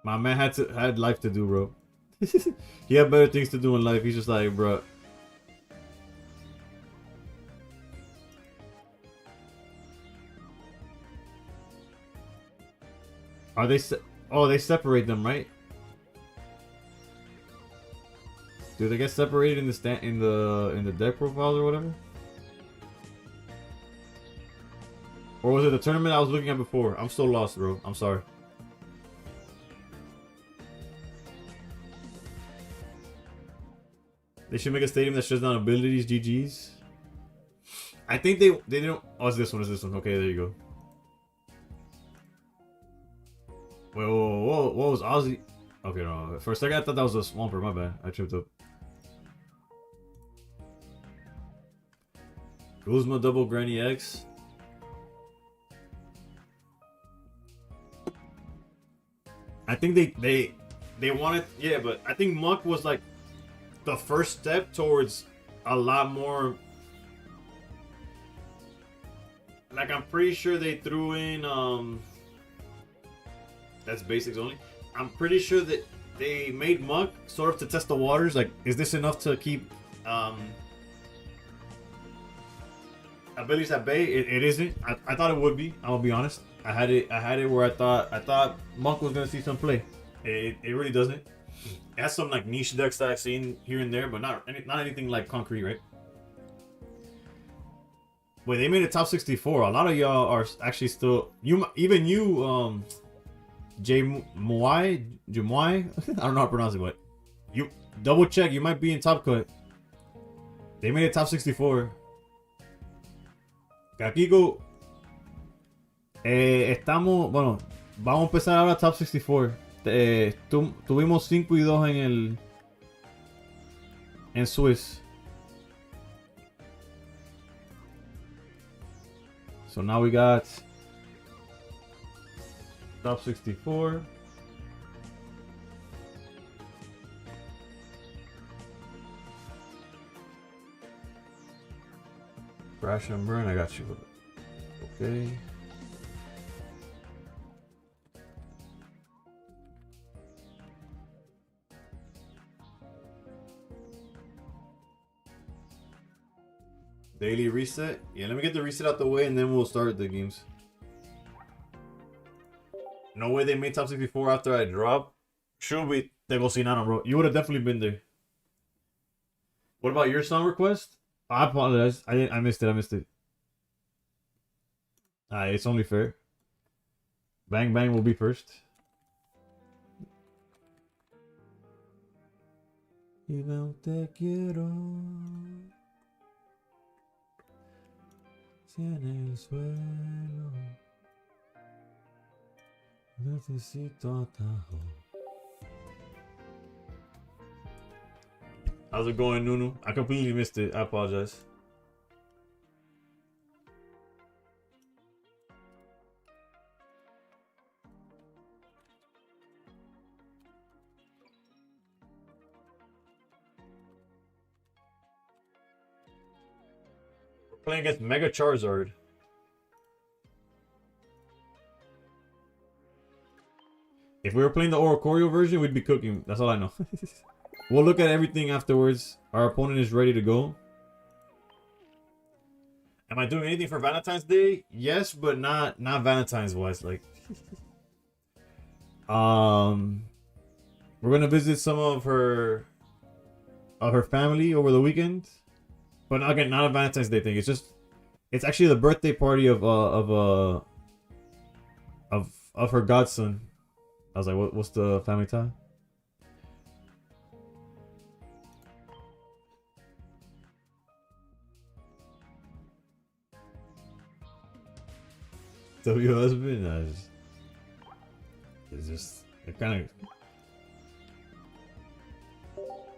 My man had life to do, bro. He had better things to do in life. He's just like, bro. Are they? Oh, they separate them, right? Do they get separated in the deck profiles or whatever? Or was it the tournament I was looking at before? I'm still lost, bro. I'm sorry. They should make a stadium that shuts down abilities, GG's. I think they don't. Oh, it's this one. Okay, there you go. Wait, whoa, what was Ozzy? Okay, no. For a second, I thought that was a Swampert. My bad. I tripped up. Guzma double Granny X. I think they wanted, yeah, but I think Muck was like the first step towards a lot more. Like, I'm pretty sure they threw in that's basics only. I'm pretty sure that they made Muck sort of to test the waters. Like, is this enough to keep abilities at bay? It isn't. I thought it would be. I'll be honest. I had it where I thought Muck was gonna see some play. It really doesn't. It has some like niche decks that I've seen here and there, but not anything like concrete, right? Wait, they made a top 64. A lot of y'all are actually still even you Jumoy. I don't know how to pronounce it, but you double check. You might be in top cut. They made a top 64. Kakiko. Bueno, vamos a empezar ahora top 64. Tuvimos 5 y 2 en Swiss. So now we got top 64. Crash and burn, I got you. Okay. Daily reset? Yeah, let me get the reset out the way and then we'll start the games. No way they made top 64 after I dropped. Should be Tegosinano, bro. You would have definitely been there. What about your song request? I apologize. I missed it. It's only fair. Bang Bang will be first. Y no te quiero. Si en el suelo necesito atajo. How's it going, Nunu? I completely missed it. I apologize. playing against Mega Charizard. If we were playing the Oricorio version, we'd be cooking. That's all I know. We'll look at everything afterwards. Our opponent is ready to go. Am I doing anything for Valentine's Day? Yes, but not Valentine's wise. Like, we're gonna visit some of her family over the weekend, but again, not a Valentine's Day thing. It's actually the birthday party of her godson. I was like, what's the family tie? So your husband? It's just it kind of.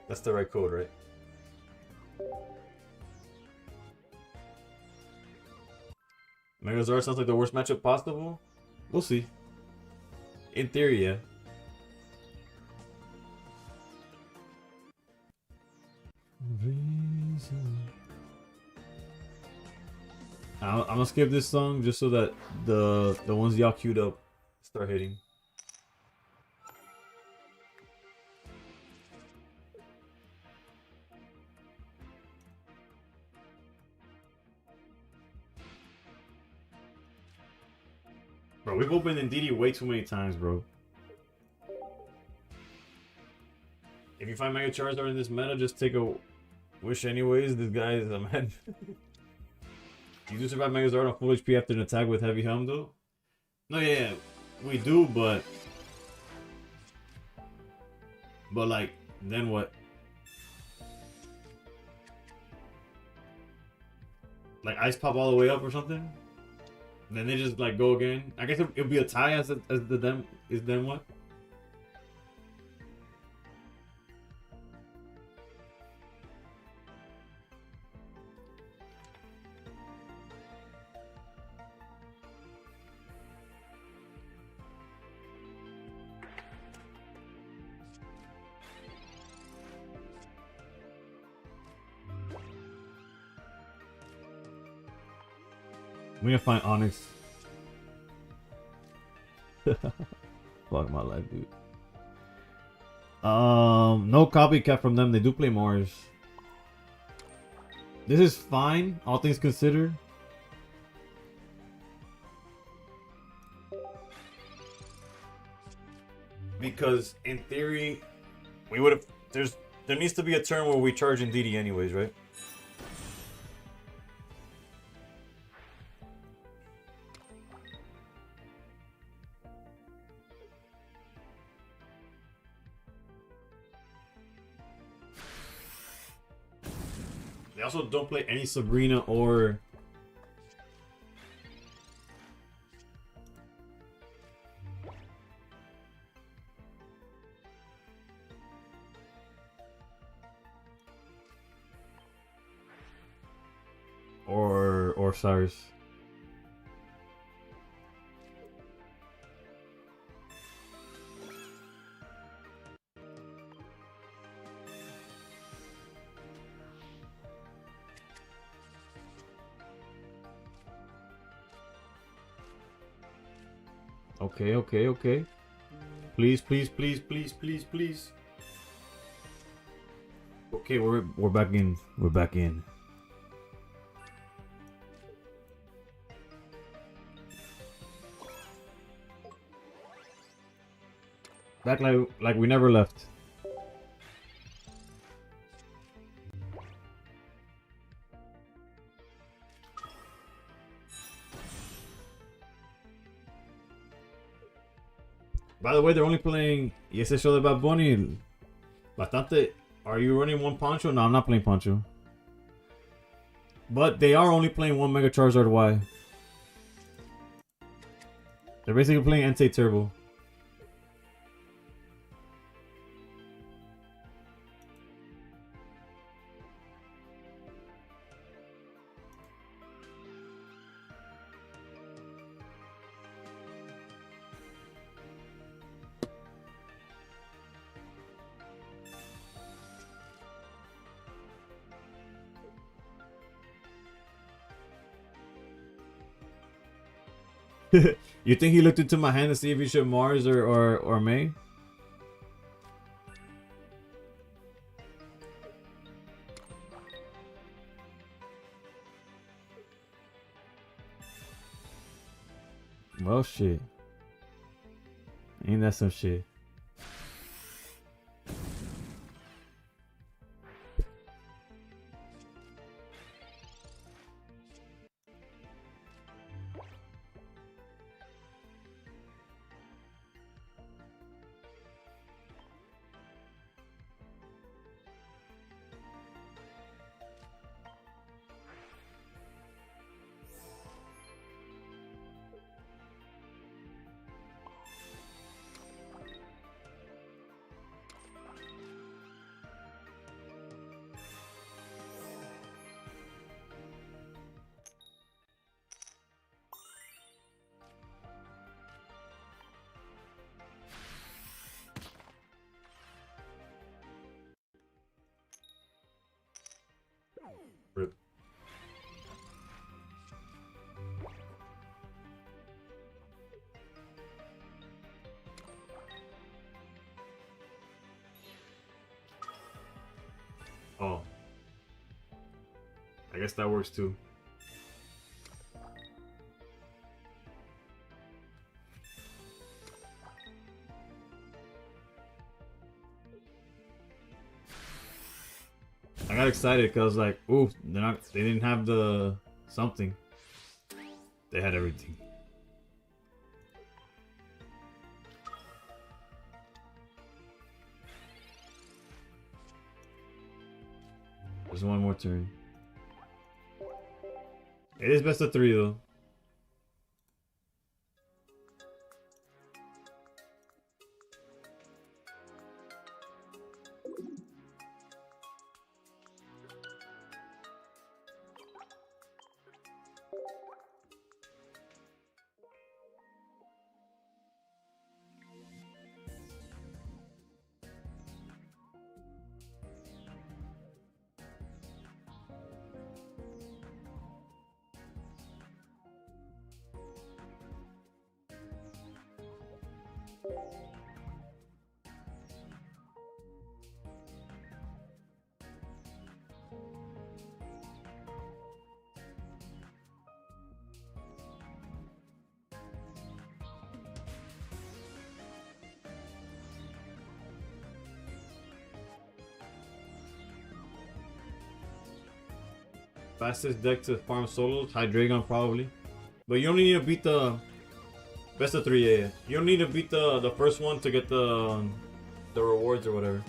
That's the right code, right? Megazord sounds like the worst matchup possible. We'll see. In theory, yeah. I'm gonna skip this song just so that the ones y'all queued up start hitting. Bro, we've opened Indeedee way too many times, bro. If you find Mega Charizard in this meta, just take a wish anyways. This guy is a man. You do survive Megazord on full HP after an attack with heavy helm though? No, yeah, we do, but like, then what? Like ice pop all the way up or something? And then they just like go again? I guess it'll be a tie as the them is then what? We need to find Onyx. Fuck my life, dude. No copycat from them. They do play Mars. This is fine, all things considered. Because in theory, we would have. There needs to be a turn where we charge Indeedee anyways, right? They also don't play any Sabrina or Cyrus. Okay. Please. Okay, we're back in. We're back in. Back like we never left. By the way, they're only playing Yes Show de Bad Bunny. Bastante. Are you running one Poncho? No, I'm not playing Poncho. But they are only playing one Mega Charizard Y. They're basically playing Entei Turbo. You think he looked into my hand to see if he should Mars or May? Well, shit. Ain't that some shit? Rip. Oh. I guess that works too. I got excited because I was like, ooh, they didn't have the something. They had everything. There's one more turn. It is best of 3 though. Fastest deck to farm solos, Hydreigon probably. But you only need to beat the best of 3, yeah. You don't need to beat the first one to get the rewards or whatever.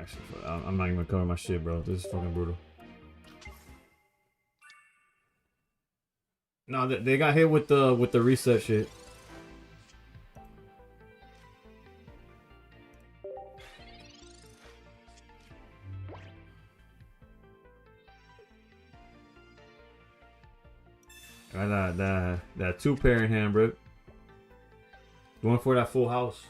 Actually, I'm not even gonna cover my shit, bro. This is fucking brutal. No, they got hit with the reset shit. Got that 2-pair in hand, bro. Going for that full house.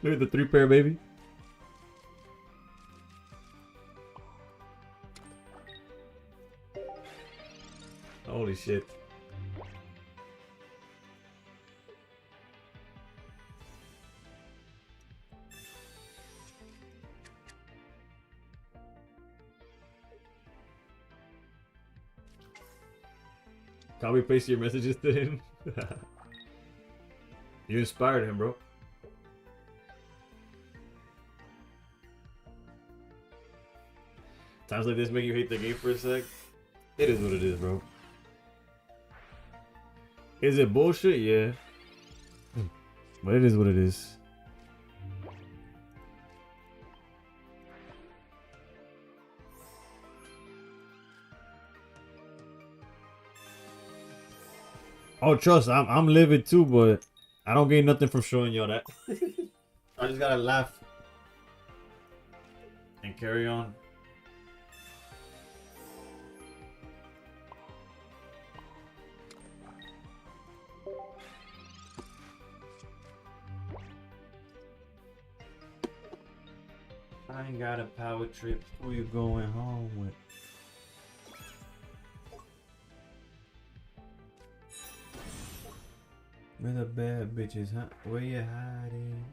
Look at the 3-pair, baby. Holy shit. Copy paste your messages to him. You inspired him, bro. Times like this make you hate the game for a sec. It is what it is, bro. Is it bullshit? Yeah. But it is what it is. Oh, trust, I'm livid too, but I don't gain nothing from showing y'all that. I just gotta laugh and carry on. I ain't got a power trip. Who you going home with? Where the bad bitches, huh? Where you hiding?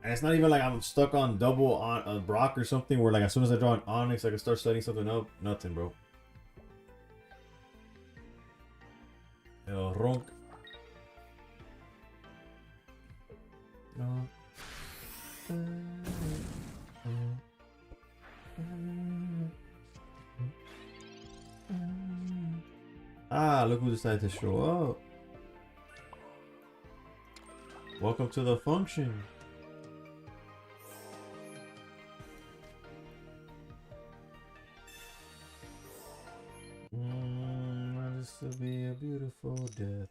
And it's not even like I'm stuck on double on a Brock or something where like as soon as I draw an Onyx I can start setting something up. Nothing, bro. El Ronk. No. Ah, look who decided to show up. Welcome to the function. This will be a beautiful death.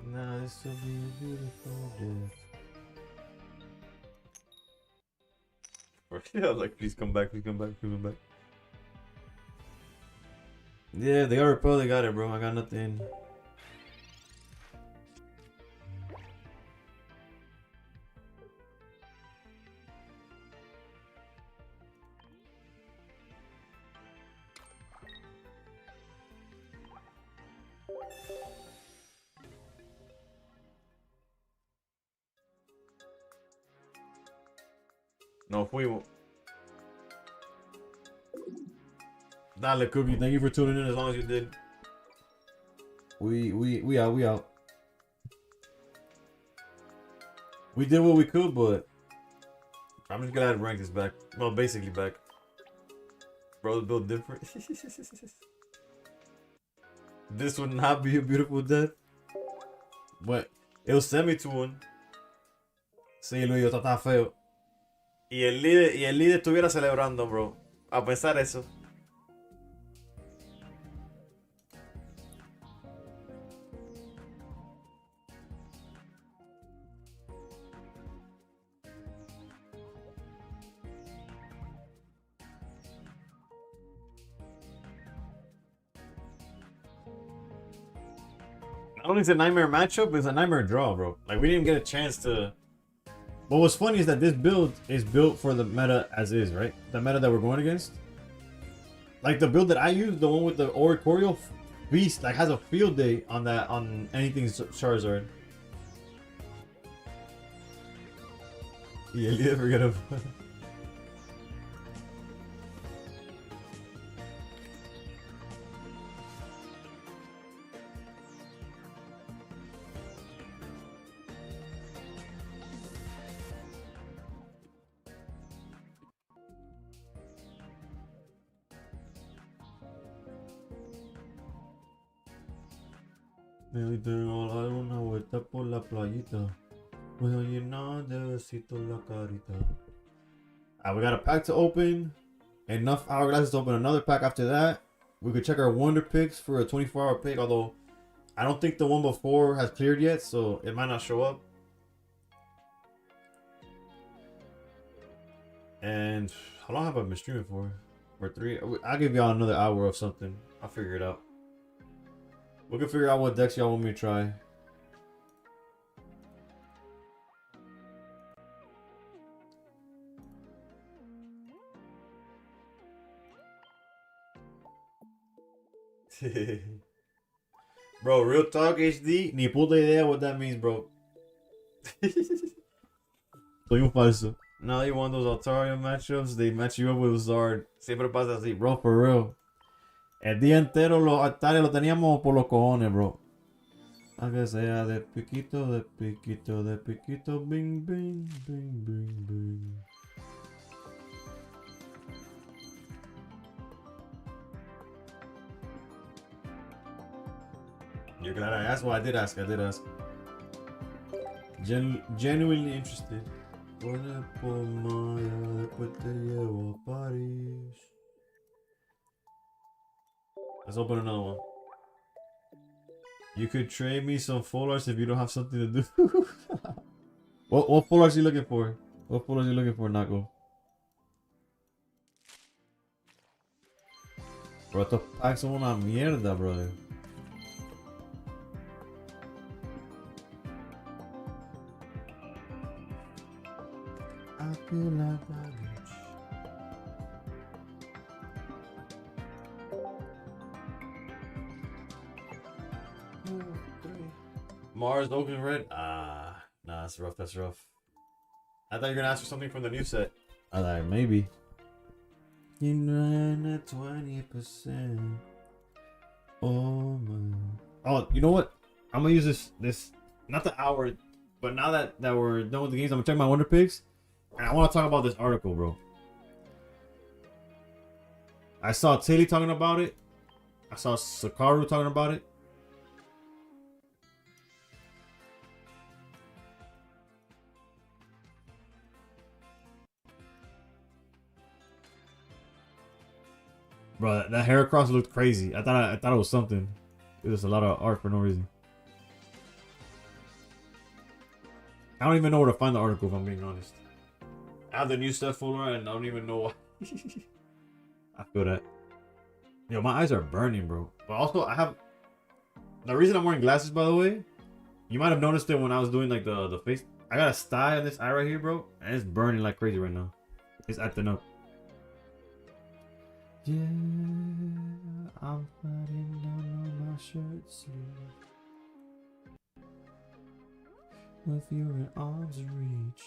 Now this will be a beautiful death. Yeah, like please come back, please come back, please come back. Yeah, they got repel, they got it, bro. I got nothing. No, fuimos. Dale, Cookie. Thank you for tuning in as long as you did. We out. We did what we could, but I'm just gonna rank this back. Well, basically back. Bro, built different. This would not be a beautiful death. But it'll send me to one. Sí, Luis, está tan feo. Y el líder estuviera celebrando, bro. A pensar eso. Not only is it a nightmare matchup, it's a nightmare draw, bro. Like, we didn't even get a chance to But what's funny is that this build is built for the meta as is, right? The meta that we're going against. Like the build that I use, the one with the Oricorio Beast, like has a field day on that, on anything Charizard. Yeah, forget him. Me tengo a dar una vuelta por la playita. Puedo llenar de besitos la carita. Alright, we got a pack to open. Enough hourglasses to open another pack after that. We could check our wonder picks for a 24-hour pick, although I don't think the one before has cleared yet, so it might not show up. And how long have I been streaming for? For 3? I'll give y'all another hour of something. I'll figure it out. We can figure out what decks y'all want me to try. Bro, real talk HD, ni puta idea what that means, bro. Soy un falso. Now you want those Altaria matchups, they match you up with Zard. Siempre pasa así, bro, for real. El día entero los Altaria lo teníamos por los cojones, bro. A que sea de piquito, de piquito, de piquito, bing, bing, bing, bing, bing. You're glad I asked? Well, I did ask. Genuinely interested. Pone por Maya, después te llevo a París. Let's open another one. You could trade me some full arts if you don't have something to do. What full arts are you looking for? What full arts are you looking for, Nako? Bro, estos packs son una mierda, brother. I feel like baggage. Mars, Oaken Red. Nah, that's rough. That's rough. I thought you were gonna ask for something from the new set. I thought maybe. You ran at 20%. Oh man. Oh, you know what? I'm gonna use this not the hour, but now that we're done with the games, I'm gonna check my wonder picks, and I want to talk about this article, bro. I saw Tilly talking about it. I saw Sakaru talking about it. Bro, that Heracross looked crazy. I thought it was something. It was a lot of art for no reason. I don't even know where to find the article, if I'm being honest. I have the new stuff folder and I don't even know why. I feel that. Yo, my eyes are burning, bro. But also, I have... The reason I'm wearing glasses, by the way, you might have noticed it when I was doing like the face. I got a sty on this eye right here, bro. And it's burning like crazy right now. It's acting up. Yeah, I'm fighting down on my shirt sleeve. With you in arm's reach.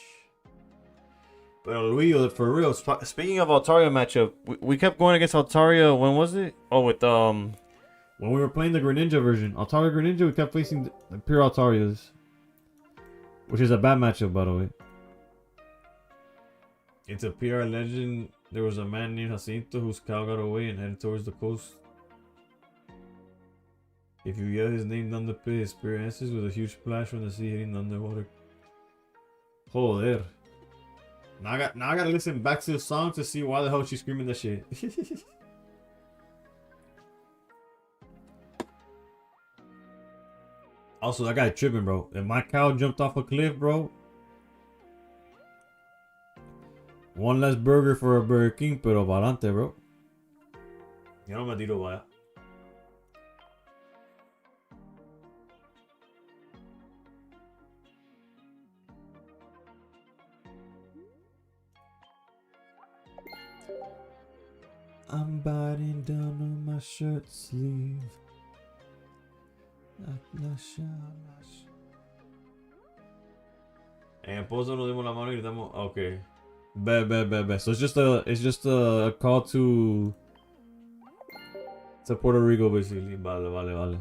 But Luio, for real, speaking of Altaria matchup, we kept going against Altaria, when was it? Oh, with, when we were playing the Greninja version. Altaria Greninja, we kept facing the pure Altarias. Which is a bad matchup, by the way. It's a PR legend. There was a man named Jacinto whose cow got away and headed towards the coast. If you yell his name down the pit, his spirit answers with a huge splash from the sea hitting the underwater. Joder. Now I gotta listen back to the song to see why the hell she's screaming that shit. Also, that guy tripping, bro. If my cow jumped off a cliff, bro. One less burger for a Burger King, pero valante, bro. Ya no me tiro, vaya. I'm biting down on my shirt sleeve. En pozo nos dimos la mano y gritamos, okay. Bet. So it's just a call to Puerto Rico basically. Vale.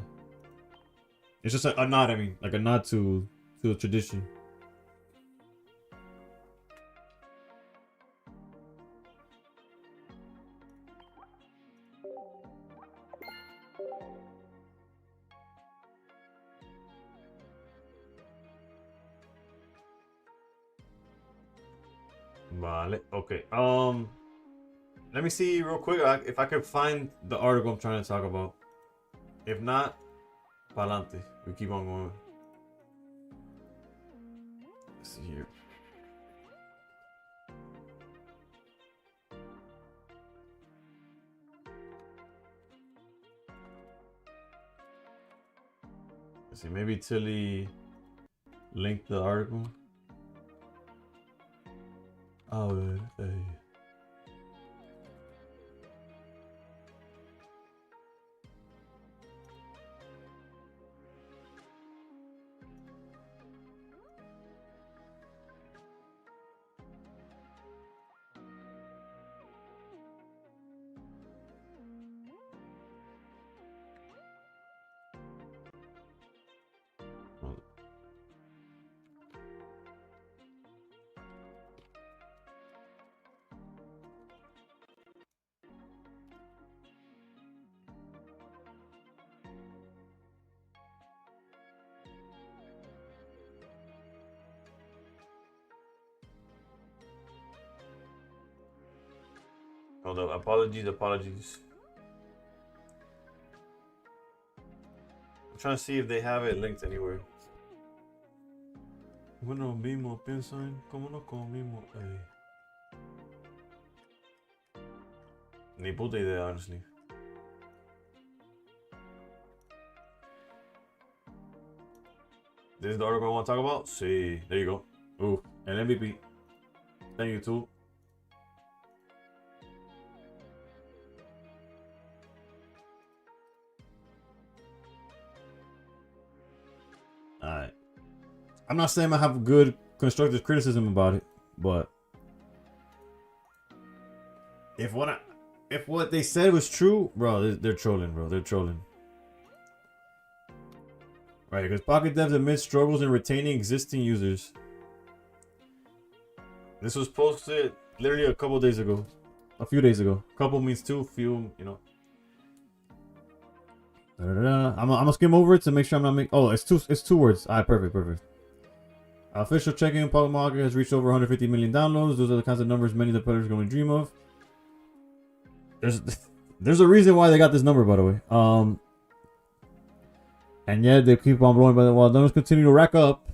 It's just a nod, I mean, like a nod to a tradition. Vale. Okay. Let me see real quick if I can find the article I'm trying to talk about. If not, pa'lante. We keep on going. Let's see here. Let's see. Maybe Tilly linked the article. Oh, hey. Hold up. Apologies. I'm trying to see if they have it linked anywhere. Bueno, mismo piensan cómo nos comimos. Ni puta idea, honestly. This is the article I want to talk about? See, there you go. Ooh, an MVP. Thank you, too. Alright. I'm not saying I have good constructive criticism about it, but if what they said was true, bro, they're trolling, bro. They're trolling. Right, because Pocket Devs admit struggles in retaining existing users. This was posted literally a couple days ago. A few days ago. Couple means two, few, you know. I'm gonna skim over it to make sure I'm not making. Oh, it's two words. Alright, perfect. Official checking, Pocket Market has reached over 150 million downloads. Those are the kinds of numbers many of the players can only dream of. There's a reason why they got this number, by the way. And yet they keep on blowing by the wall. Downloads continue to rack up.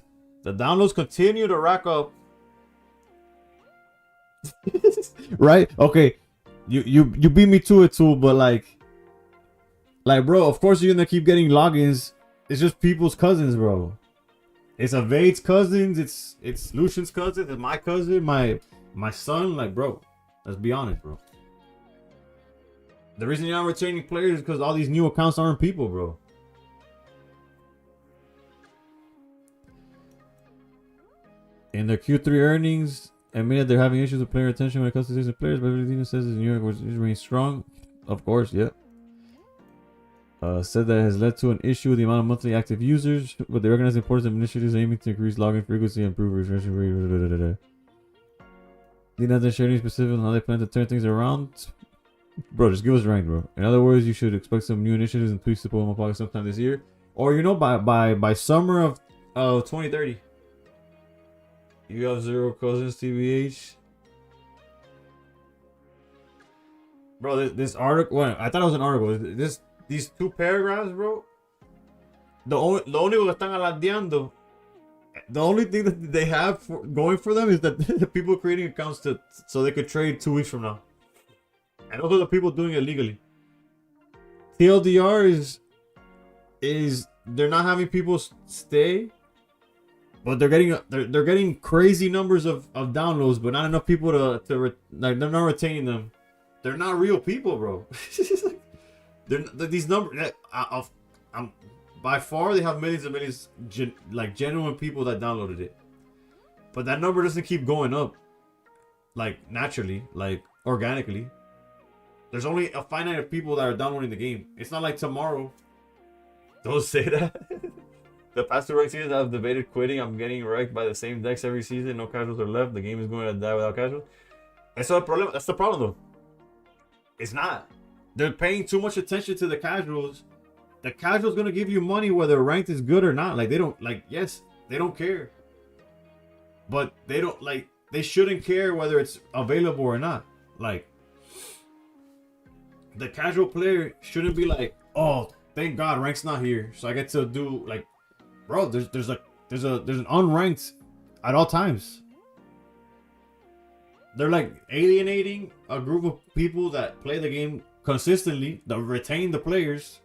The downloads continue to rack up. Right? Okay. You beat me to it too, but like, bro, of course you're gonna keep getting logins. It's just people's cousins, bro. It's Avade's cousins. It's Lucian's cousin. It's my cousin. My son. Like, bro, let's be honest, bro. The reason you're not retaining players is because all these new accounts aren't people, bro. In their Q3 earnings, admitted they're having issues with player retention when it comes to season players, but everything says is New York was remains strong. Of course, yeah. Said that has led to an issue with the amount of monthly active users, but they recognize the importance of initiatives aiming to increase login frequency and improve refreshing rate. Did not share any specific on how they plan to turn things around. Bro, just give us a rank, bro. In other words, you should expect some new initiatives and tweaks to Pokemon Pocket sometime this year, or you know, by summer of 2030. You have 0 cousins, TBH. Bro, this article. Well, I thought it was an article. These two paragraphs, bro. The only que están alardeando. The only thing that they have going for them is that the people creating accounts so they could trade 2 weeks from now, and also the people doing it legally. TLDR is they're not having people stay, but they're getting crazy numbers of downloads, but not enough people to like they're not retaining them. they're not real people, bro. These numbers. I'm by far they have millions and millions, like genuine people that downloaded it, but that number doesn't keep going up, like naturally, like organically. There's only a finite of people that are downloading the game. It's not like tomorrow. Don't say that. The past 2 ranked seasons I've debated quitting. I'm getting wrecked by the same decks every season. No casuals are left. The game is going to die without casuals. That's the problem. That's the problem, though. It's not. They're paying too much attention to the casuals. The casual's gonna give you money whether ranked is good or not. Like they don't like. Yes, they don't care. But they don't like. They shouldn't care whether it's available or not. Like the casual player shouldn't be like, oh, thank God rank's not here, so I get to do like, bro. There's an unranked at all times. They're like alienating a group of people that play the game consistently, that retain the players.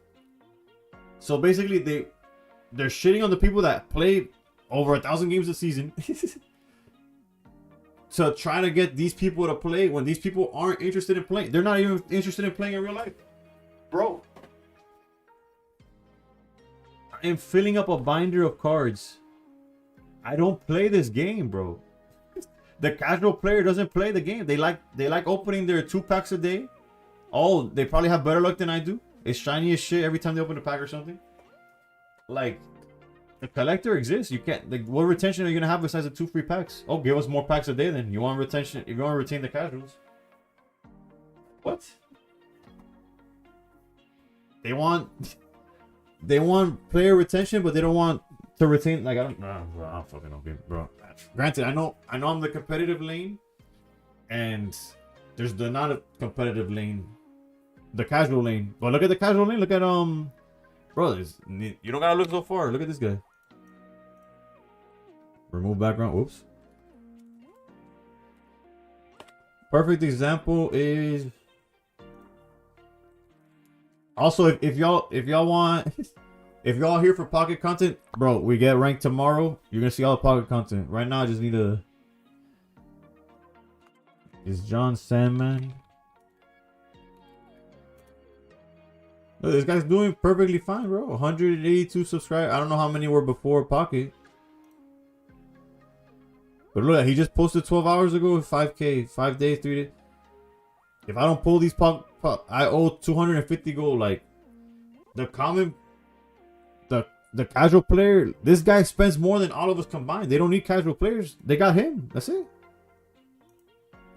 So basically, they're shitting on the people that play over 1,000 games a season to try to get these people to play when these people aren't interested in playing. They're not even interested in playing in real life, bro. I am filling up a binder of cards. I don't play this game, bro. The casual player doesn't play the game. They like opening their 2 packs a day. Oh, they probably have better luck than I do. It's shiny as shit every time they open a pack or something. Like, the collector exists. You can't. Like, what retention are you gonna have besides the 2 free packs? Oh, give us more packs a day then. You want retention? If you want to retain the casuals, what? They want player retention, but they don't want to retain. Like I don't fucking know, bro. Granted, I know I'm the competitive lane, and there's the not a competitive lane. The casual lane. But look at the casual lane. Look at bro, you don't gotta look so far. Look at this guy. Remove background. Oops. Perfect example is also if y'all want if y'all here for pocket content, bro, we get ranked tomorrow. You're gonna see all the pocket content. Right now I just need a is John Sandman. Look, this guy's doing perfectly fine, bro. 182 subscribers. I don't know how many were before Pocket. But look, he just posted 12 hours ago with 5K. 5 days, 3 days. If I don't pull these I owe 250 gold. Like, the common... The casual player, this guy spends more than all of us combined. They don't need casual players. They got him. That's it.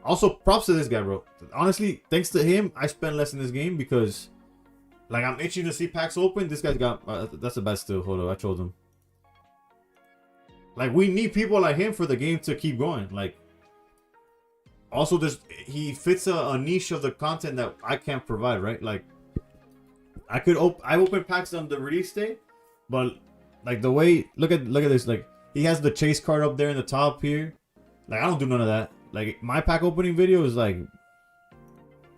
Also, props to this guy, bro. Honestly, thanks to him, I spend less in this game because... Like, I'm itching to see packs open. This guy's got... that's a bad still. Hold on. I told him. Like, we need people like him for the game to keep going. Like, also, he fits a niche of the content that I can't provide, right? Like, I open packs on the release day, but, like, the way... Look at this. Like, he has the chase card up there in the top here. Like, I don't do none of that. Like, my pack opening video is, like...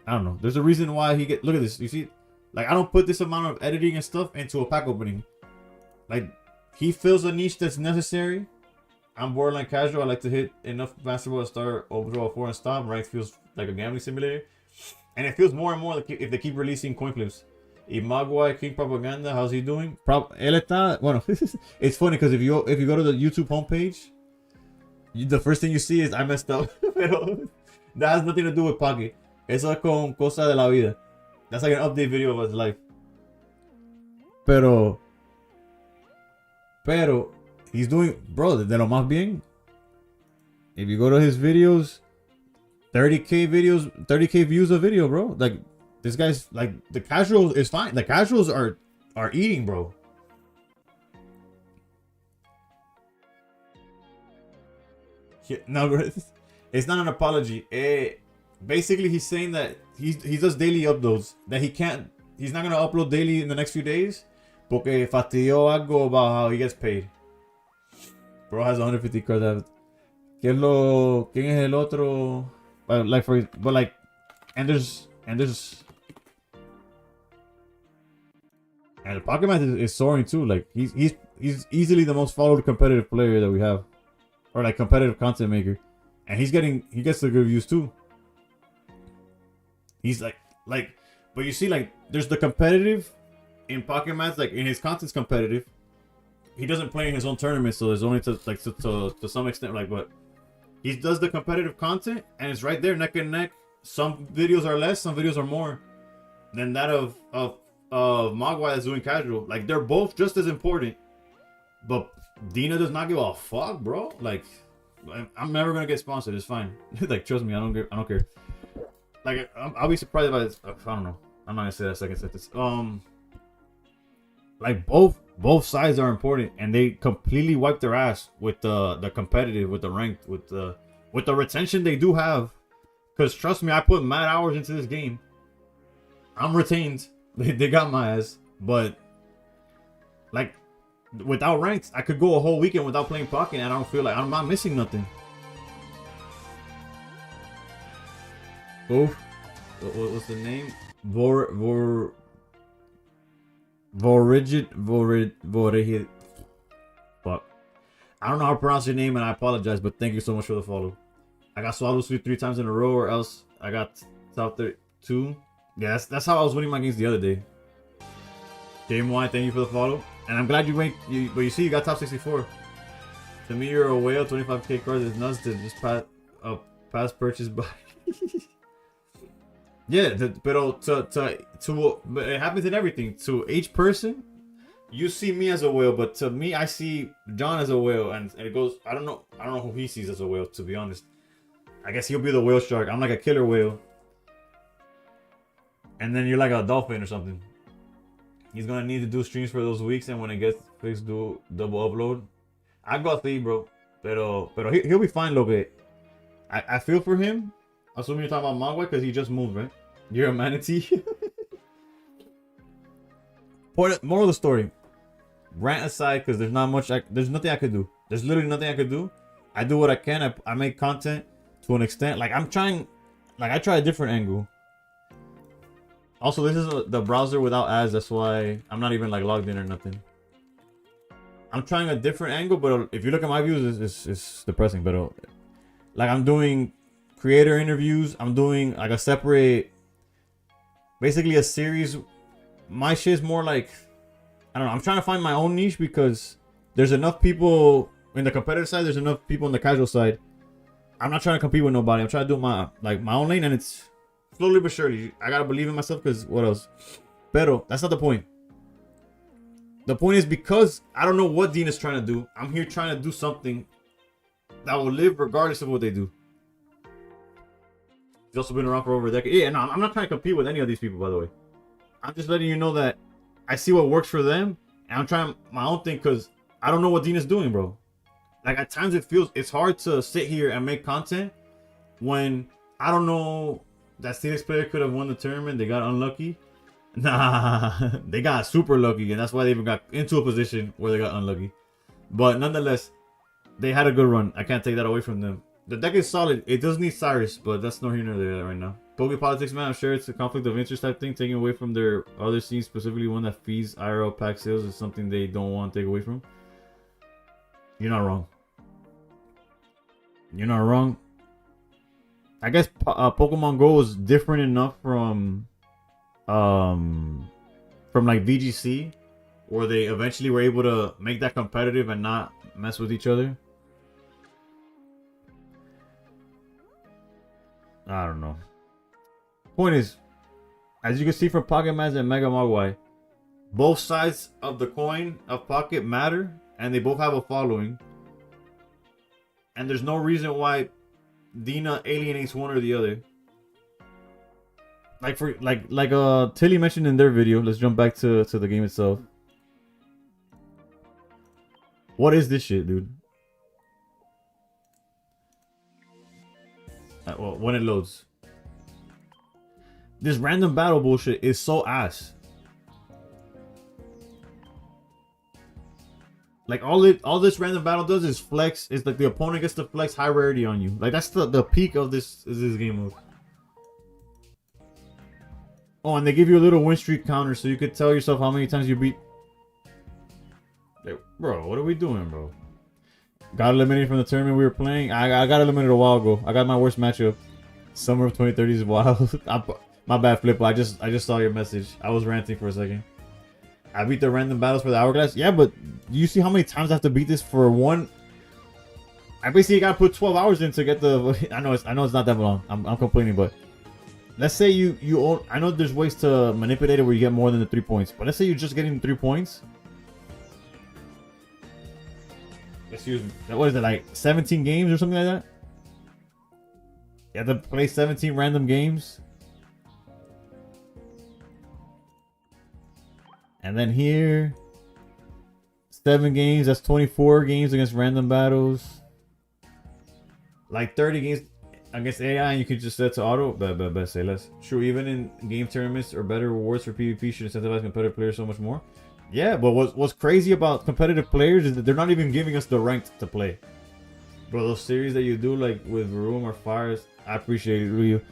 I don't know. There's a reason why he get... Look at this. You see... Like, I don't put this amount of editing and stuff into a pack opening. Like, he fills a niche that's necessary. I'm borderline casual. I like to hit enough basketball to start overall 4 and stop. Ranked feels like a gambling simulator. And it feels more and more like if they keep releasing coin flips. Imagua King Propaganda, how's he doing? Él está... Bueno, it's funny because if you go to the YouTube homepage, the first thing you see is I messed up. Pero that has nothing to do with Pocket. Eso es con cosa de la vida. That's like an update video of his life. Pero he's doing, bro, de lo más bien. If you go to his videos, 30K videos, 30K views a video, bro. Like, this guy's, like, the casuals is fine. The casuals are eating, bro. No, it's not an apology. Basically, he's saying that he does daily uploads. That he's not gonna upload daily in the next few days. Porque fastidió algo about how he gets paid. Bro has 150 cards. ¿Quién es el otro? And the Pocket Man is soaring too. Like he's easily the most followed competitive player that we have, or like competitive content maker, and he gets the good views too. He's but you see, like, there's the competitive in Pocket Mats, like, in his content's competitive. He doesn't play in his own tournament, so there's only to some extent, like, but he does the competitive content, and it's right there, neck and neck. Some videos are less, some videos are more than that of Mogwai that's doing casual. Like, they're both just as important, but Dina does not give a fuck, bro. Like, I'm never gonna get sponsored. It's fine. Like, trust me, I don't care. Like, I'll be surprised if I don't know. I'm not gonna say that second sentence. Like, both sides are important, and they completely wipe their ass with the competitive, with the ranked, with the retention they do have. Cause trust me, I put mad hours into this game. I'm retained. They got my ass, but like, without ranks, I could go a whole weekend without playing Pocket, and I don't feel like I'm not missing nothing. Oh, what's the name? Vorigid. Fuck. I don't know how to pronounce your name, and I apologize, but thank you so much for the follow. I got Swallow Sweep 3 times in a row, or else I got top 32. Yeah, that's how I was winning my games the other day. Game Y, thank you for the follow. And I'm glad you went, but you see, you got top 64. To me, you're a whale. 25k cards is nuts to just pass purchase by. Yeah, but it happens in everything. To each person, you see me as a whale, but to me, I see John as a whale, and it goes. I don't know who he sees as a whale, to be honest. I guess he'll be the whale shark. I'm like a killer whale, and then you're like a dolphin or something. He's gonna need to do streams for those weeks, and when it gets fixed, do double upload. I got the bro, pero he'll be fine, Lobe. I feel for him. Assuming you're talking about Mogwai, because he just moved, right? You're a manatee. Moral of the story. Rant aside, because there's not much. There's nothing I could do. There's literally nothing I could do. I do what I can. I make content to an extent. Like, I'm trying. Like, I try a different angle. Also, this is the browser without ads. That's why I'm not even like logged in or nothing. I'm trying a different angle, but if you look at my views, it's depressing. But like, I'm doing creator interviews. I'm doing like a separate, basically a series. My shit's more like, I don't know. I'm trying to find my own niche, because there's enough people in the competitive side. There's enough people in the casual side. I'm not trying to compete with nobody. I'm trying to do my own lane, and it's slowly but surely. I gotta believe in myself, because what else? Pero that's not the point. The point is, because I don't know what Dean is trying to do, I'm here trying to do something that will live regardless of what they do. He's also been around for over a decade. Yeah, no, I'm not trying to compete with any of these people, by the way. I'm just letting you know that I see what works for them, and I'm trying my own thing, because I don't know what Dean is doing, bro. Like, at times it's hard to sit here and make content when I don't know. That Steelix player could have won the tournament. They got unlucky. Nah, they got super lucky, and that's why they even got into a position where they got unlucky. But nonetheless, they had a good run. I can't take that away from them. The deck is solid. It does need Cyrus, but that's no here nor there right now. Poke Politics, man, I'm sure it's a conflict of interest type thing, taking away from their other scenes, specifically one that feeds IRL pack sales, is something they don't want to take away from. You're not wrong. You're not wrong. I guess Pokemon Go was different enough from like VGC, where they eventually were able to make that competitive and not mess with each other. I don't know. Point is, as you can see from Pocket Mats and Mega Mogwai, both sides of the coin of Pocket matter, and they both have a following. And there's no reason why Dina alienates one or the other. Like Tilly mentioned in their video. Let's jump back to the game itself. What is this shit, dude? Well, when it loads. This random battle bullshit is so ass. Like, all this random battle does is flex. It's like the opponent gets to flex high rarity on you. Like, that's the peak of this game mode. Oh, and they give you a little win streak counter, so you could tell yourself how many times you beat. Like, bro, what are we doing, bro? Got eliminated from the tournament we were playing. I got eliminated a while ago. I got my worst matchup. Summer of 2030 is wild. My bad, Flippo. I just saw your message. I was ranting for a second. I beat the random battles for the hourglass. Yeah, but do you see how many times I have to beat this for one? I basically gotta put 12 hours in to get the. I know it's not that long. I'm complaining, but let's say you own. I know there's ways to manipulate it where you get more than the 3 points, but let's say you're just getting 3 points. Excuse me. What is it, like 17 games or something like that? You have to play 17 random games. And then here, 7 games. That's 24 games against random battles. Like 30 games against AI, and you can just set to auto. But say less. True, even in game tournaments or better rewards for PvP should incentivize competitive players so much more. Yeah, but what's crazy about competitive players is that they're not even giving us the ranked to play. Bro, those series that you do like with Room or Fires, I appreciate it, Ryu.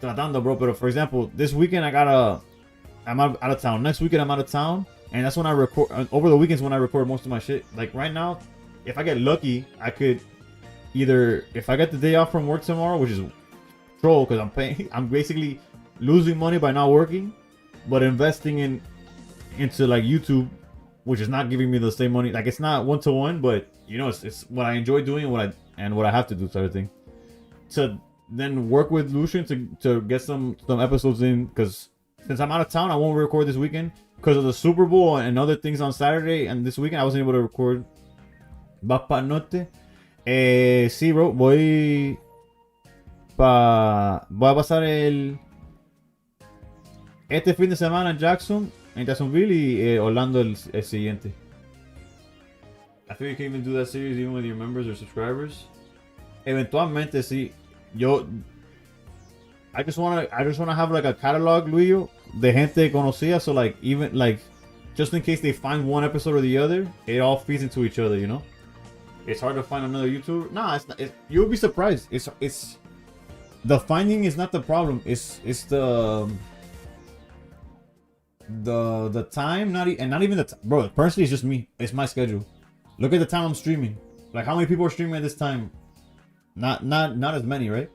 Tratando, bro. But for example, this weekend I'm out of town. Next weekend I'm out of town, and that's when I record. Over the weekends when I record most of my shit. Like right now, if I get lucky, I could either, if I get the day off from work tomorrow, which is troll because I'm basically losing money by not working, but investing into like YouTube, which is not giving me the same money. Like it's not 1-to-1, but you know it's what I enjoy doing and what I have to do, sort of thing. To then work with Lucian to get some episodes in, because since I'm out of town, I won't record this weekend because of the Super Bowl and other things on Saturday, and this weekend I wasn't able to record. Bapanote. Sí, bro, voy a pasar este fin de semana en Jacksonville y Orlando el siguiente. I think you can even do that series even with your members or subscribers. Eventualmente, sí. I just wanna have like a catalog, Luio, de gente conocida, so like even like just in case they find one episode or the other, it all feeds into each other, you know. It's hard to find another YouTuber. Nah, it's not. You'll be surprised. It's the finding is not the problem. It's the time, not even the bro. Personally, it's just me. It's my schedule. Look at the time I'm streaming. Like how many people are streaming at this time? Not as many, right?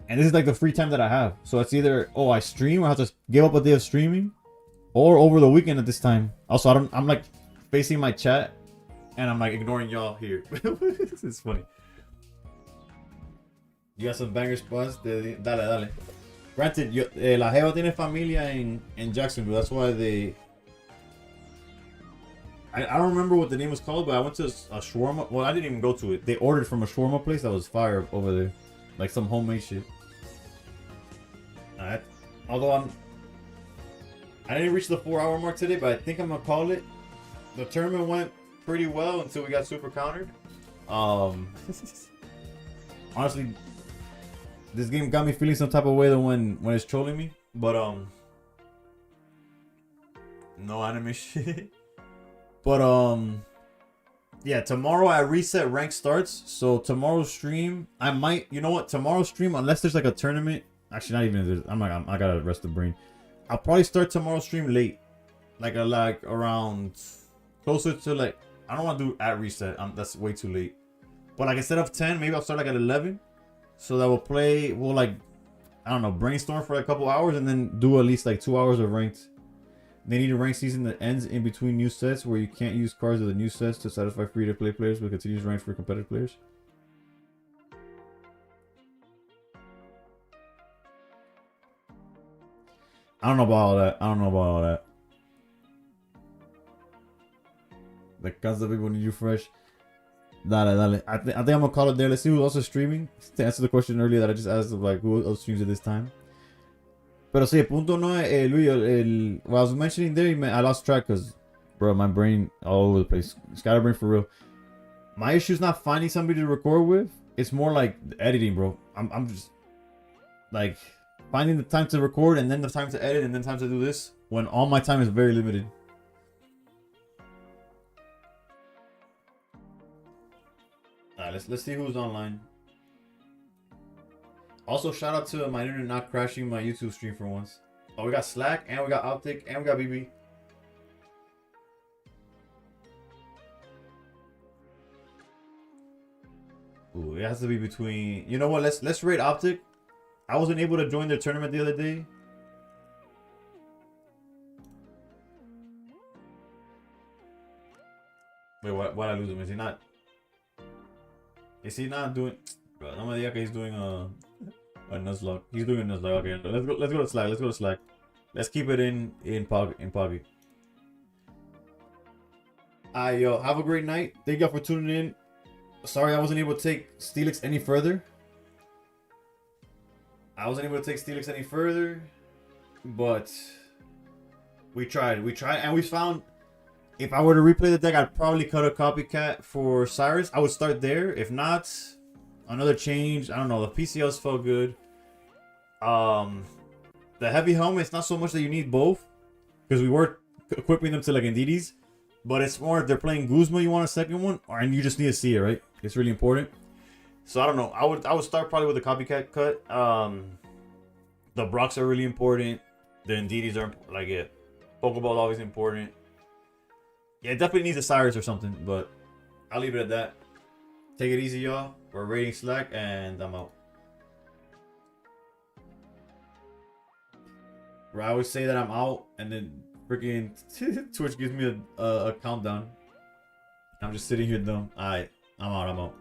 And this is like the free time that I have. So it's either I stream or I have to give up a day of streaming, or over the weekend at this time. Also, I'm like facing my chat. And I'm like ignoring y'all here. This is funny. You got some banger spots? Dale. Granted, la Jeva tiene familia in Jacksonville. That's why they... I don't remember what the name was called, but I went to a shawarma... Well, I didn't even go to it. They ordered from a shawarma place that was fire over there. Like some homemade shit. Alright. Although I didn't reach the 4-hour mark today, but I think I'm gonna call it. The tournament went pretty well until we got super countered. Honestly, this game got me feeling some type of way than when it's trolling me. But no anime shit. But yeah, tomorrow at reset rank starts. So tomorrow's stream, I might, you know what? Tomorrow's stream, unless there's like a tournament. Actually, not even. If there's, I gotta rest the brain. I'll probably start tomorrow's stream late, like around closer to like. I don't want to do at reset. That's way too late. But like instead of 10, maybe I'll start like at 11. So that we'll like, I don't know, brainstorm for a couple hours and then do at least like 2 hours of ranked. They need a ranked season that ends in between new sets where you can't use cards of the new sets to satisfy free-to-play players with continuous ranks for competitive players. I don't know about all that. The concept people need you fresh. Dale. I think I'm gonna call it there. Let's see who's also streaming. To answer the question earlier that I just asked of like who else streams at this time. Pero sí, el punto no es, Luis, what I was mentioning there, I lost track because, bro, my brain all over the place. Scatterbrain for real. My issue is not finding somebody to record with. It's more like editing, bro. I'm just like finding the time to record and then the time to edit and then time to do this when all my time is very limited. Let's see who's online. Also, shout out to my internet not crashing my YouTube stream for once. Oh, we got Slack, and we got Optic, and we got BB. Ooh, it has to be between. You know what? Let's rate Optic. I wasn't able to join their tournament the other day. Wait, why I lose him? Is he not? Is he not doing? Bro, no me diga que he's doing a Nuzlocke. He's doing a Nuzlocke. Okay, let's go to Slack. Let's go to Slack. Let's keep it in Pocket. Alright, yo, have a great night. Thank y'all for tuning in. Sorry I wasn't able to take Steelix any further. But we tried, and we found if I were to replay the deck, I'd probably cut a copycat for Cyrus. I would start there. If not, another change. I don't know. The PCLs felt good. The heavy helmets, not so much that you need both, because we were equipping them to like Indeedis. But it's more if they're playing Guzma, you want a second one, and you just need to see it, right? It's really important. So I don't know. I would start probably with the copycat cut. The Brocks are really important. The Indeedis are like it. Pokeball always important. Yeah, it definitely needs a Cyrus or something, but I'll leave it at that. Take it easy, y'all. We're raiding Slack, and I'm out. Where I always say that I'm out, and then freaking Twitch gives me a countdown. I'm just sitting here dumb. Alright, I'm out.